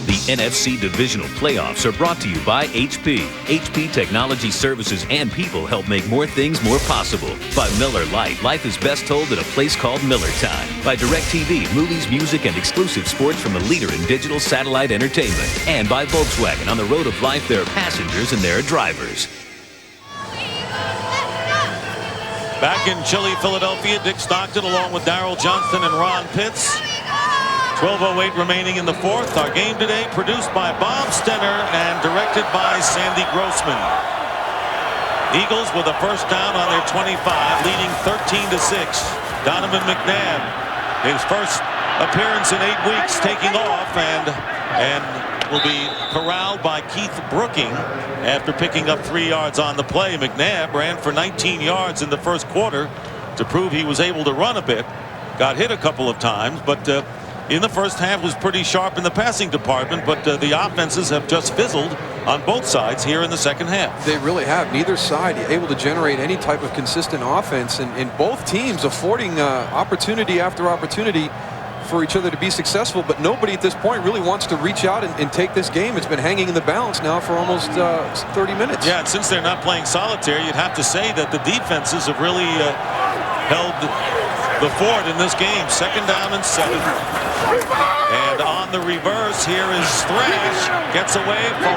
Speaker 5: The NFC Divisional Playoffs are brought to you by HP. HP Technology Services and people help make more things more possible. By Miller Lite, life is best told at a place called Miller Time. By DirecTV, movies, music, and exclusive sports from the leader in digital satellite entertainment. And by Volkswagen, on the road of life, there are passengers and there are drivers.
Speaker 1: Back in chilly Philadelphia, Dick Stockton along with Darryl Johnston and Ron Pitts. 12:08 remaining in the fourth. Our game today produced by Bob Stenner and directed by Sandy Grossman. Eagles with a first down on their 25, leading 13-6. Donovan McNabb, his first appearance in 8 weeks, taking off and will be corralled by Keith Brooking after picking up 3 yards on the play. McNabb ran for 19 yards in the first quarter to prove he was able to run a bit. Got hit a couple of times, but in the first half was pretty sharp in the passing department, but the offenses have just fizzled on both sides here in the second half.
Speaker 3: They really have. Neither side able to generate any type of consistent offense, and both teams affording opportunity after opportunity for each other to be successful, but nobody at this point really wants to reach out and take this game. It's been hanging in the balance now for almost 30 minutes.
Speaker 1: Yeah, and since they're not playing solitaire, you'd have to say that the defenses have really held the fort in this game. Second down and 7. And on the reverse, here is Thrash. Gets away from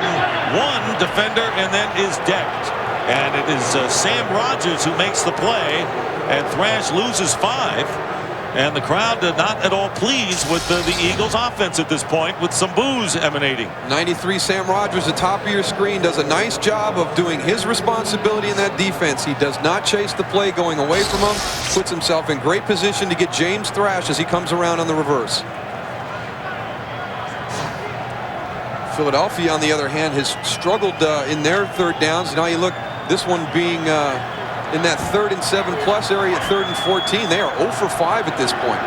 Speaker 1: one defender and then is decked. And it is Sam Rogers who makes the play, and Thrash loses 5. And the crowd not at all pleased with the Eagles offense at this point, with some boos emanating.
Speaker 3: 93 Sam Rogers, the top of your screen, does a nice job of doing his responsibility in that defense. He does not chase the play going away from him, puts himself in great position to get James Thrash as he comes around on the reverse. Philadelphia, on the other hand, has struggled in their third downs. Now you look, this one being in that 3rd and 7+ area at 3rd and 14. They are 0 for 5 at this point.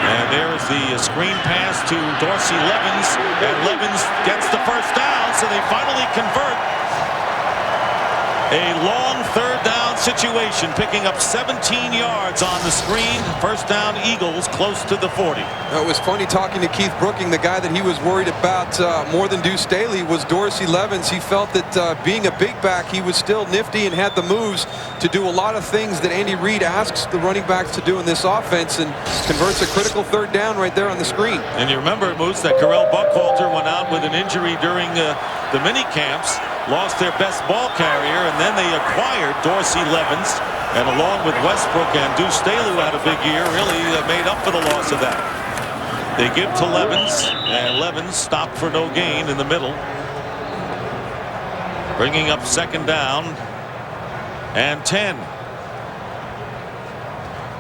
Speaker 1: And there's the screen pass to Dorsey Levens, and Levens gets the first down, so they finally convert. A long 3rd down situation, picking up 17 yards on the screen. First down, Eagles close to the 40.
Speaker 3: It was funny talking to Keith Brooking. The guy that he was worried about more than Deuce Staley was Dorsey Levens. He felt that being a big back, he was still nifty and had the moves to do a lot of things that Andy Reid asks the running backs to do in this offense, and converts a critical 3rd down right there on the screen.
Speaker 1: And you remember, Moose, that Carell Buckhalter went out with an injury during the mini camps, lost their best ball carrier, and then they acquired Dorsey Levens, and along with Westbrook and Deuce Staley, who had a big year, really made up for the loss of that. They give to Levens, and Levens stopped for no gain in the middle, bringing up 2nd down and 10.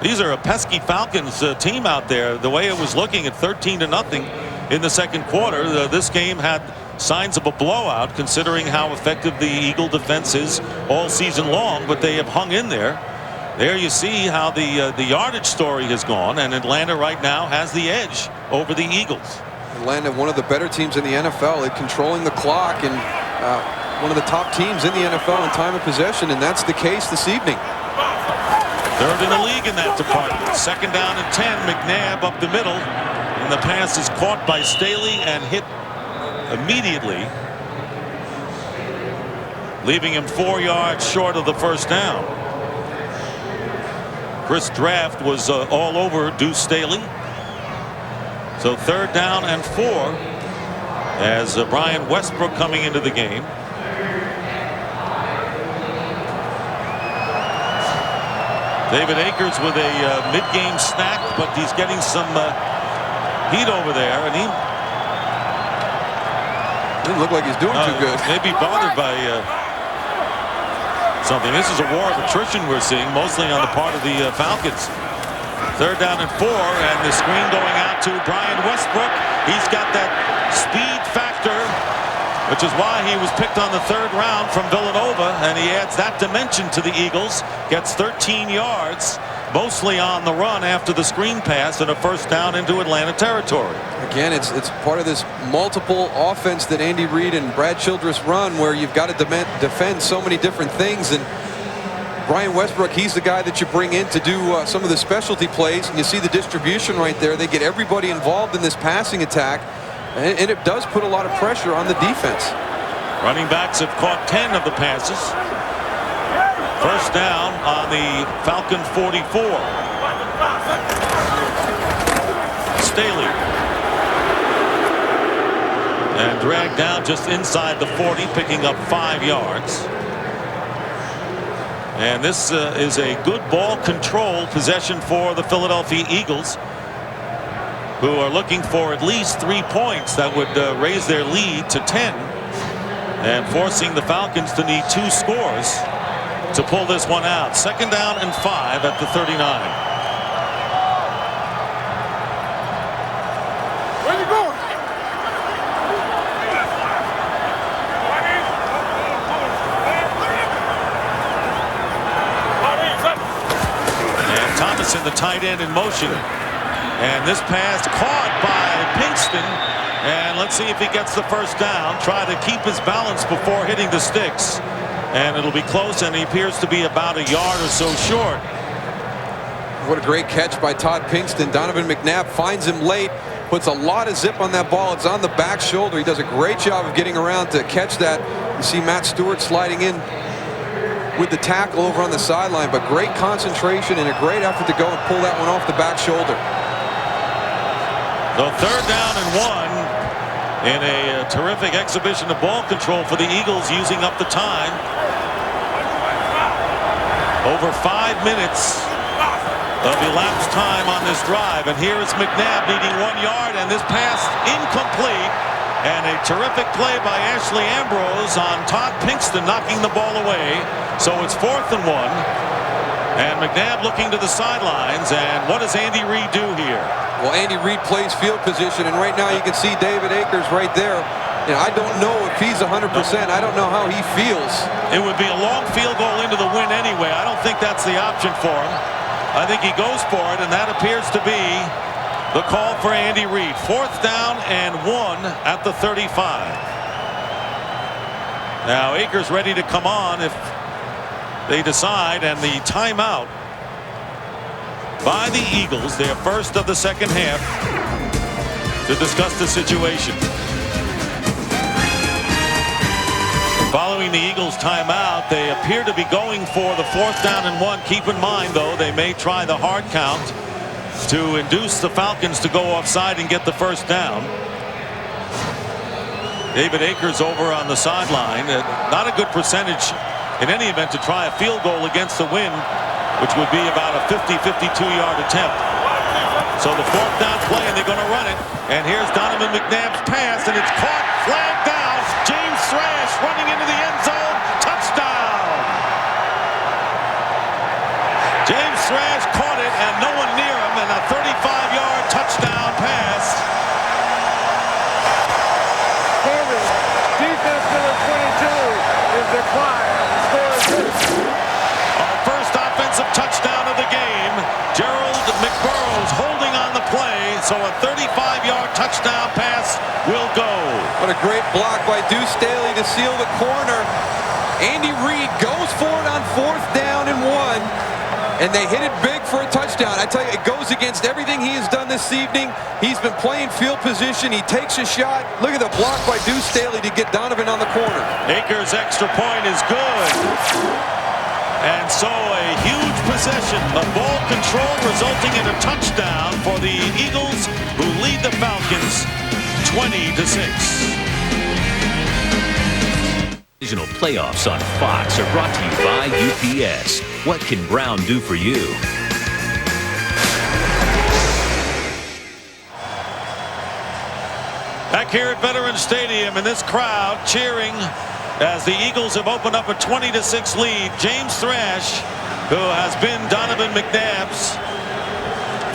Speaker 1: These are a pesky Falcons team out there. The way it was looking at 13-0 in the second quarter, this game had signs of a blowout, considering how effective the Eagle defense is all season long, but they have hung in there. There you see how the yardage story has gone, and Atlanta right now has the edge over the Eagles.
Speaker 3: Atlanta, one of the better teams in the NFL at controlling the clock, and one of the top teams in the NFL in time of possession, and that's the case this evening.
Speaker 1: 3rd in the league in that department. 2nd down and 10. McNabb up the middle, and the pass is caught by Staley and hit immediately, leaving him 4 yards short of the first down. Chris Draft was all over Deuce Staley. So 3rd down and 4 as Brian Westbrook coming into the game. David Akers with a mid-game snack, but he's getting some heat over there, and he
Speaker 3: didn't look like he's doing too good.
Speaker 1: Maybe bothered by something. This is a war of attrition we're seeing, mostly on the part of the Falcons. 3rd down and 4, and the screen going out to Brian Westbrook. He's got that speed factor, which is why he was picked on the 3rd round from Villanova, and he adds that dimension to the Eagles. Gets 13 yards mostly on the run after the screen pass and a first down into Atlanta territory.
Speaker 3: Again, it's part of this multiple offense that Andy Reid and Brad Childress run, where you've got to defend so many different things. And Brian Westbrook, he's the guy that you bring in to do some of the specialty plays. And you see the distribution right there. They get everybody involved in this passing attack, and it does put a lot of pressure on the defense.
Speaker 1: Running backs have caught 10 of the passes. First down on the Falcon 44. Staley. And dragged down just inside the 40, picking up 5 yards. And this is a good ball control possession for the Philadelphia Eagles, who are looking for at least 3 points that would raise their lead to 10, and forcing the Falcons to need 2 scores to pull this one out. Second down and 5 at the 39. And the tight end in motion, and this pass caught by Pinkston, and let's see if he gets the first down. Try to keep his balance before hitting the sticks, and it'll be close, and he appears to be about a yard or so short.
Speaker 3: What a great catch by Todd Pinkston. Donovan McNabb finds him late, puts a lot of zip on that ball. It's on the back shoulder. He does a great job of getting around to catch that. You see Matt Stewart sliding in with the tackle over on the sideline, but great concentration and a great effort to go and pull that one off the back shoulder.
Speaker 1: So third down and 1 in a terrific exhibition of ball control for the Eagles, using up the time. Over 5 minutes of elapsed time on this drive, and here is McNabb needing 1 yard, and this pass incomplete. And a terrific play by Ashley Ambrose on Todd Pinkston, knocking the ball away. So it's 4th and 1. And McNabb looking to the sidelines. And what does Andy Reid do here?
Speaker 3: Well, Andy Reid plays field position, and right now you can see David Akers right there. And I don't know if he's 100%. I don't know how he feels.
Speaker 1: It would be a long field goal into the win anyway. I don't think that's the option for him. I think he goes for it, and that appears to be the call for Andy Reid. 4th down and 1 at the 35. Now Akers ready to come on if they decide, and the timeout by the Eagles, their first of the second half, to discuss the situation. Following the Eagles timeout, they appear to be going for the 4th down and 1. Keep in mind, though, they may try the hard count to induce the Falcons to go offside and get the first down. David Akers over on the sideline. Not a good percentage in any event to try a field goal against the wind, which would be about a 50-52-yard attempt. So the 4th down play, and they're going to run it. And here's Donovan McNabb's pass, and it's caught, flagged down. James Thrash running into the end zone. Touchdown! James Thrash caught it, and no one near him, and a 35-yard touchdown pass.
Speaker 2: Defense number 22 is declined.
Speaker 1: Our first offensive touchdown of the game. Gerald McBurrows holding on the play, so a 35-yard touchdown pass will go.
Speaker 3: What a great block by Deuce Staley to seal the corner. Andy Reid goes for it on 4th down and 1, and they hit it big for a touchdown. I tell you, it goes against everything he has done this evening. He's been playing field position. He takes a shot. Look at the block by Deuce Staley to get Donovan on the corner.
Speaker 1: Akers' extra point is good. And so a huge possession of ball control, resulting in a touchdown for the Eagles, who lead the Falcons 20-6.
Speaker 5: Divisional playoffs on Fox are brought to you by UPS. What can Brown do for you?
Speaker 1: Back here at Veterans Stadium, and this crowd cheering as the Eagles have opened up a 20-6 lead. James Thrash, who has been Donovan McNabb's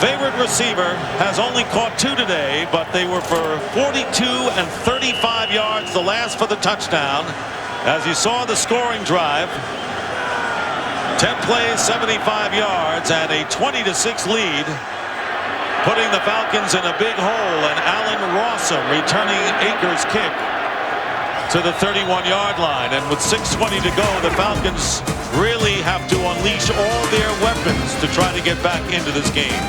Speaker 1: favorite receiver, has only caught 2 today, but they were for 42 and 35 yards, the last for the touchdown. As you saw the scoring drive, 10 plays, 75 yards, and a 20-6 lead, putting the Falcons in a big hole. And Allen Rossum returning Akers' kick to the 31-yard line. And with 6:20 to go, the Falcons really have to unleash all their weapons to try to get back into this game.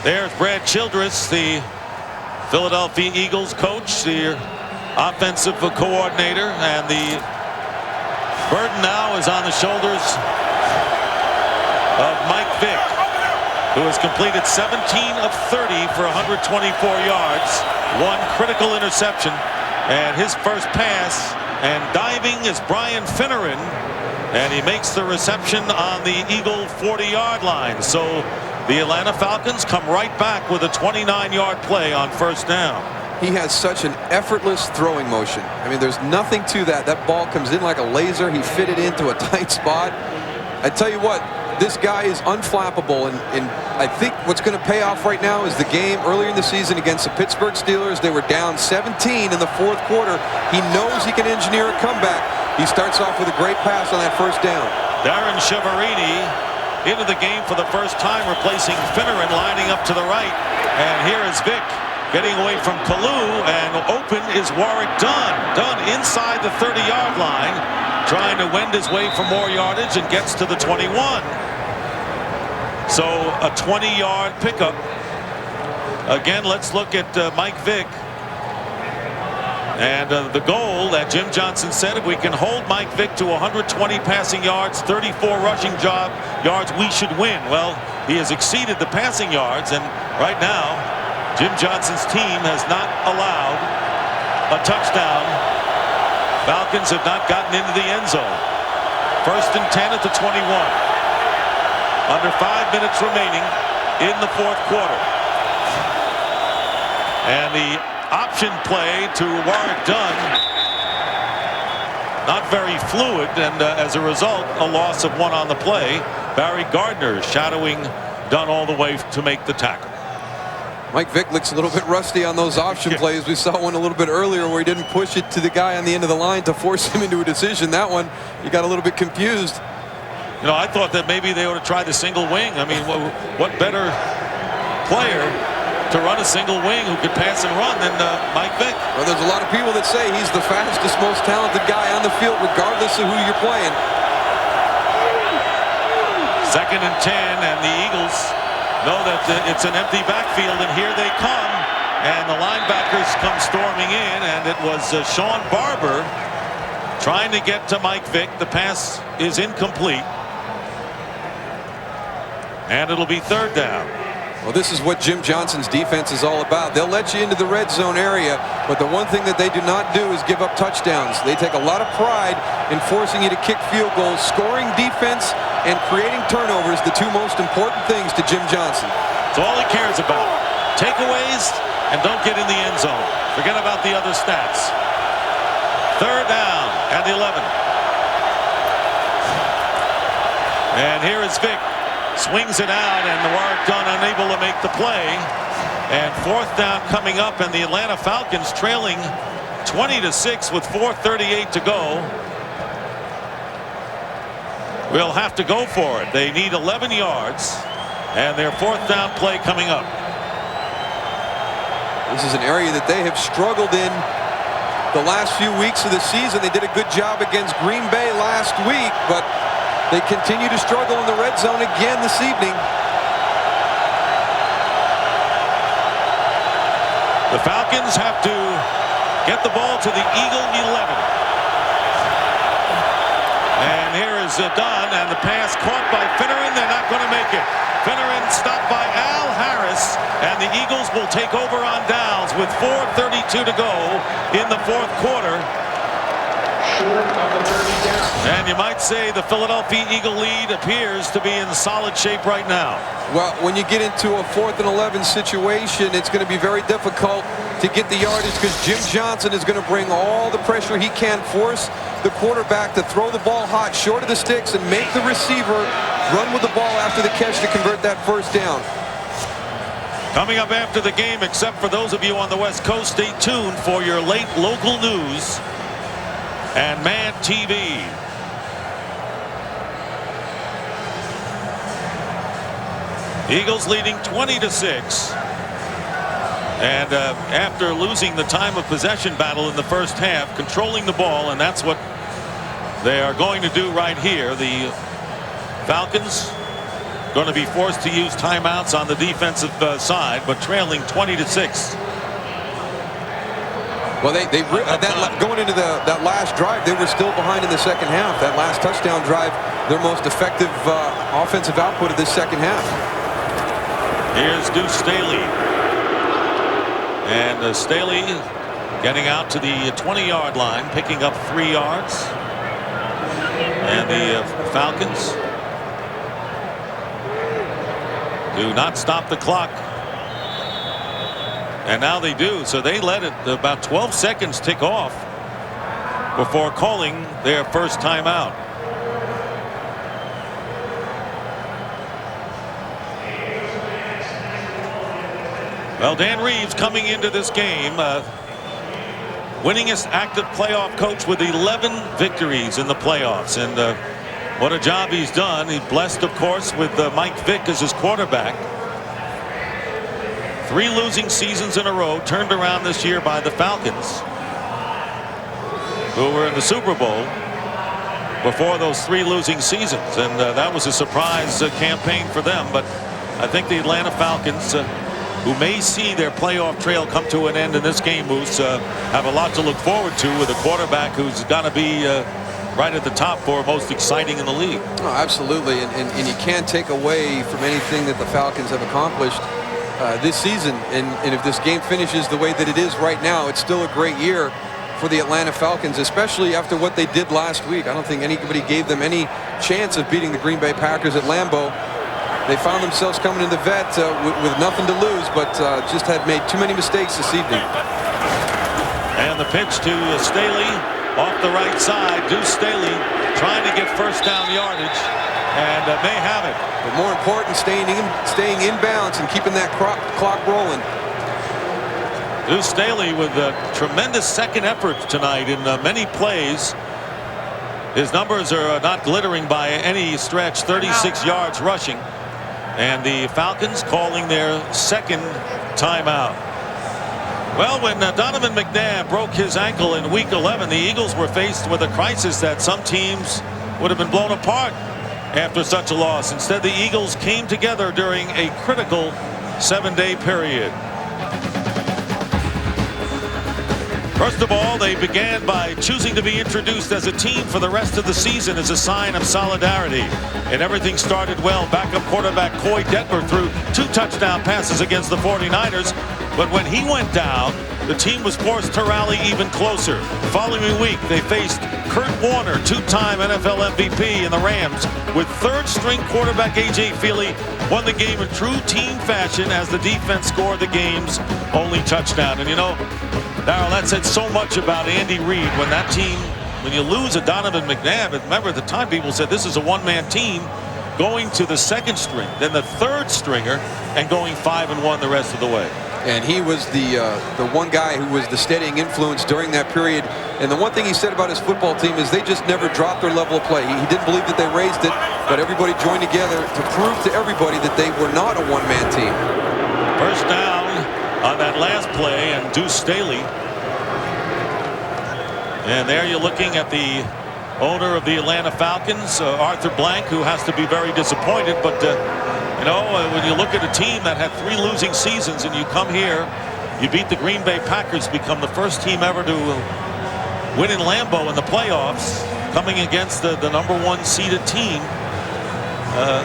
Speaker 1: There's Brad Childress, the Philadelphia Eagles coach, the offensive coordinator, and the burden now is on the shoulders of Mike Vick, who has completed 17 of 30 for 124 yards, one critical interception, and his first pass and diving is Brian Finneran, and he makes the reception on the Eagle 40-yard line. So the Atlanta Falcons come right back with a 29-yard play on first down.
Speaker 3: He has such an effortless throwing motion. I mean, there's nothing to that. That ball comes in like a laser. He fit it into a tight spot. I tell you what, this guy is unflappable, and I think what's going to pay off right now is the game earlier in the season against the Pittsburgh Steelers. They were down 17 in the fourth quarter. He knows he can engineer a comeback. He starts off with a great pass on that first down.
Speaker 1: Darren Chiaverini into the game for the first time, replacing Finneran, lining up to the right. And here is Vick getting away from Kalu, and open is Warwick Dunn. Dunn inside the 30-yard line, trying to wend his way for more yardage, and gets to the 21. So a 20-yard pickup. Again, let's look at Mike Vick. And the goal that Jim Johnson said, if we can hold Mike Vick to 120 passing yards, 34 rushing yards, we should win. Well, he has exceeded the passing yards, and right now, Jim Johnson's team has not allowed a touchdown. Falcons have not gotten into the end zone. First and 10 at the 21. Under 5 minutes remaining in the fourth quarter. And the option play to Warwick Dunn, not very fluid, and as a result, a loss of 1 on the play. Barry Gardner shadowing Dunn all the way to make the tackle.
Speaker 3: Mike Vick looks a little bit rusty on those option plays. We saw one a little bit earlier where he didn't push it to the guy on the end of the line to force him into a decision. That one, he got a little bit confused.
Speaker 1: You know, I thought that maybe they ought to try the single wing. I mean, what better player to run a single wing who could pass and run than Mike Vick?
Speaker 3: Well, there's a lot of people that say he's the fastest, most talented guy on the field, regardless of who you're playing.
Speaker 1: Second and 10, and the Eagles know that it's an empty backfield, and here they come. And the linebackers come storming in, and it was Sean Barber trying to get to Mike Vick. The pass is incomplete. And it'll be third down.
Speaker 3: Well, this is what Jim Johnson's defense is all about. They'll let you into the red zone area, but the one thing that they do not do is give up touchdowns. They take a lot of pride in forcing you to kick field goals. Scoring defense and creating turnovers, the two most important things to Jim Johnson.
Speaker 1: It's all he cares about. Takeaways and don't get in the end zone. Forget about the other stats. Third down at the 11. And here is Vick. Swings it out, and Warwick Dunn unable to make the play. And fourth down coming up, and the Atlanta Falcons trailing 20-6 with 4:38 to go. Will have to go for it. They need 11 yards, and their fourth down play coming up.
Speaker 3: This is an area that they have struggled in the last few weeks of the season. They did a good job against Green Bay last week, but they continue to struggle in the red zone again this evening.
Speaker 1: The Falcons have to get the ball to the Eagle 11. And here is Dunn, and the pass caught by Finneran. They're not going to make it. Finneran stopped by Al Harris, and the Eagles will take over on downs with 4:32 to go in the fourth quarter. And you might say the Philadelphia Eagle lead appears to be in solid shape right now.
Speaker 3: Well, when you get into a 4th and 11 situation, it's going to be very difficult to get the yardage because Jim Johnson is going to bring all the pressure he can, force the quarterback to throw the ball hot short of the sticks and make the receiver run with the ball after the catch to convert that first down.
Speaker 1: Coming up after the game, except for those of you on the West Coast, stay tuned for your late local news. and Man TV. Eagles leading 20-6. And after losing the time of possession battle in the first half, controlling the ball, and that's what they are going to do right here. The Falcons going to be forced to use timeouts on the defensive side, but trailing 20-6.
Speaker 3: Well, going into that last drive, they were still behind in the second half. That last touchdown drive, their most effective offensive output of this second half.
Speaker 1: Here's Deuce Staley. And Staley getting out to the 20-yard line, picking up 3 yards. And the Falcons do not stop the clock. And now they do. So they let it about 12 seconds tick off before calling their first timeout. Well, Dan Reeves coming into this game, winningest active playoff coach with 11 victories in the playoffs. And what a job he's done. He's blessed, of course, with Mike Vick as his quarterback. 3 losing seasons in a row, turned around this year by the Falcons, who were in the Super Bowl before those 3 losing seasons. And that was a surprise campaign for them. But I think the Atlanta Falcons, who may see their playoff trail come to an end in this game, Moose, have a lot to look forward to with a quarterback who's got to be right at the top for most exciting in the league.
Speaker 3: Oh, absolutely, and you can't take away from anything that the Falcons have accomplished this season. And if this game finishes the way that it is right now, it's still a great year for the Atlanta Falcons, especially after what they did last week. I don't think anybody gave them any chance of beating the Green Bay Packers at Lambeau. They found themselves coming in the vet with nothing to lose, but just had made too many mistakes this evening.
Speaker 1: And the pitch to Staley off the right side. Deuce Staley trying to get first down yardage, and may have it.
Speaker 3: But more important, staying in bounds and keeping that clock rolling.
Speaker 1: Deuce Staley with a tremendous second effort tonight in many plays. His numbers are not glittering by any stretch. 36 yards rushing. And the Falcons calling their second timeout. Well, when Donovan McNabb broke his ankle in Week 11, the Eagles were faced with a crisis that some teams would have been blown apart after such a loss. Instead, the Eagles came together during a critical 7-day period. First of all, they began by choosing to be introduced as a team for the rest of the season as a sign of solidarity. And everything started well. Backup quarterback Coy Detmer threw 2 touchdown passes against the 49ers. But when he went down, the team was forced to rally even closer. The following week, they faced Kurt Warner, 2-time NFL MVP in the Rams, with 3rd-string quarterback A.J. Feely won the game in true team fashion as the defense scored the game's only touchdown. And you know, Darryl, that said so much about Andy Reid when that team, when you lose a Donovan McNabb, remember at the time people said this is a one-man team, going to the 2nd string, then the 3rd stringer, and going 5-1 the rest of the way.
Speaker 3: And he was the one guy who was the steadying influence during that period. And the one thing he said about his football team is they just never dropped their level of play. He didn't believe that they raised it, but everybody joined together to prove to everybody that they were not a one-man team.
Speaker 1: First down on that last play, and Deuce Staley. And there you're looking at the owner of the Atlanta Falcons, Arthur Blank, who has to be very disappointed. But you know, when you look at a team that had 3 losing seasons and you come here, you beat the Green Bay Packers, become the first team ever to win in Lambeau in the playoffs, coming against the #1 seeded team.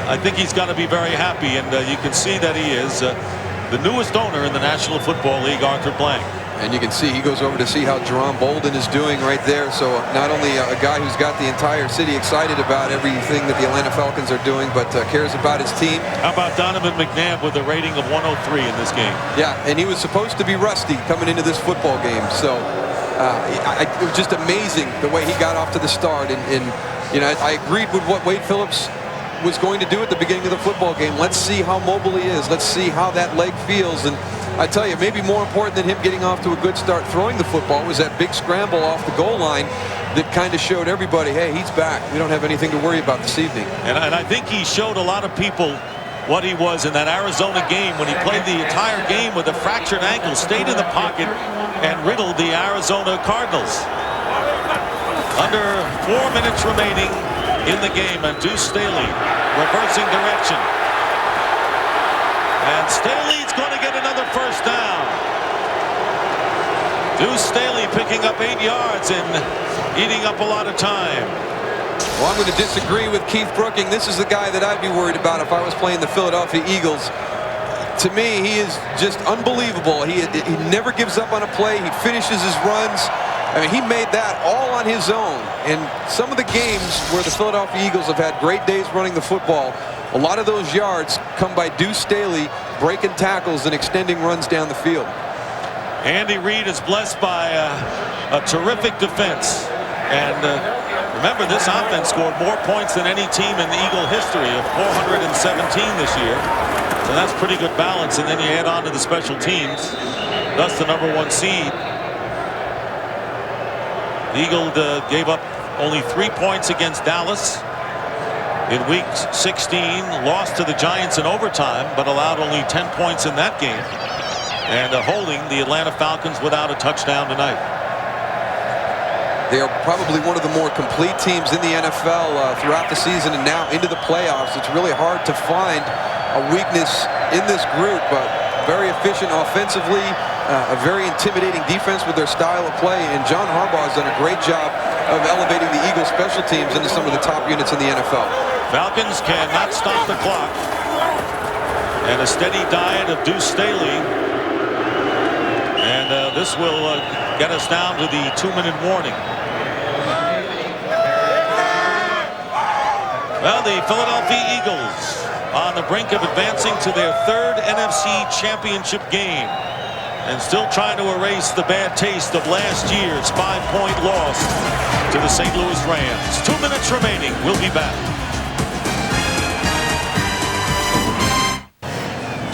Speaker 1: I think he's got to be very happy, and you can see that he is. The newest owner in the National Football League, Arthur Blank.
Speaker 3: And you can see he goes over to see how Jerome Bolden is doing right there. So not only a guy who's got the entire city excited about everything that the Atlanta Falcons are doing, but cares about his team.
Speaker 1: How about Donovan McNabb with a rating of 103 in this game?
Speaker 3: Yeah, and he was supposed to be rusty coming into this football game. So it was just amazing the way he got off to the start. And you know, I agreed with what Wade Phillips was going to do at the beginning of the football game. Let's see how mobile he is. Let's see how that leg feels. And I tell you, maybe more important than him getting off to a good start throwing the football was that big scramble off the goal line that kind of showed everybody, hey, he's back. We don't have anything to worry about this evening.
Speaker 1: And I think he showed a lot of people what he was in that Arizona game when he played the entire game with a fractured ankle, stayed in the pocket, and riddled the Arizona Cardinals. Under 4 minutes remaining in the game, and Deuce Staley reversing direction. And Staley's going to get another first down. Deuce Staley picking up 8 yards and eating up a lot of time.
Speaker 3: Well, I'm going to disagree with Keith Brooking. This is the guy that I'd be worried about if I was playing the Philadelphia Eagles. To me, he is just unbelievable. He never gives up on a play. He finishes his runs. I mean, he made that all on his own. And some of the games where the Philadelphia Eagles have had great days running the football, a lot of those yards come by Deuce Staley breaking tackles and extending runs down the field.
Speaker 1: Andy Reid is blessed by a terrific defense. And remember, this offense scored more points than any team in the Eagle history of 417 this year. So that's pretty good balance. And then you add on to the special teams. Thus the #1 seed. The Eagles gave up only 3 points against Dallas in week 16. Lost to the Giants in overtime, but allowed only 10 points in that game. And holding the Atlanta Falcons without a touchdown tonight.
Speaker 3: They are probably one of the more complete teams in the NFL throughout the season and now into the playoffs. It's really hard to find a weakness in this group, but very efficient offensively, a very intimidating defense with their style of play, and John Harbaugh has done a great job of elevating the Eagles special teams into some of the top units in the NFL.
Speaker 1: Falcons cannot stop the clock. And a steady diet of Deuce Staley. And this will get us down to the 2-minute warning. Well, the Philadelphia Eagles on the brink of advancing to their 3rd NFC championship game and still trying to erase the bad taste of last year's 5-point loss to the St. Louis Rams. 2 minutes remaining. We'll be back.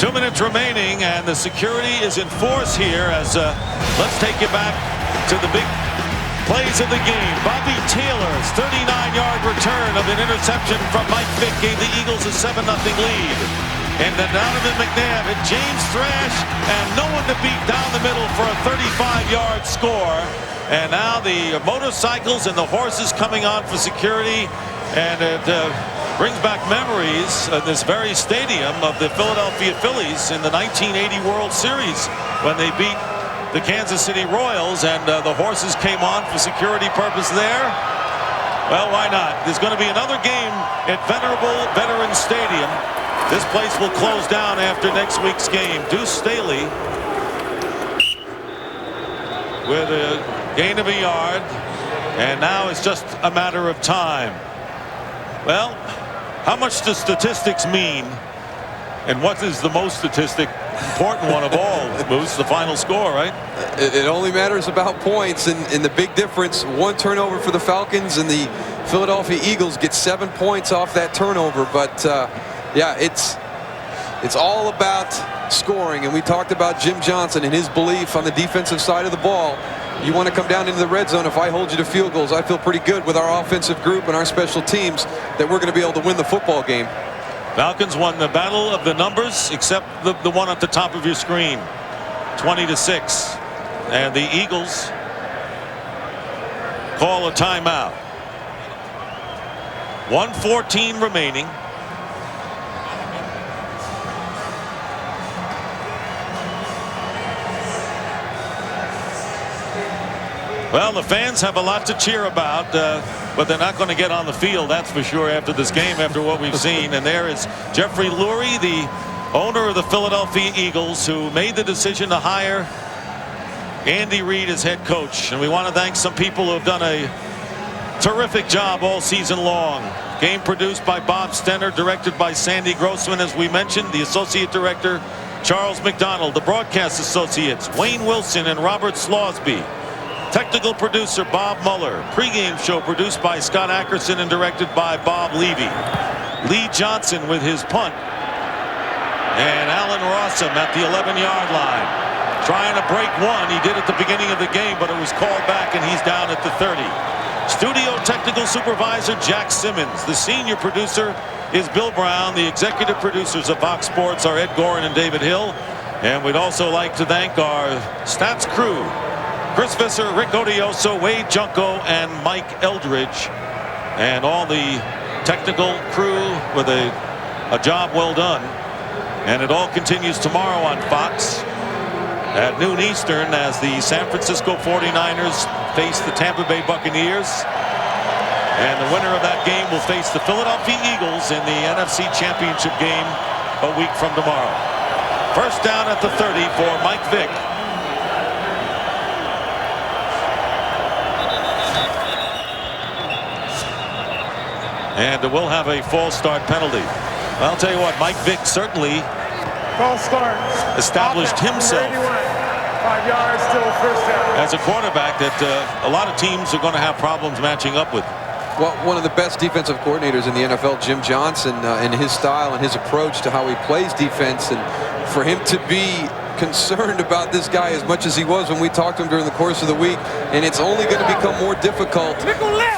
Speaker 1: 2 minutes remaining, and the security is in force here as let's take you back to the big plays of the game. Bobby Taylor's 39-yard return of an interception from Mike Vick gave the Eagles a 7-0 lead. And then Donovan McNabb and James Thrash, and no one to beat down the middle for a 35-yard score. And now the motorcycles and the horses coming on for security, and it brings back memories of this very stadium of the Philadelphia Phillies in the 1980 World Series when they beat the Kansas City Royals, and the horses came on for security purpose there. Well, why not? There's going to be another game at Venerable Veterans Stadium. This place will close down after next week's game. Deuce Staley with a gain of a yard, and now it's just a matter of time. Well, how much do statistics mean? And what is the most important one of all, Moose? The final score, right?
Speaker 3: It only matters about points, and the big difference, 1 turnover for the Falcons, and the Philadelphia Eagles get 7 points off that turnover. But yeah, it's all about scoring, and we talked about Jim Johnson and his belief on the defensive side of the ball. You want to come down into the red zone, if I hold you to field goals, I feel pretty good with our offensive group and our special teams that we're going to be able to win the football game.
Speaker 1: Falcons won the battle of the numbers, except the one at the top of your screen, 20-6. And the Eagles call a timeout. 1:14 remaining. Well, the fans have a lot to cheer about, but they're not going to get on the field, that's for sure, after this game, after what we've seen. And there is Jeffrey Lurie, the owner of the Philadelphia Eagles, who made the decision to hire Andy Reid as head coach. And we want to thank some people who have done a terrific job all season long. Game produced by Bob Stenner, directed by Sandy Grossman, as we mentioned. The associate director, Charles McDonald. The broadcast associates, Wayne Wilson and Robert Slosby. Technical producer Bob Mueller. Pre-game show produced by Scott Ackerson and directed by Bob Levy. Lee Johnson with his punt. And Allen Rossum at the 11-yard line. Trying to break one. He did at the beginning of the game, but it was called back, and he's down at the 30. Studio technical supervisor Jack Simmons. The senior producer is Bill Brown. The executive producers of Fox Sports are Ed Gorin and David Hill. And we'd also like to thank our stats crew, Chris Visser, Rick Odioso, Wade Junko, and Mike Eldridge, and all the technical crew with a job well done. And it all continues tomorrow on Fox at noon Eastern as the San Francisco 49ers face the Tampa Bay Buccaneers. And the winner of that game will face the Philadelphia Eagles in the NFC Championship game a week from tomorrow. First down at the 30 for Mike Vick. And we'll have a false start penalty. I'll tell you what, Mike Vick certainly
Speaker 2: false start.
Speaker 1: Established himself
Speaker 2: 5 yards, still first down.
Speaker 1: As a quarterback that a lot of teams are going to have problems matching up with.
Speaker 3: Well, one of the best defensive coordinators in the NFL, Jim Johnson, in his style and his approach to how he plays defense, and for him to be concerned about this guy as much as he was when we talked to him during the course of the week, and it's only going to become more difficult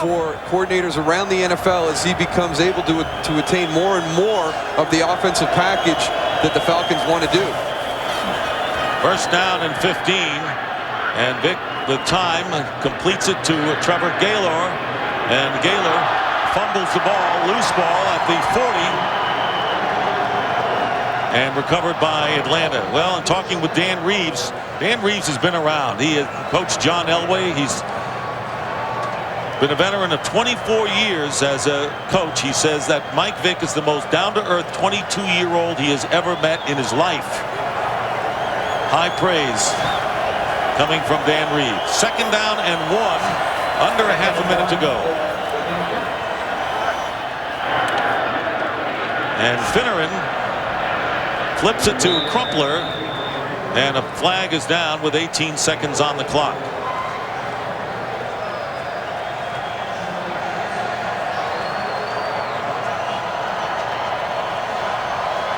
Speaker 3: for coordinators around the NFL as he becomes able to attain more and more of the offensive package that the Falcons want to do.
Speaker 1: First down and 15, and Vick with time completes it to Trevor Gaylor, and Gaylor fumbles the ball, loose ball at the 40. And recovered by Atlanta. Well, in talking with Dan Reeves has been around. He has coached John Elway. He's been a veteran of 24 years as a coach. He says that Mike Vick is the most down-to-earth 22-year-old he has ever met in his life. High praise coming from Dan Reeves. Second down and 1, under a half a minute to go. And Finneran flips it to Crumpler, and a flag is down with 18 seconds on the clock.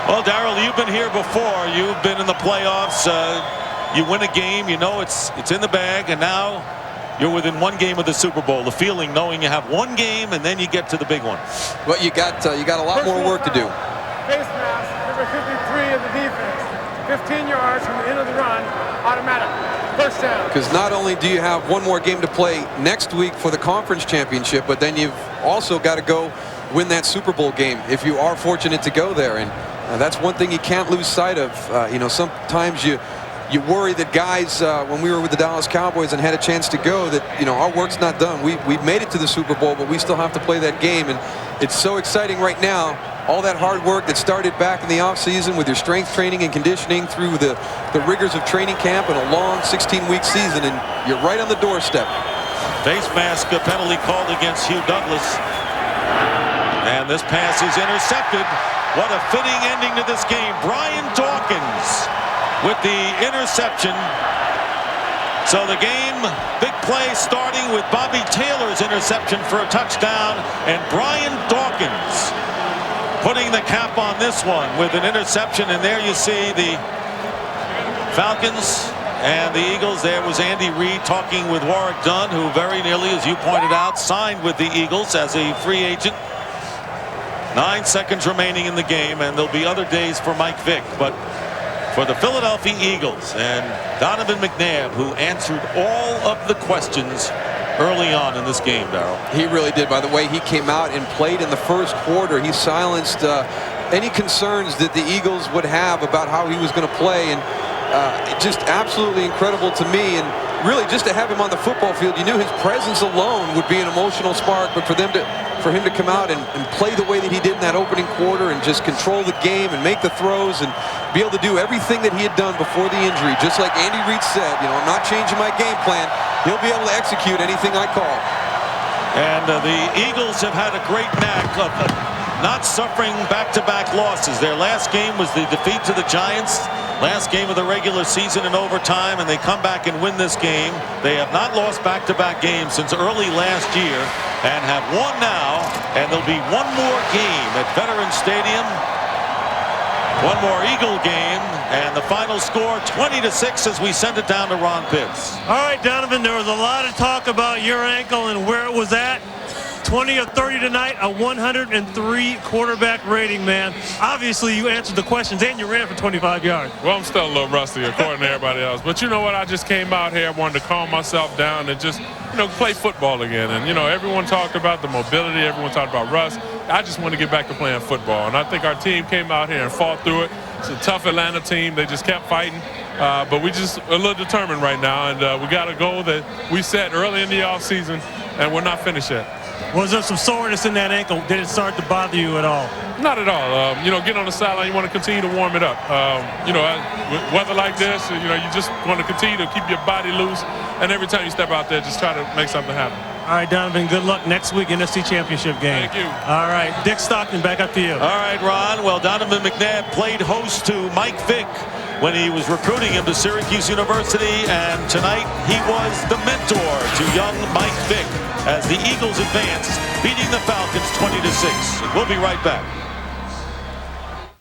Speaker 1: Well, Darryl, you've been here before. You've been in the playoffs. You win a game, you know it's in the bag, and now you're within one game of the Super Bowl. The feeling knowing you have one game and then you get to the big one.
Speaker 3: Well, you got a lot more work to do.
Speaker 2: Face mask, number 53 of the defense. 15 yards from the end of the run, automatic. First down.
Speaker 3: Because not only do you have one more game to play next week for the conference championship, but then you've also got to go win that Super Bowl game if you are fortunate to go there. And that's one thing you can't lose sight of. You know, sometimes you worry that guys, when we were with the Dallas Cowboys and had a chance to go, that, you know, our work's not done. We've made it to the Super Bowl, but we still have to play that game. And it's so exciting right now. All that hard work that started back in the offseason with your strength training and conditioning through the rigors of training camp and a long 16-week season, and you're right on the doorstep.
Speaker 1: Face mask penalty called against Hugh Douglas. And this pass is intercepted. What a fitting ending to this game. Brian Dawkins with the interception. So the game, big play starting with Bobby Taylor's interception for a touchdown, and Brian Dawkins putting the cap on this one with an interception. And there you see the Falcons and the Eagles. There was Andy Reid talking with Warwick Dunn, who very nearly, as you pointed out, signed with the Eagles as a free agent. 9 seconds remaining in the game, and there'll be other days for Mike Vick. But for the Philadelphia Eagles and Donovan McNabb, who answered all of the questions early on in this game, Darryl.
Speaker 3: He really did. By the way, he came out and played in the first quarter. He silenced any concerns that the Eagles would have about how he was going to play, and just absolutely incredible to me. And really, just to have him on the football field, you knew his presence alone would be an emotional spark. But for him to come out and play the way that he did in that opening quarter and just control the game and make the throws and be able to do everything that he had done before the injury, just like Andy Reid said, you know, I'm not changing my game plan. He'll be able to execute anything I call.
Speaker 1: And the Eagles have had a great knack of not suffering back-to-back losses. Their last game was the defeat to the Giants Last game of the regular season in overtime, and they come back and win this game. They have not lost back-to-back games since early last year and have won now, and there'll be one more game at Veterans Stadium. One more Eagle game, and the final score 20-6 as we send it down to Ron Pitts.
Speaker 6: All right, Donovan, there was a lot of talk about your ankle and where it was at. 20 of 30 tonight, a 103 quarterback rating, man. Obviously, you answered the questions, and you ran for 25 yards.
Speaker 13: Well, I'm still a little rusty according to everybody else. But you know what? I just came out here, wanted to calm myself down and just, play football again. And, everyone talked about the mobility. Everyone talked about rust. I just want to get back to playing football. And I think our team came out here and fought through it. It's a tough Atlanta team. They just kept fighting. But we just a little determined right now. And we got a goal that we set early in the offseason, and we're not finished yet.
Speaker 6: Was there some soreness in that ankle? Did it start to bother you at all?
Speaker 13: Not at all. Get on the sideline, you want to continue to warm it up. With weather like this, you just want to continue to keep your body loose. And every time you step out there, just try to make something happen.
Speaker 6: All right, Donovan, good luck next week NFC Championship game.
Speaker 13: Thank you.
Speaker 6: All right, Dick Stockton, back up to you.
Speaker 1: All right, Ron. Well, Donovan McNabb played host to Mike Vick when he was recruiting him to Syracuse University, and tonight he was the mentor to young Mike Vick as the Eagles advance, beating the Falcons 20-6. We'll be right back.